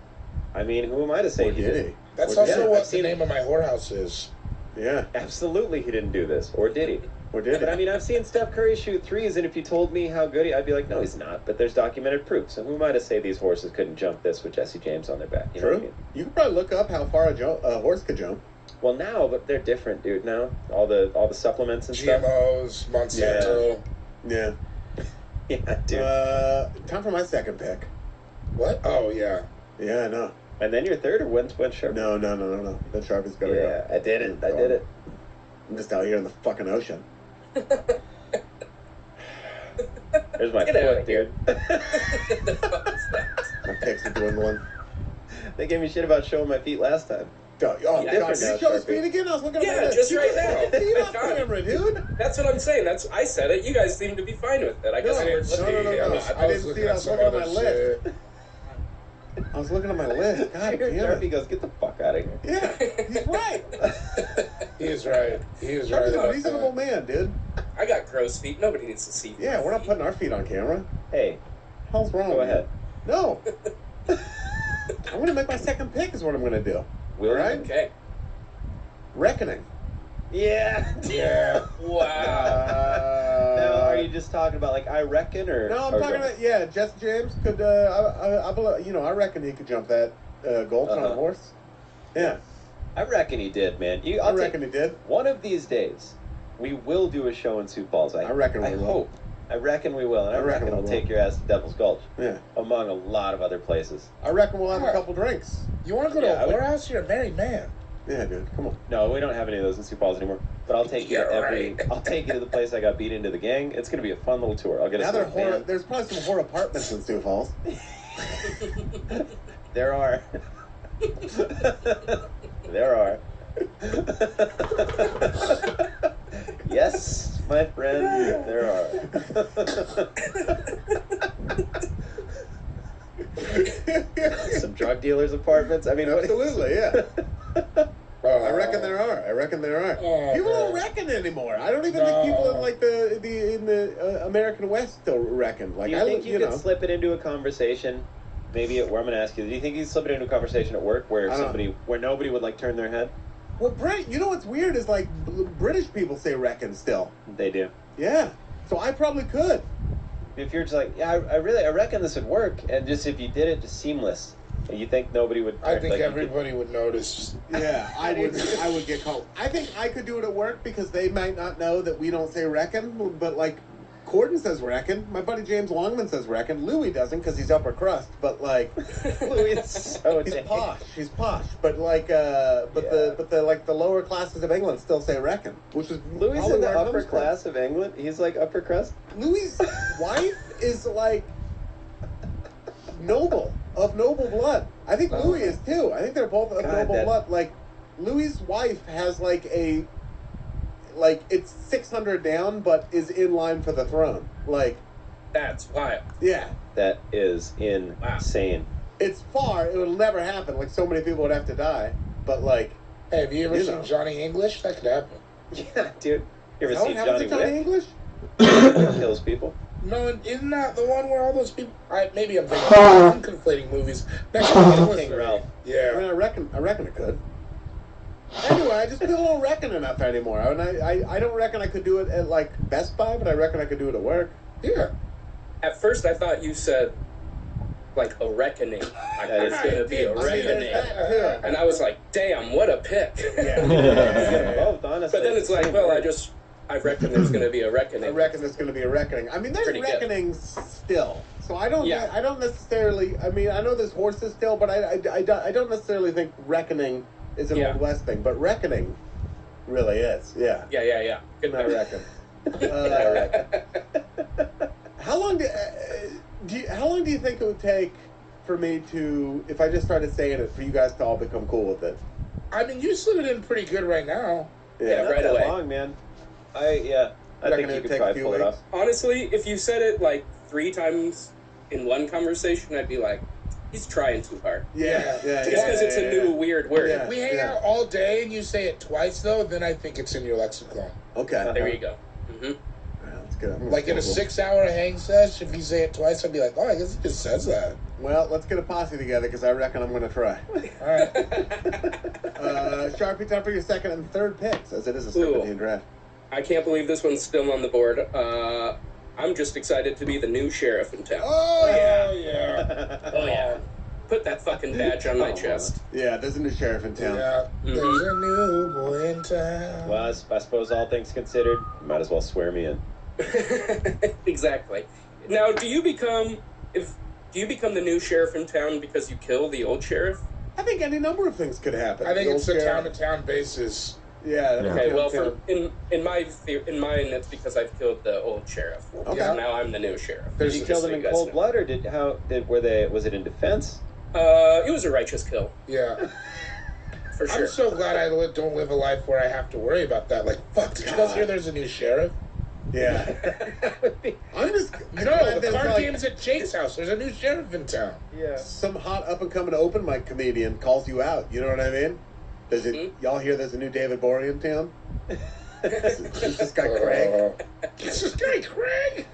I mean, who am I to say he did? That's also what the name of my whorehouse is. Yeah. Absolutely he didn't do this. Or did he? Or did But I mean, I've seen Steph Curry shoot threes, and if you told me how good I'd be like, no, he's not. But there's documented proof. So who am I to say these horses couldn't jump this with Jesse James on their back? You know what I mean? You could probably look up how far a horse could jump. Well, now, but they're different, dude. Now, all the supplements and GMOs, stuff. Monsanto. Yeah. Yeah, dude. Time for my second pick. What? Oh, yeah. Yeah, I know. And then your third, or when's Sharpie? No. Then Sharpie's gotta go. Yeah, I did it. I did it. I'm just out here in the fucking ocean. There's my Get out foot, of here. dude. The fuck is that? My picks are dwindling. They gave me shit about showing my feet last time. Oh, Yeah, God, different did now, you show his Sharpie. feet again? I was looking at my Yeah, list. just You right put now. your feet off God. camera, dude. That's what I'm saying. I said it. You guys seem to be fine with it. I guess I we're didn't see. no. I didn't see it. I was looking at my list. I was looking at my list. God damn Sharpie it. goes, get the fuck out of here. Yeah, he's right. He is right. He is right. Sharpie's a about reasonable that. man, dude. I got crow's feet. Nobody needs to see. Yeah, we're not putting our feet on camera. Hey, Hell's wrong go with you? ahead. No. I'm gonna make my second pick. Is what I'm gonna do. Will you? Right? Okay. Reckoning. Yeah. Yeah. Wow. Now, are you just talking about like I reckon, or? No, I'm or talking go- about Jesse James could. I reckon he could jump that gulch on a Uh-huh. horse. Yeah, I reckon he did, man. I reckon he did. One of these days, we will do a show in Sioux Falls. I reckon we will. hope. I reckon we will, and I reckon we I'll will. take your ass to Devil's Gulch, Yeah, among a lot of other places. I reckon we'll have a couple drinks. You want to go Yeah, to I a would- whorehouse? You're a married man. Yeah, dude, come on. No, we don't have any of those in Sioux Falls anymore. But I'll take you to Yeah, every. right. I'll take you to the place I got beat into the gang. It's gonna be a fun little tour. I'll get Now us there a van. there's probably some whore apartments in Sioux Falls. There are. There are. Yes, my friend, there are. Some drug dealers' apartments. I mean, what? Absolutely, yeah. I reckon there are. Oh, People man. don't reckon anymore. I don't even No. think people in like the American West still reckon. Like Do you I think you could know. slip it into a conversation? Maybe where I'm going to ask you. Do you think you could slip it into a conversation at work where I don't- where nobody would like turn their head? Well, you know what's weird is like British people say reckon still. They do. Yeah, so I probably could. If you're just like, yeah, I reckon this would work, and just if you did it just seamless, and you think nobody would. I think like, you everybody would notice. Yeah, I would get called. I think I could do it at work because they might not know that we don't say reckon, but like Corden says reckon. My buddy James Longman says reckon. Louis doesn't because he's upper crust, but like Louis is so he's dang- posh. He's posh, but like the lower classes of England still say reckon, which is Louis probably in the where it upper comes from. class of England. He's like upper crust. Louis' wife is like noble blood. I think Louis is too. I think they're both of God, noble that- blood. Like Louis' wife has it's 600 down, but is in line for the throne. Like, That's wild. yeah, That is insane. it's far. It will never happen. Like so many people would have to die. But like, Hey, have you ever You seen know. Johnny English? That could happen. Yeah, dude. You ever how seen happens Johnny to Johnny Wick? English? Kills people. No, isn't that the one where all those people? Maybe I'm thinking. I'm conflating movies. Next one, King Ralph. I Yeah. mean, I reckon it could. Anyway, I just don't reckon enough anymore. And I don't reckon I could do it at like Best Buy, but I reckon I could do it at work. Yeah. At first, I thought you said like a reckoning. Like That there's is gonna be a I mean, there's reckoning, that too. and I was like, damn, what a pick. Yeah. Both, honestly. But then it's like, well, I reckon there's gonna be a reckoning. I reckon there's going to be a reckoning. I mean, there's Pretty good. reckonings still. So I don't. Yeah. I don't necessarily. I mean, I know there's horses still, but I don't necessarily think reckoning is an Yeah. Old West thing. But reckoning really is. Yeah. Yeah. Good I pick. reckon. I reckon. How long do you think it would take for me to, if I just started saying it, for you guys to all become cool with it? I mean, you slid it in pretty good right now. Yeah, Not right that away. long, man. I Reckon think it you would could take a probably few pull it off. weeks? Honestly, if you said it like 3 times in one conversation, I'd be like, he's trying too hard. Yeah. Just because it's a new weird word. Yeah. We hang out all day and you say it twice, though, then I think it's in your lexicon. Okay. There you go. Hmm. That's good. I'm gonna Like in a Google. 6-hour hang sesh, if you say it twice, I'd be like, oh, I guess he just says that. Well, let's get a posse together because I reckon I'm going to try. All right. Sharpie, time for your second and third picks, as it is a Ooh. serpentine draft. I can't believe this one's still on the board. I'm just excited to be the new sheriff in town. Oh, yeah. Oh, yeah. Put that fucking badge on my chest. Yeah, there's a new sheriff in town. Yeah. Mhm. There's a new boy in town. Well, I suppose all things considered, you might as well swear me in. Exactly. Now, do you become the new sheriff in town because you kill the old sheriff? I think any number of things could happen. I think You'll it's a share- town-to-town basis. Yeah. Okay, well, town- in mine, it's because I've killed the old sheriff. Okay. So now I'm the new sheriff. Did you Just kill so them in you guys cold know. blood, or was it in defense? It was a righteous kill, Yeah. for sure. I'm so glad I don't live a life where I have to worry about that. Like, fuck, did you guys hear there's a new sheriff? Yeah. I'm just No, the card game's at Jake's house. There's a new sheriff in town. Yeah. Some hot up and coming open mic comedian calls you out. You know what I mean? Does it? Y'all hear there's a new David Bory in town? It's this guy Craig. It's this guy Craig.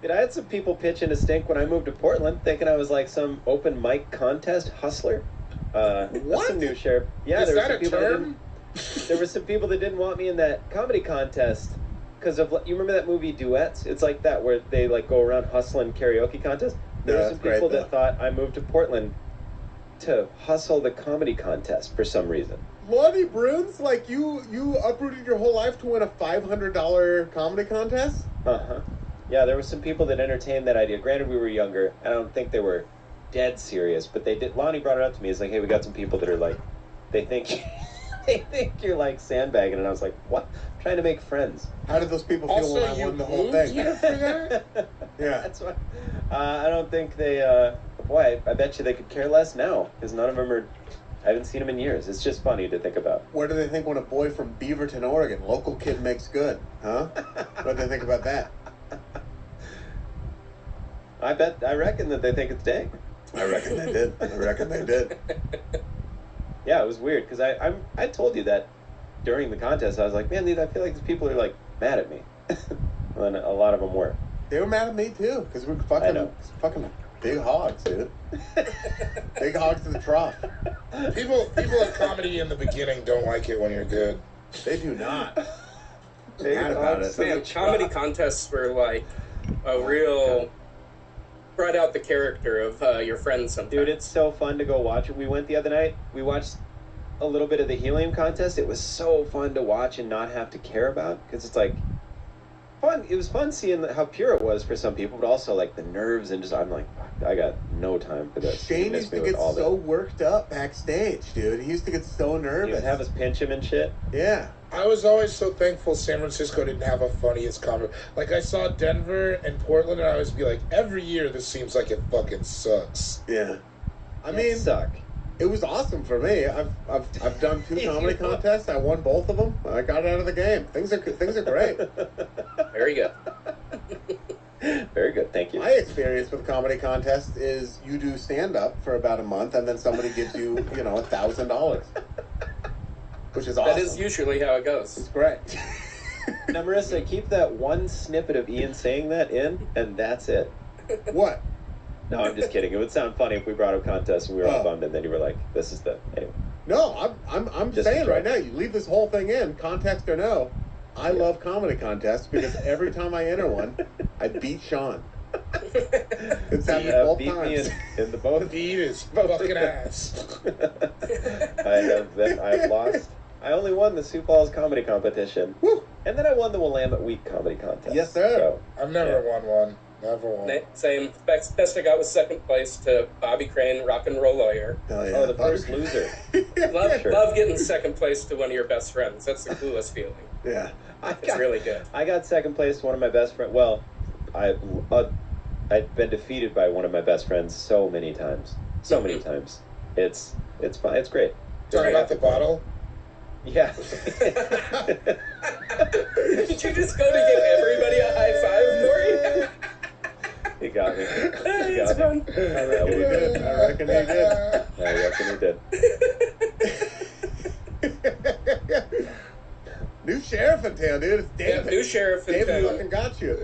Dude, I had some people pitching a stink when I moved to Portland, thinking I was like some open mic contest hustler. That's What? some new sheriff. Yeah, Is there were that some a people term? there were some people that didn't want me in that comedy contest because of, you remember that movie Duets? It's like that where they like go around hustling karaoke contests. There Yeah, were some that's great, people though. that thought I moved to Portland to hustle the comedy contest for some reason. Monty Bruins, like you uprooted your whole life to win a $500 comedy contest? Uh-huh. Yeah, there were some people that entertained that idea. Granted, we were younger. I don't think they were dead serious, but they did. Lonnie brought it up to me. It's like, hey, we got some people that are like, they think you're like sandbagging, and I was like, what? I'm trying to make friends. How did those people feel Also, when I you won the whole moved thing? here for that? Yeah. That's why. I don't think they. Boy, I bet you they could care less now because none of them are. I haven't seen them in years. It's just funny to think about. What do they think when a boy from Beaverton, Oregon, local kid makes good? Huh? What do they think about that? I reckon that they think it's dang. I reckon they did. I reckon they did. Yeah, it was weird because I told you that during the contest. I was like, man, I feel like these people are like mad at me, and a lot of them were. They were mad at me too because we're I know. fucking big hogs, dude. Big hogs to the trough. People at comedy in the beginning don't like it when you're good. They do not. Big Mad about hogs. it. Man, comedy contests were like a real brought out the character of your friends sometimes. Dude, it's so fun to go watch it. We went the other night. We watched a little bit of the helium contest. It was so fun to watch and not have to care about because it's like fun. It was fun seeing how pure it was for some people, but also like the nerves and just I'm like, fuck, I got no time for this. Shane You miss used to me with get all so that. worked up backstage, dude. He used to get so He nervous. would have us pinch him and shit. Yeah. I was always so thankful San Francisco didn't have a funniest comedy. Like, I saw Denver and Portland, and I always be like, every year this seems like it fucking sucks. Yeah. I It mean, suck. it was awesome for me. I've done 2 comedy contests. I won both of them. I got out of the game. Things are great. Very good. Very good. Thank you. My experience with comedy contests is you do stand up for about a month, and then somebody gives you, $1,000, which is awesome. That is usually how it goes. It's great. Now, Marissa, keep that one snippet of Ian saying that in, and that's it. What? No, I'm just kidding. It would sound funny if we brought up contests and we were all Oh. bummed, and then you were like, "This is the anyway." No, I'm Just saying enjoy. right now, you leave this whole thing in, context or no. I love comedy contests because every time I enter one, I beat Sean. It's happened both beat me times. in the both. Beat his fucking ass. I've lost. I only won the Sioux Falls comedy competition, Woo. and then I won the Willamette Week comedy contest. Yes, sir. So, I've never Yeah. won one. Never won. Same. Best I got was second place to Bobby Crane, rock and roll lawyer. Hell yeah. oh, the first loser. Love, Sure. love getting second place to one of your best friends. That's the coolest feeling. Yeah. It's really good. I got second place to one of my best friends. Well, I'd been defeated by one of my best friends so many times. So many times. It's fun. It's great. Talking about the bottle? Yeah. Did you just go to give everybody a high five for you? He got me. He It's got me. fun. I reckon he did. I reckon he did. I reckon he did. New sheriff in town, dude. It's Yeah, David. new sheriff in David town. fucking got you.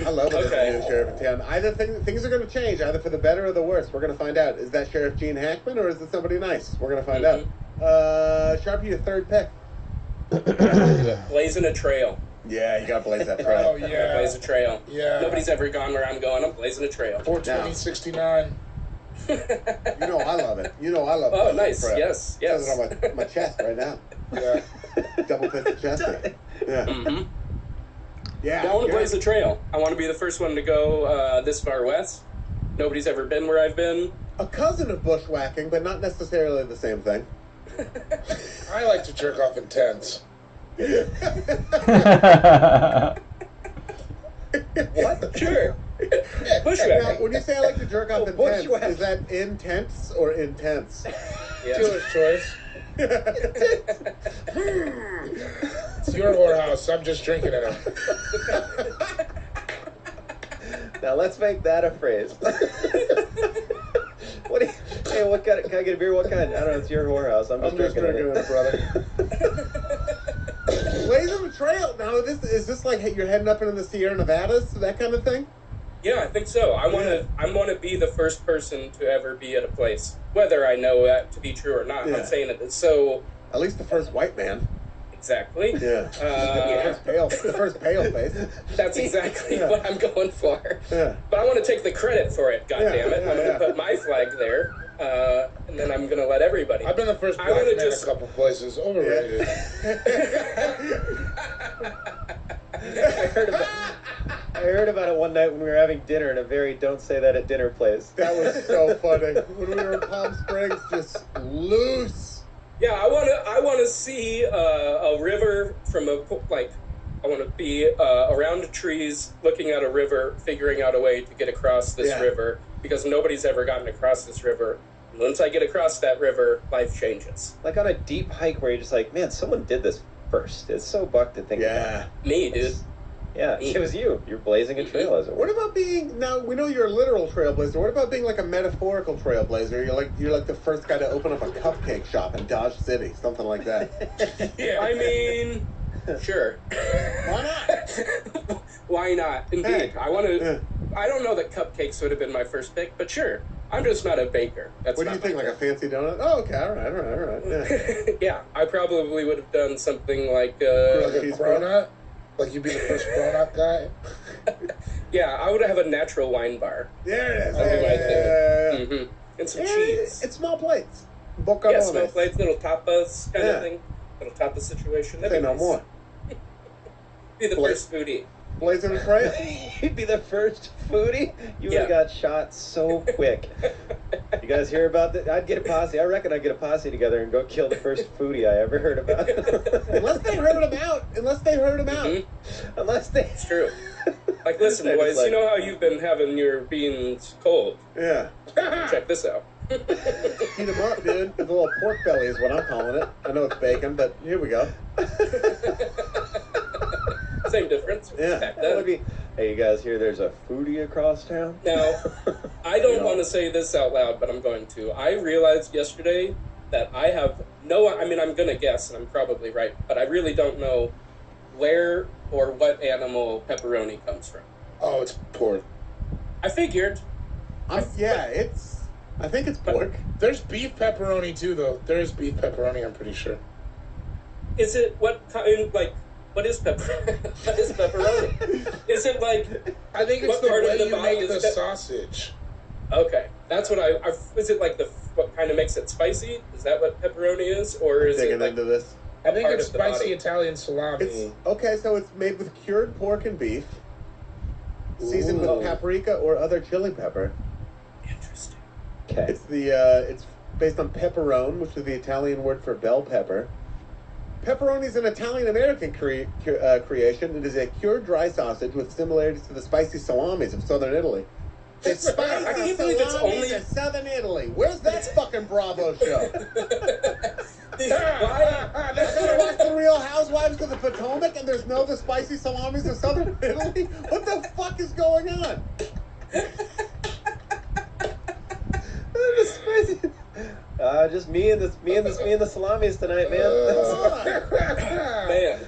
I love it. Okay. There's a new sheriff in town. Either things are going to change, either for the better or the worse. We're going to find out. Is that Sheriff Gene Hackman or is it somebody nice? We're going to find out. Sharpie, your third pick. Blazing a trail. Yeah, you got to blaze that Oh, trail. yeah. Blaze a trail. Yeah. Nobody's ever gone where I'm going. I'm blazing a trail. 42069. You know I love it. You know I love Oh, blazing the nice. trail. Yes, It says yes. it on my chest right now. Yeah. Double-fisted chest. Yeah. Mm-hmm. Yeah. I want to yeah. blaze a trail. I want to be the first one to go this far west. Nobody's ever been where I've been. A cousin of bushwhacking, but not necessarily the same thing. I like to jerk off in tents. What? Sure. Now, Bushwhacking. when you say I like to jerk off in tents, bushwhack. is that intense or intense? Yeah. Dealer's choice. It's your whorehouse. I'm just drinking it. Now let's make that a phrase. What? Hey, what kind? Can I get a beer? What kind? I don't know. It's your whorehouse. I'm just drinking it, brother. Blazing the trail. Now, is this like you're heading up into the Sierra Nevadas, that kind of thing? Yeah, I think so. I want to be the first person to ever be at a place, whether I know that to be true or not. I'm not saying it is so. At least the first white man. Exactly. Yeah. The first pale face. That's exactly what I'm going for. Yeah. But I want to take the credit for it. God damn it! I'm going to put my flag there, and then I'm going to let everybody. I've been the first black man a couple places. Overrated. I heard about it one night when we were having dinner in a very don't say that at dinner place. That was so funny. When we were in Palm Springs, just loose. Yeah, I want to see a river from I want to be around trees, looking at a river, figuring out a way to get across this river, because nobody's ever gotten across this river. And once I get across that river, life changes. Like on a deep hike where you're just like, man, someone did this first. It's so buck to think about. Me, dude. Yeah, it was you. You're blazing a trail as it were. What about being, now we know you're a literal trailblazer, what about being like a metaphorical trailblazer? You're like the first guy to open up a cupcake shop in Dodge City, something like that. Yeah, I mean, sure. Why not? Why not? Indeed. I want to. I don't know that cupcakes would have been my first pick, but sure. I'm just not a baker. That's what do you think, like a fancy donut? Oh, okay, all right. Yeah. Yeah, I probably would have done something like a cronut? Like you'd be the first cronut guy? Yeah, I would have a natural wine bar. There it is. Something like that. Mm-hmm. And some cheese. It's small plates. Yeah, small plates, little tapas kind of thing. Little tapas situation. Say no more. Be the first foodie. Blazing the trail? You'd be the first foodie? You would have got shot so quick. You guys hear about that? I'd get a posse. I reckon I'd get a posse together and go kill the first foodie I ever heard about. Unless they heard him out. Mm-hmm. Unless they... It's true. Like, listen, boys, you know how you've been having your beans cold? Yeah. Check this out. Heat them up, dude. The little pork belly is what I'm calling it. I know it's bacon, but here we go. Same difference. Yeah. That would be. Hey, you guys hear there's a foodie across town? Now, I don't want to say this out loud, but I'm going to. I realized yesterday that I have I'm going to guess, and I'm probably right, but I really don't know where or what animal pepperoni comes from. Oh, it's pork. I figured. I think it's pork. There's beef pepperoni too, though. There is beef pepperoni, I'm pretty sure. Is it what kind, like, what is pepperoni? What is pepperoni? Is it like... I think it's the way you make the sausage. Okay. That's what is it like what kind of makes it spicy? Is that what pepperoni is? Or is it like... into this. I think it's spicy Italian salami. So it's made with cured pork and beef, seasoned with paprika or other chili pepper. Interesting. Okay. It's based on pepperone, which is the Italian word for bell pepper. Pepperoni is an Italian-American creation. It is a cured dry sausage with similarities to the spicy salamis of southern Italy. It's spicy I can't believe it's only in southern Italy. Where's that fucking Bravo show? Why? They're gonna watch the Real Housewives of the Potomac, and there's no the spicy salamis of southern Italy. What the fuck is going on? The spicy. Just me and the salamis tonight, man. Man.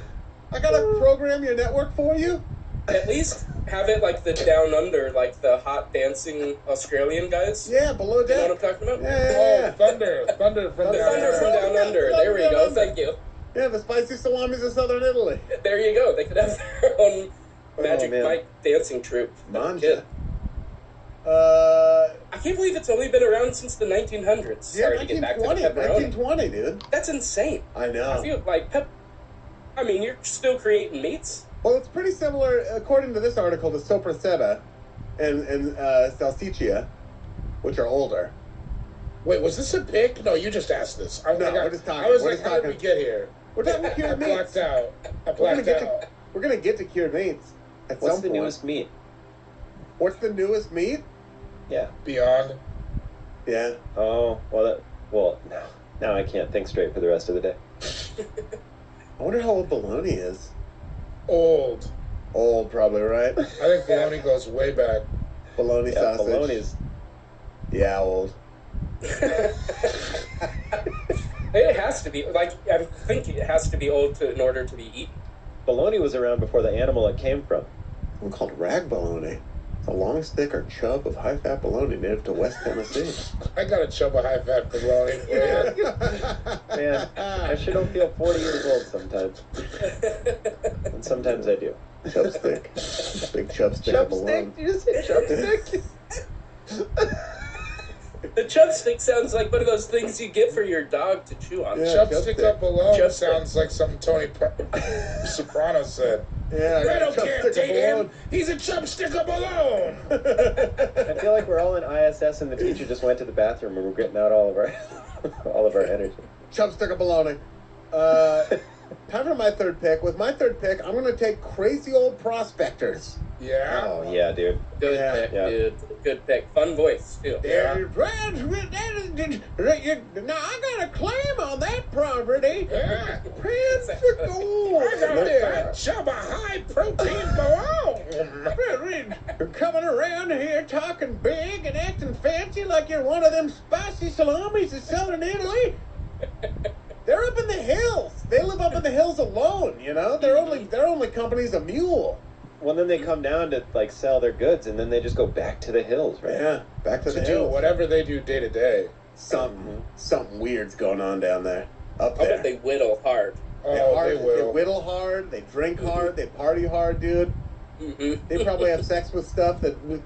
I gotta program your network for you. At least have it like the down under, like the hot dancing Australian guys. Yeah, below deck. You know what I'm talking about? Yeah. Thunder from down under. There we go. Thank you. Yeah, the spicy salamis of southern Italy. There you go. They could have their own Magic Mike dancing troupe. Manja. I can't believe it's only been around since the 1900s. Sorry to get back to the pepperoni. 1920, dude. That's insane. I know. I feel like you're still creating meats. Well, it's pretty similar, according to this article, to sopressata and salsiccia. which are older. Wait, was this a pick? No, you just asked this. No, we're just talking. I was We're like, just how did talking. we get here? We're talking I cured meats. blacked out. I blacked out. We're gonna get to cured meats at What's some the point. newest meat? What's the newest meat? Yeah. Beyond. Yeah. Oh, well, now I can't think straight for the rest of the day. I wonder how old bologna is. Old. Old, probably, right? I think bologna goes way back. Bologna sausage. Bologna's. Yeah, old. It has to be, like, I think it has to be old in order to be eaten. Bologna was around before the animal it came from. One called rag bologna. It's a long stick or chub of high-fat bologna native to West Tennessee. I got a chub of high-fat bologna. Man, I sure don't feel 40 years old sometimes. And sometimes I do. Chubstick. Big chubstick of bologna. Chubstick? Did you just say chubstick? The chubstick sounds like one of those things you get for your dog to chew on. Yeah, Chubstick up bologna Chubstick. sounds like something Tony Soprano said. Yeah, I don't got a care, chubstick take of him. bologna. He's a chubstick of bologna. I feel like we're all in ISS and the teacher just went to the bathroom and we're getting out all of our energy. Chubstick of bologna. Time for my third pick. With my third pick, I'm going to take Crazy Old Yeah. Prospectors. Oh yeah, dude. Good Yeah. pick, Yeah. dude. Good pick. Fun voice, too. Yeah. Now I got a claim on that property. Yeah. Prince for gold. I got a chub of high-protein bologna. You're coming around here talking big and acting fancy like you're one of them spicy salamis of southern Italy. They're up in the hills. They live up in the hills alone, you know? Their only company's a mule. Well, then they come down to like sell their goods, and then they just go back to the hills, right? Yeah, back to the To do hills. whatever they do day to day. Something weird's going on down there. Up I there. bet they whittle hard. Oh, they They will. whittle hard, they drink hard, they party hard, dude. Mm-hmm. They probably have sex with stuff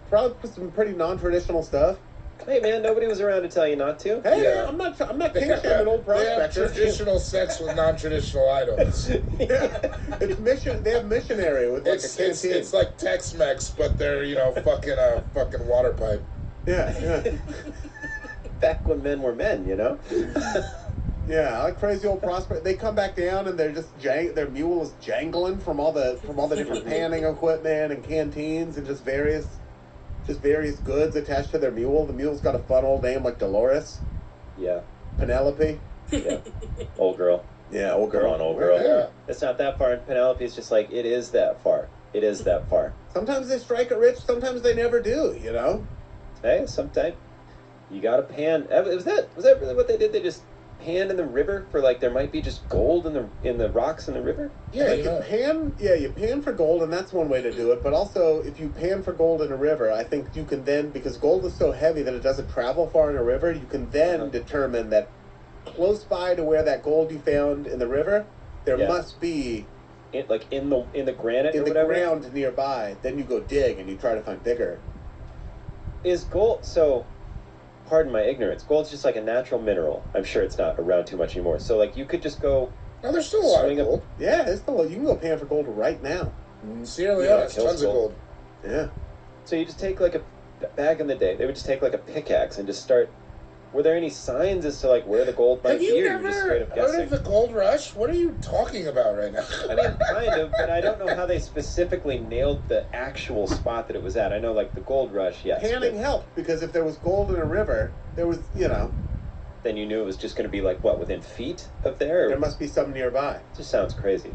probably some pretty non-traditional stuff. Hey man, nobody was around to tell you not to. Hey, Yeah. I'm not king shaming old They have prospectors. traditional sex with non-traditional items. Yeah. It's mission. They have missionary with like a canteen. It's like Tex-Mex, but they're fucking a fucking water pipe. Yeah. Back when men were men, you know. Yeah, like Crazy Old Prospect. They come back down and they're just their mule is jangling from all the different panning equipment and canteens and just various goods attached to their mule. The mule's got a fun old name like Dolores, Yeah. Penelope. Yeah. Old girl. Yeah, old girl. Come on, old girl. Yeah. It's not that far, and Penelope's just like, it is that far. It is that far. Sometimes they strike it rich. Sometimes they never do. You know. Hey, sometime you gotta pan. Was that really what they did? They just panned in the river for like there might be just gold in the rocks in the river. Yeah, Like you pan for gold, and that's one way to do it. But also, if you pan for gold in a river, I think you can then, because gold is so heavy that it doesn't travel far in a river, you can then determine that close by to where that gold you found in the river, there must be In the granite in or the whatever. ground nearby. Then you go dig and you try to find bigger. Is gold so? Pardon my ignorance. Gold's just like a natural mineral. I'm sure it's not around too much anymore. So like you could just go. No, there's still a lot of Swing up- gold. Yeah, it's still you can go pan for gold right now. Sierra Leone has kills tons of gold. Yeah. So you just take like back in the day, they would just take like a pickaxe and just start. Were there any signs as to like where the gold might Have be, you or you're never just straight up heard guessing? of the gold rush? What are you talking about right now? I mean, kind of, but I don't know how they specifically nailed the actual spot that it was at. I know, like, the gold rush, yes. Panning but helped because if there was gold in a river, there was, then you knew it was just going to be, like, what, within feet of there? there must be some nearby. It just sounds crazy.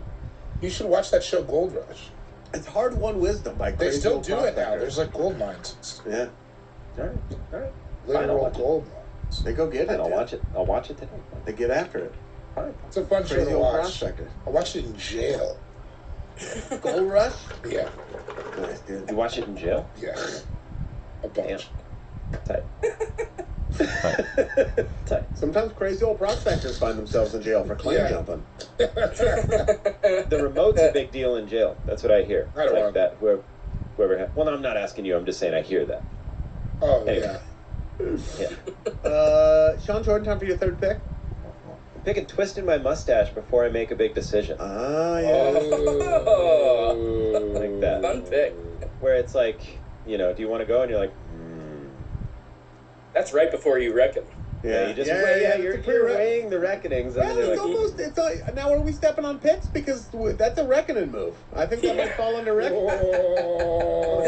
You should watch that show Gold Rush. It's hard-won wisdom by They Crazy still Old do it now. Prospectors. There's like gold mines. Yeah. All right. Fine, I'll Literal watch it. gold mines. They go get it. I'll dude. watch it. I'll watch it today. They get after it. Fine. It's a fun show Crazy to Old watch. Prospectors. I watched it in jail. Gold Rush? Yeah, Nice, dude. You watch it in jail? yeah. A bunch. Tight. Tight. Sometimes Crazy Old Prospectors find themselves in jail for claim Yeah. jumping. The remote's a big deal in jail. That's what I hear. I don't like want- that. Whoever well, no, I'm not asking you. I'm just saying I hear that. Oh, Anyway. yeah. Yeah. Sean Jordan, time for your third pick? I'm picking twisting my mustache before I make a big decision. Ah, yeah. Oh. Like that. Fun pick. Where it's like, do you want to go? And you're like, That's right before you reckon. Yeah, you just you're weighing the reckonings. Well, And it's like, almost, now are we stepping on picks? Because that's a reckoning move. I think that might fall under reckoning. No,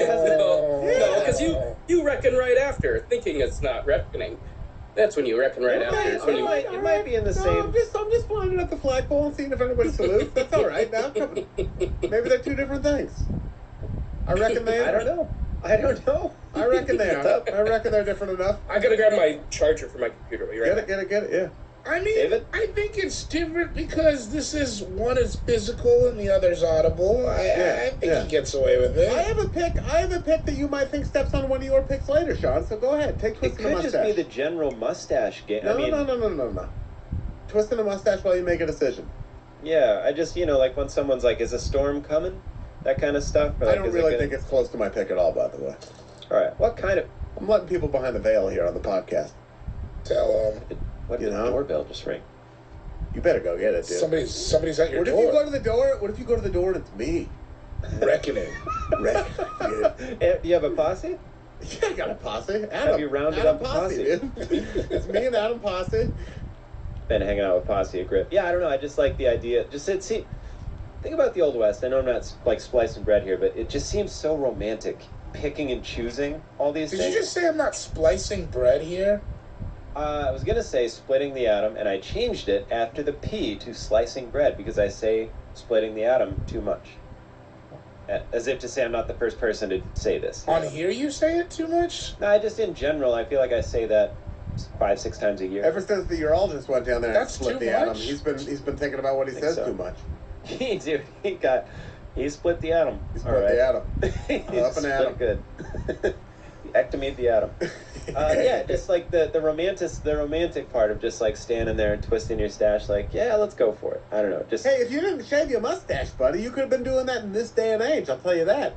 because you reckon right after, thinking it's not reckoning. That's when you reckon right after. It's when you might be in the same. I'm just flying up the flagpole and seeing if anybody salutes. That's all right. Now, maybe they're two different things. I reckon they are. I don't know. I reckon they are. I reckon they're different enough. I gotta grab my charger for my computer. Are you ready? Get it, yeah. I mean, David? I think it's different because one is physical and the other's audible. I think he gets away with it. I have a pick that you might think steps on one of your picks later, Sean. So go ahead, take twisting the mustache. It could just be the general mustache game. No. Twisting the mustache while you make a decision. Yeah, I just like when someone's like, "Is a storm coming?" That kind of stuff. Or, like, I don't really think it's close to my pick at all, by the way. All right, what kind of? I'm letting people behind the veil here on the podcast. Tell them. What did the doorbell just ring? You better go get it, dude. Somebody's at your door. What if you go to the door? What if you go to the door and it's me? Reckoning. Do you have a posse? Yeah, I got a posse. Have you rounded up a posse? Dude. It's me and Adam Posse. Been hanging out with Posse at Grip. Yeah, I don't know. I just like the idea. See, think about the Old West. I know I'm not like splicing bread here, but it just seems so romantic, picking and choosing all these things. Did you just say I'm not splicing bread here? I was going to say splitting the atom, and I changed it after the P to slicing bread because I say splitting the atom too much. As if to say I'm not the first person to say this. On here you say it too much? No, just in general, I feel like I say that 5-6 times a year. Ever since the urologist went down there and split the atom, much? he's been thinking about what he says too much. He split the atom. He split the atom. Up and atom. Good. Ectomied the atom. Yeah, just like the romantic part of just like standing there and twisting your stash, like, yeah, let's go for it. I don't know. Just hey, if you didn't shave your mustache, buddy, you could have been doing that in this day and age. I'll tell you that.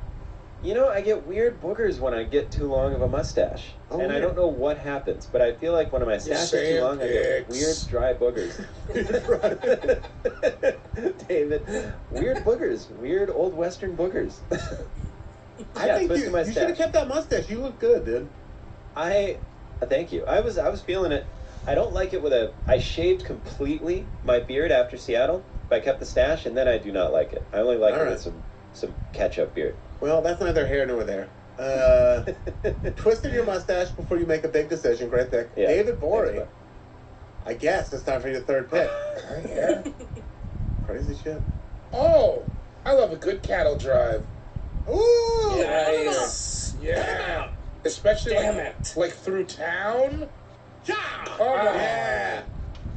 You know, I get weird boogers when I get too long of a mustache, and I don't know what happens, but I feel like when my stash is too long, I get weird dry boogers. David, weird boogers, weird old Western boogers. I think you should have kept that mustache. You look good, dude. Thank you. I was feeling it. I don't like it I shaved completely my beard after Seattle, but I kept the stash, and then I do not like it. I only like it with some ketchup beard. Well, that's neither here nor there. Twisting your mustache before you make a big decision. Great pick. Yeah, David Borey. I guess it's time for your third pick. Yeah. Crazy shit. Oh, I love a good cattle drive. Ooh! Nice. Yeah. Especially like through town. Yeah. Oh, yeah.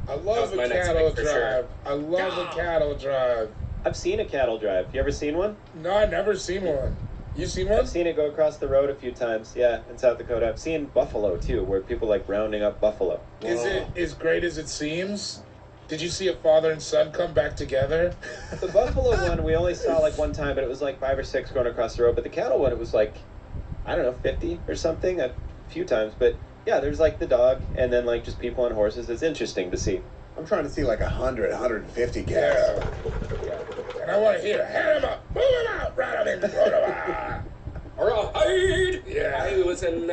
I love a cattle drive. Sure. I love a cattle drive. I've seen a cattle drive. You ever seen one? No, I've never seen one. You seen one? I've seen it go across the road a few times, yeah, in South Dakota. I've seen buffalo, too, where people like rounding up buffalo. Is it as great as it seems? Did you see a father and son come back together? The buffalo one we only saw like one time, but it was like 5 or 6 going across the road. But the cattle one, it was like, I don't know, 50 or something, a few times. But yeah, there's like the dog and then like just people on horses. It's interesting to see. I'm trying to see like 100, 150 cats. Yeah. And I want to hear, head him up, move him out, ride him in, All right. Yeah. I was in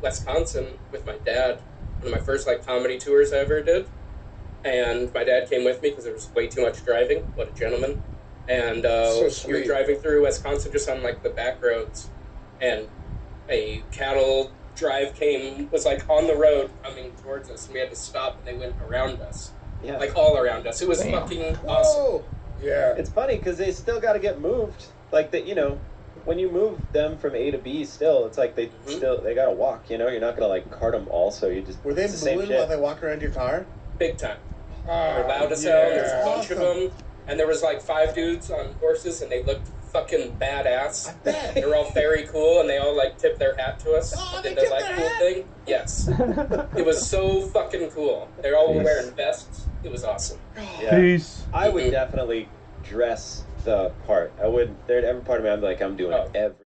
Wisconsin with my dad. One of my first like comedy tours I ever did. And my dad came with me because there was way too much driving. What a gentleman. And we were driving through Wisconsin just on like the back roads. And a cattle drive was like on the road coming towards us. And we had to stop and they went around us. Yeah. Like all around us. It was fucking awesome. Yeah. It's funny because they still got to get moved. Like that, when you move them from A to B still, it's like they got to walk, You're not going to like cart them all, so you just... Were they mooing while they walk around your car? Big time. They were loud as hell. There's a bunch of them. And there was like 5 dudes on horses, and they looked fucking badass. They were all very cool, and they all like tipped their hat to us. Did their like cool thing. Yes. It was so fucking cool. They're all wearing vests. It was awesome. Yeah. Peace. I would definitely dress the part. I would. Every part of me, I'm like, I'm doing it every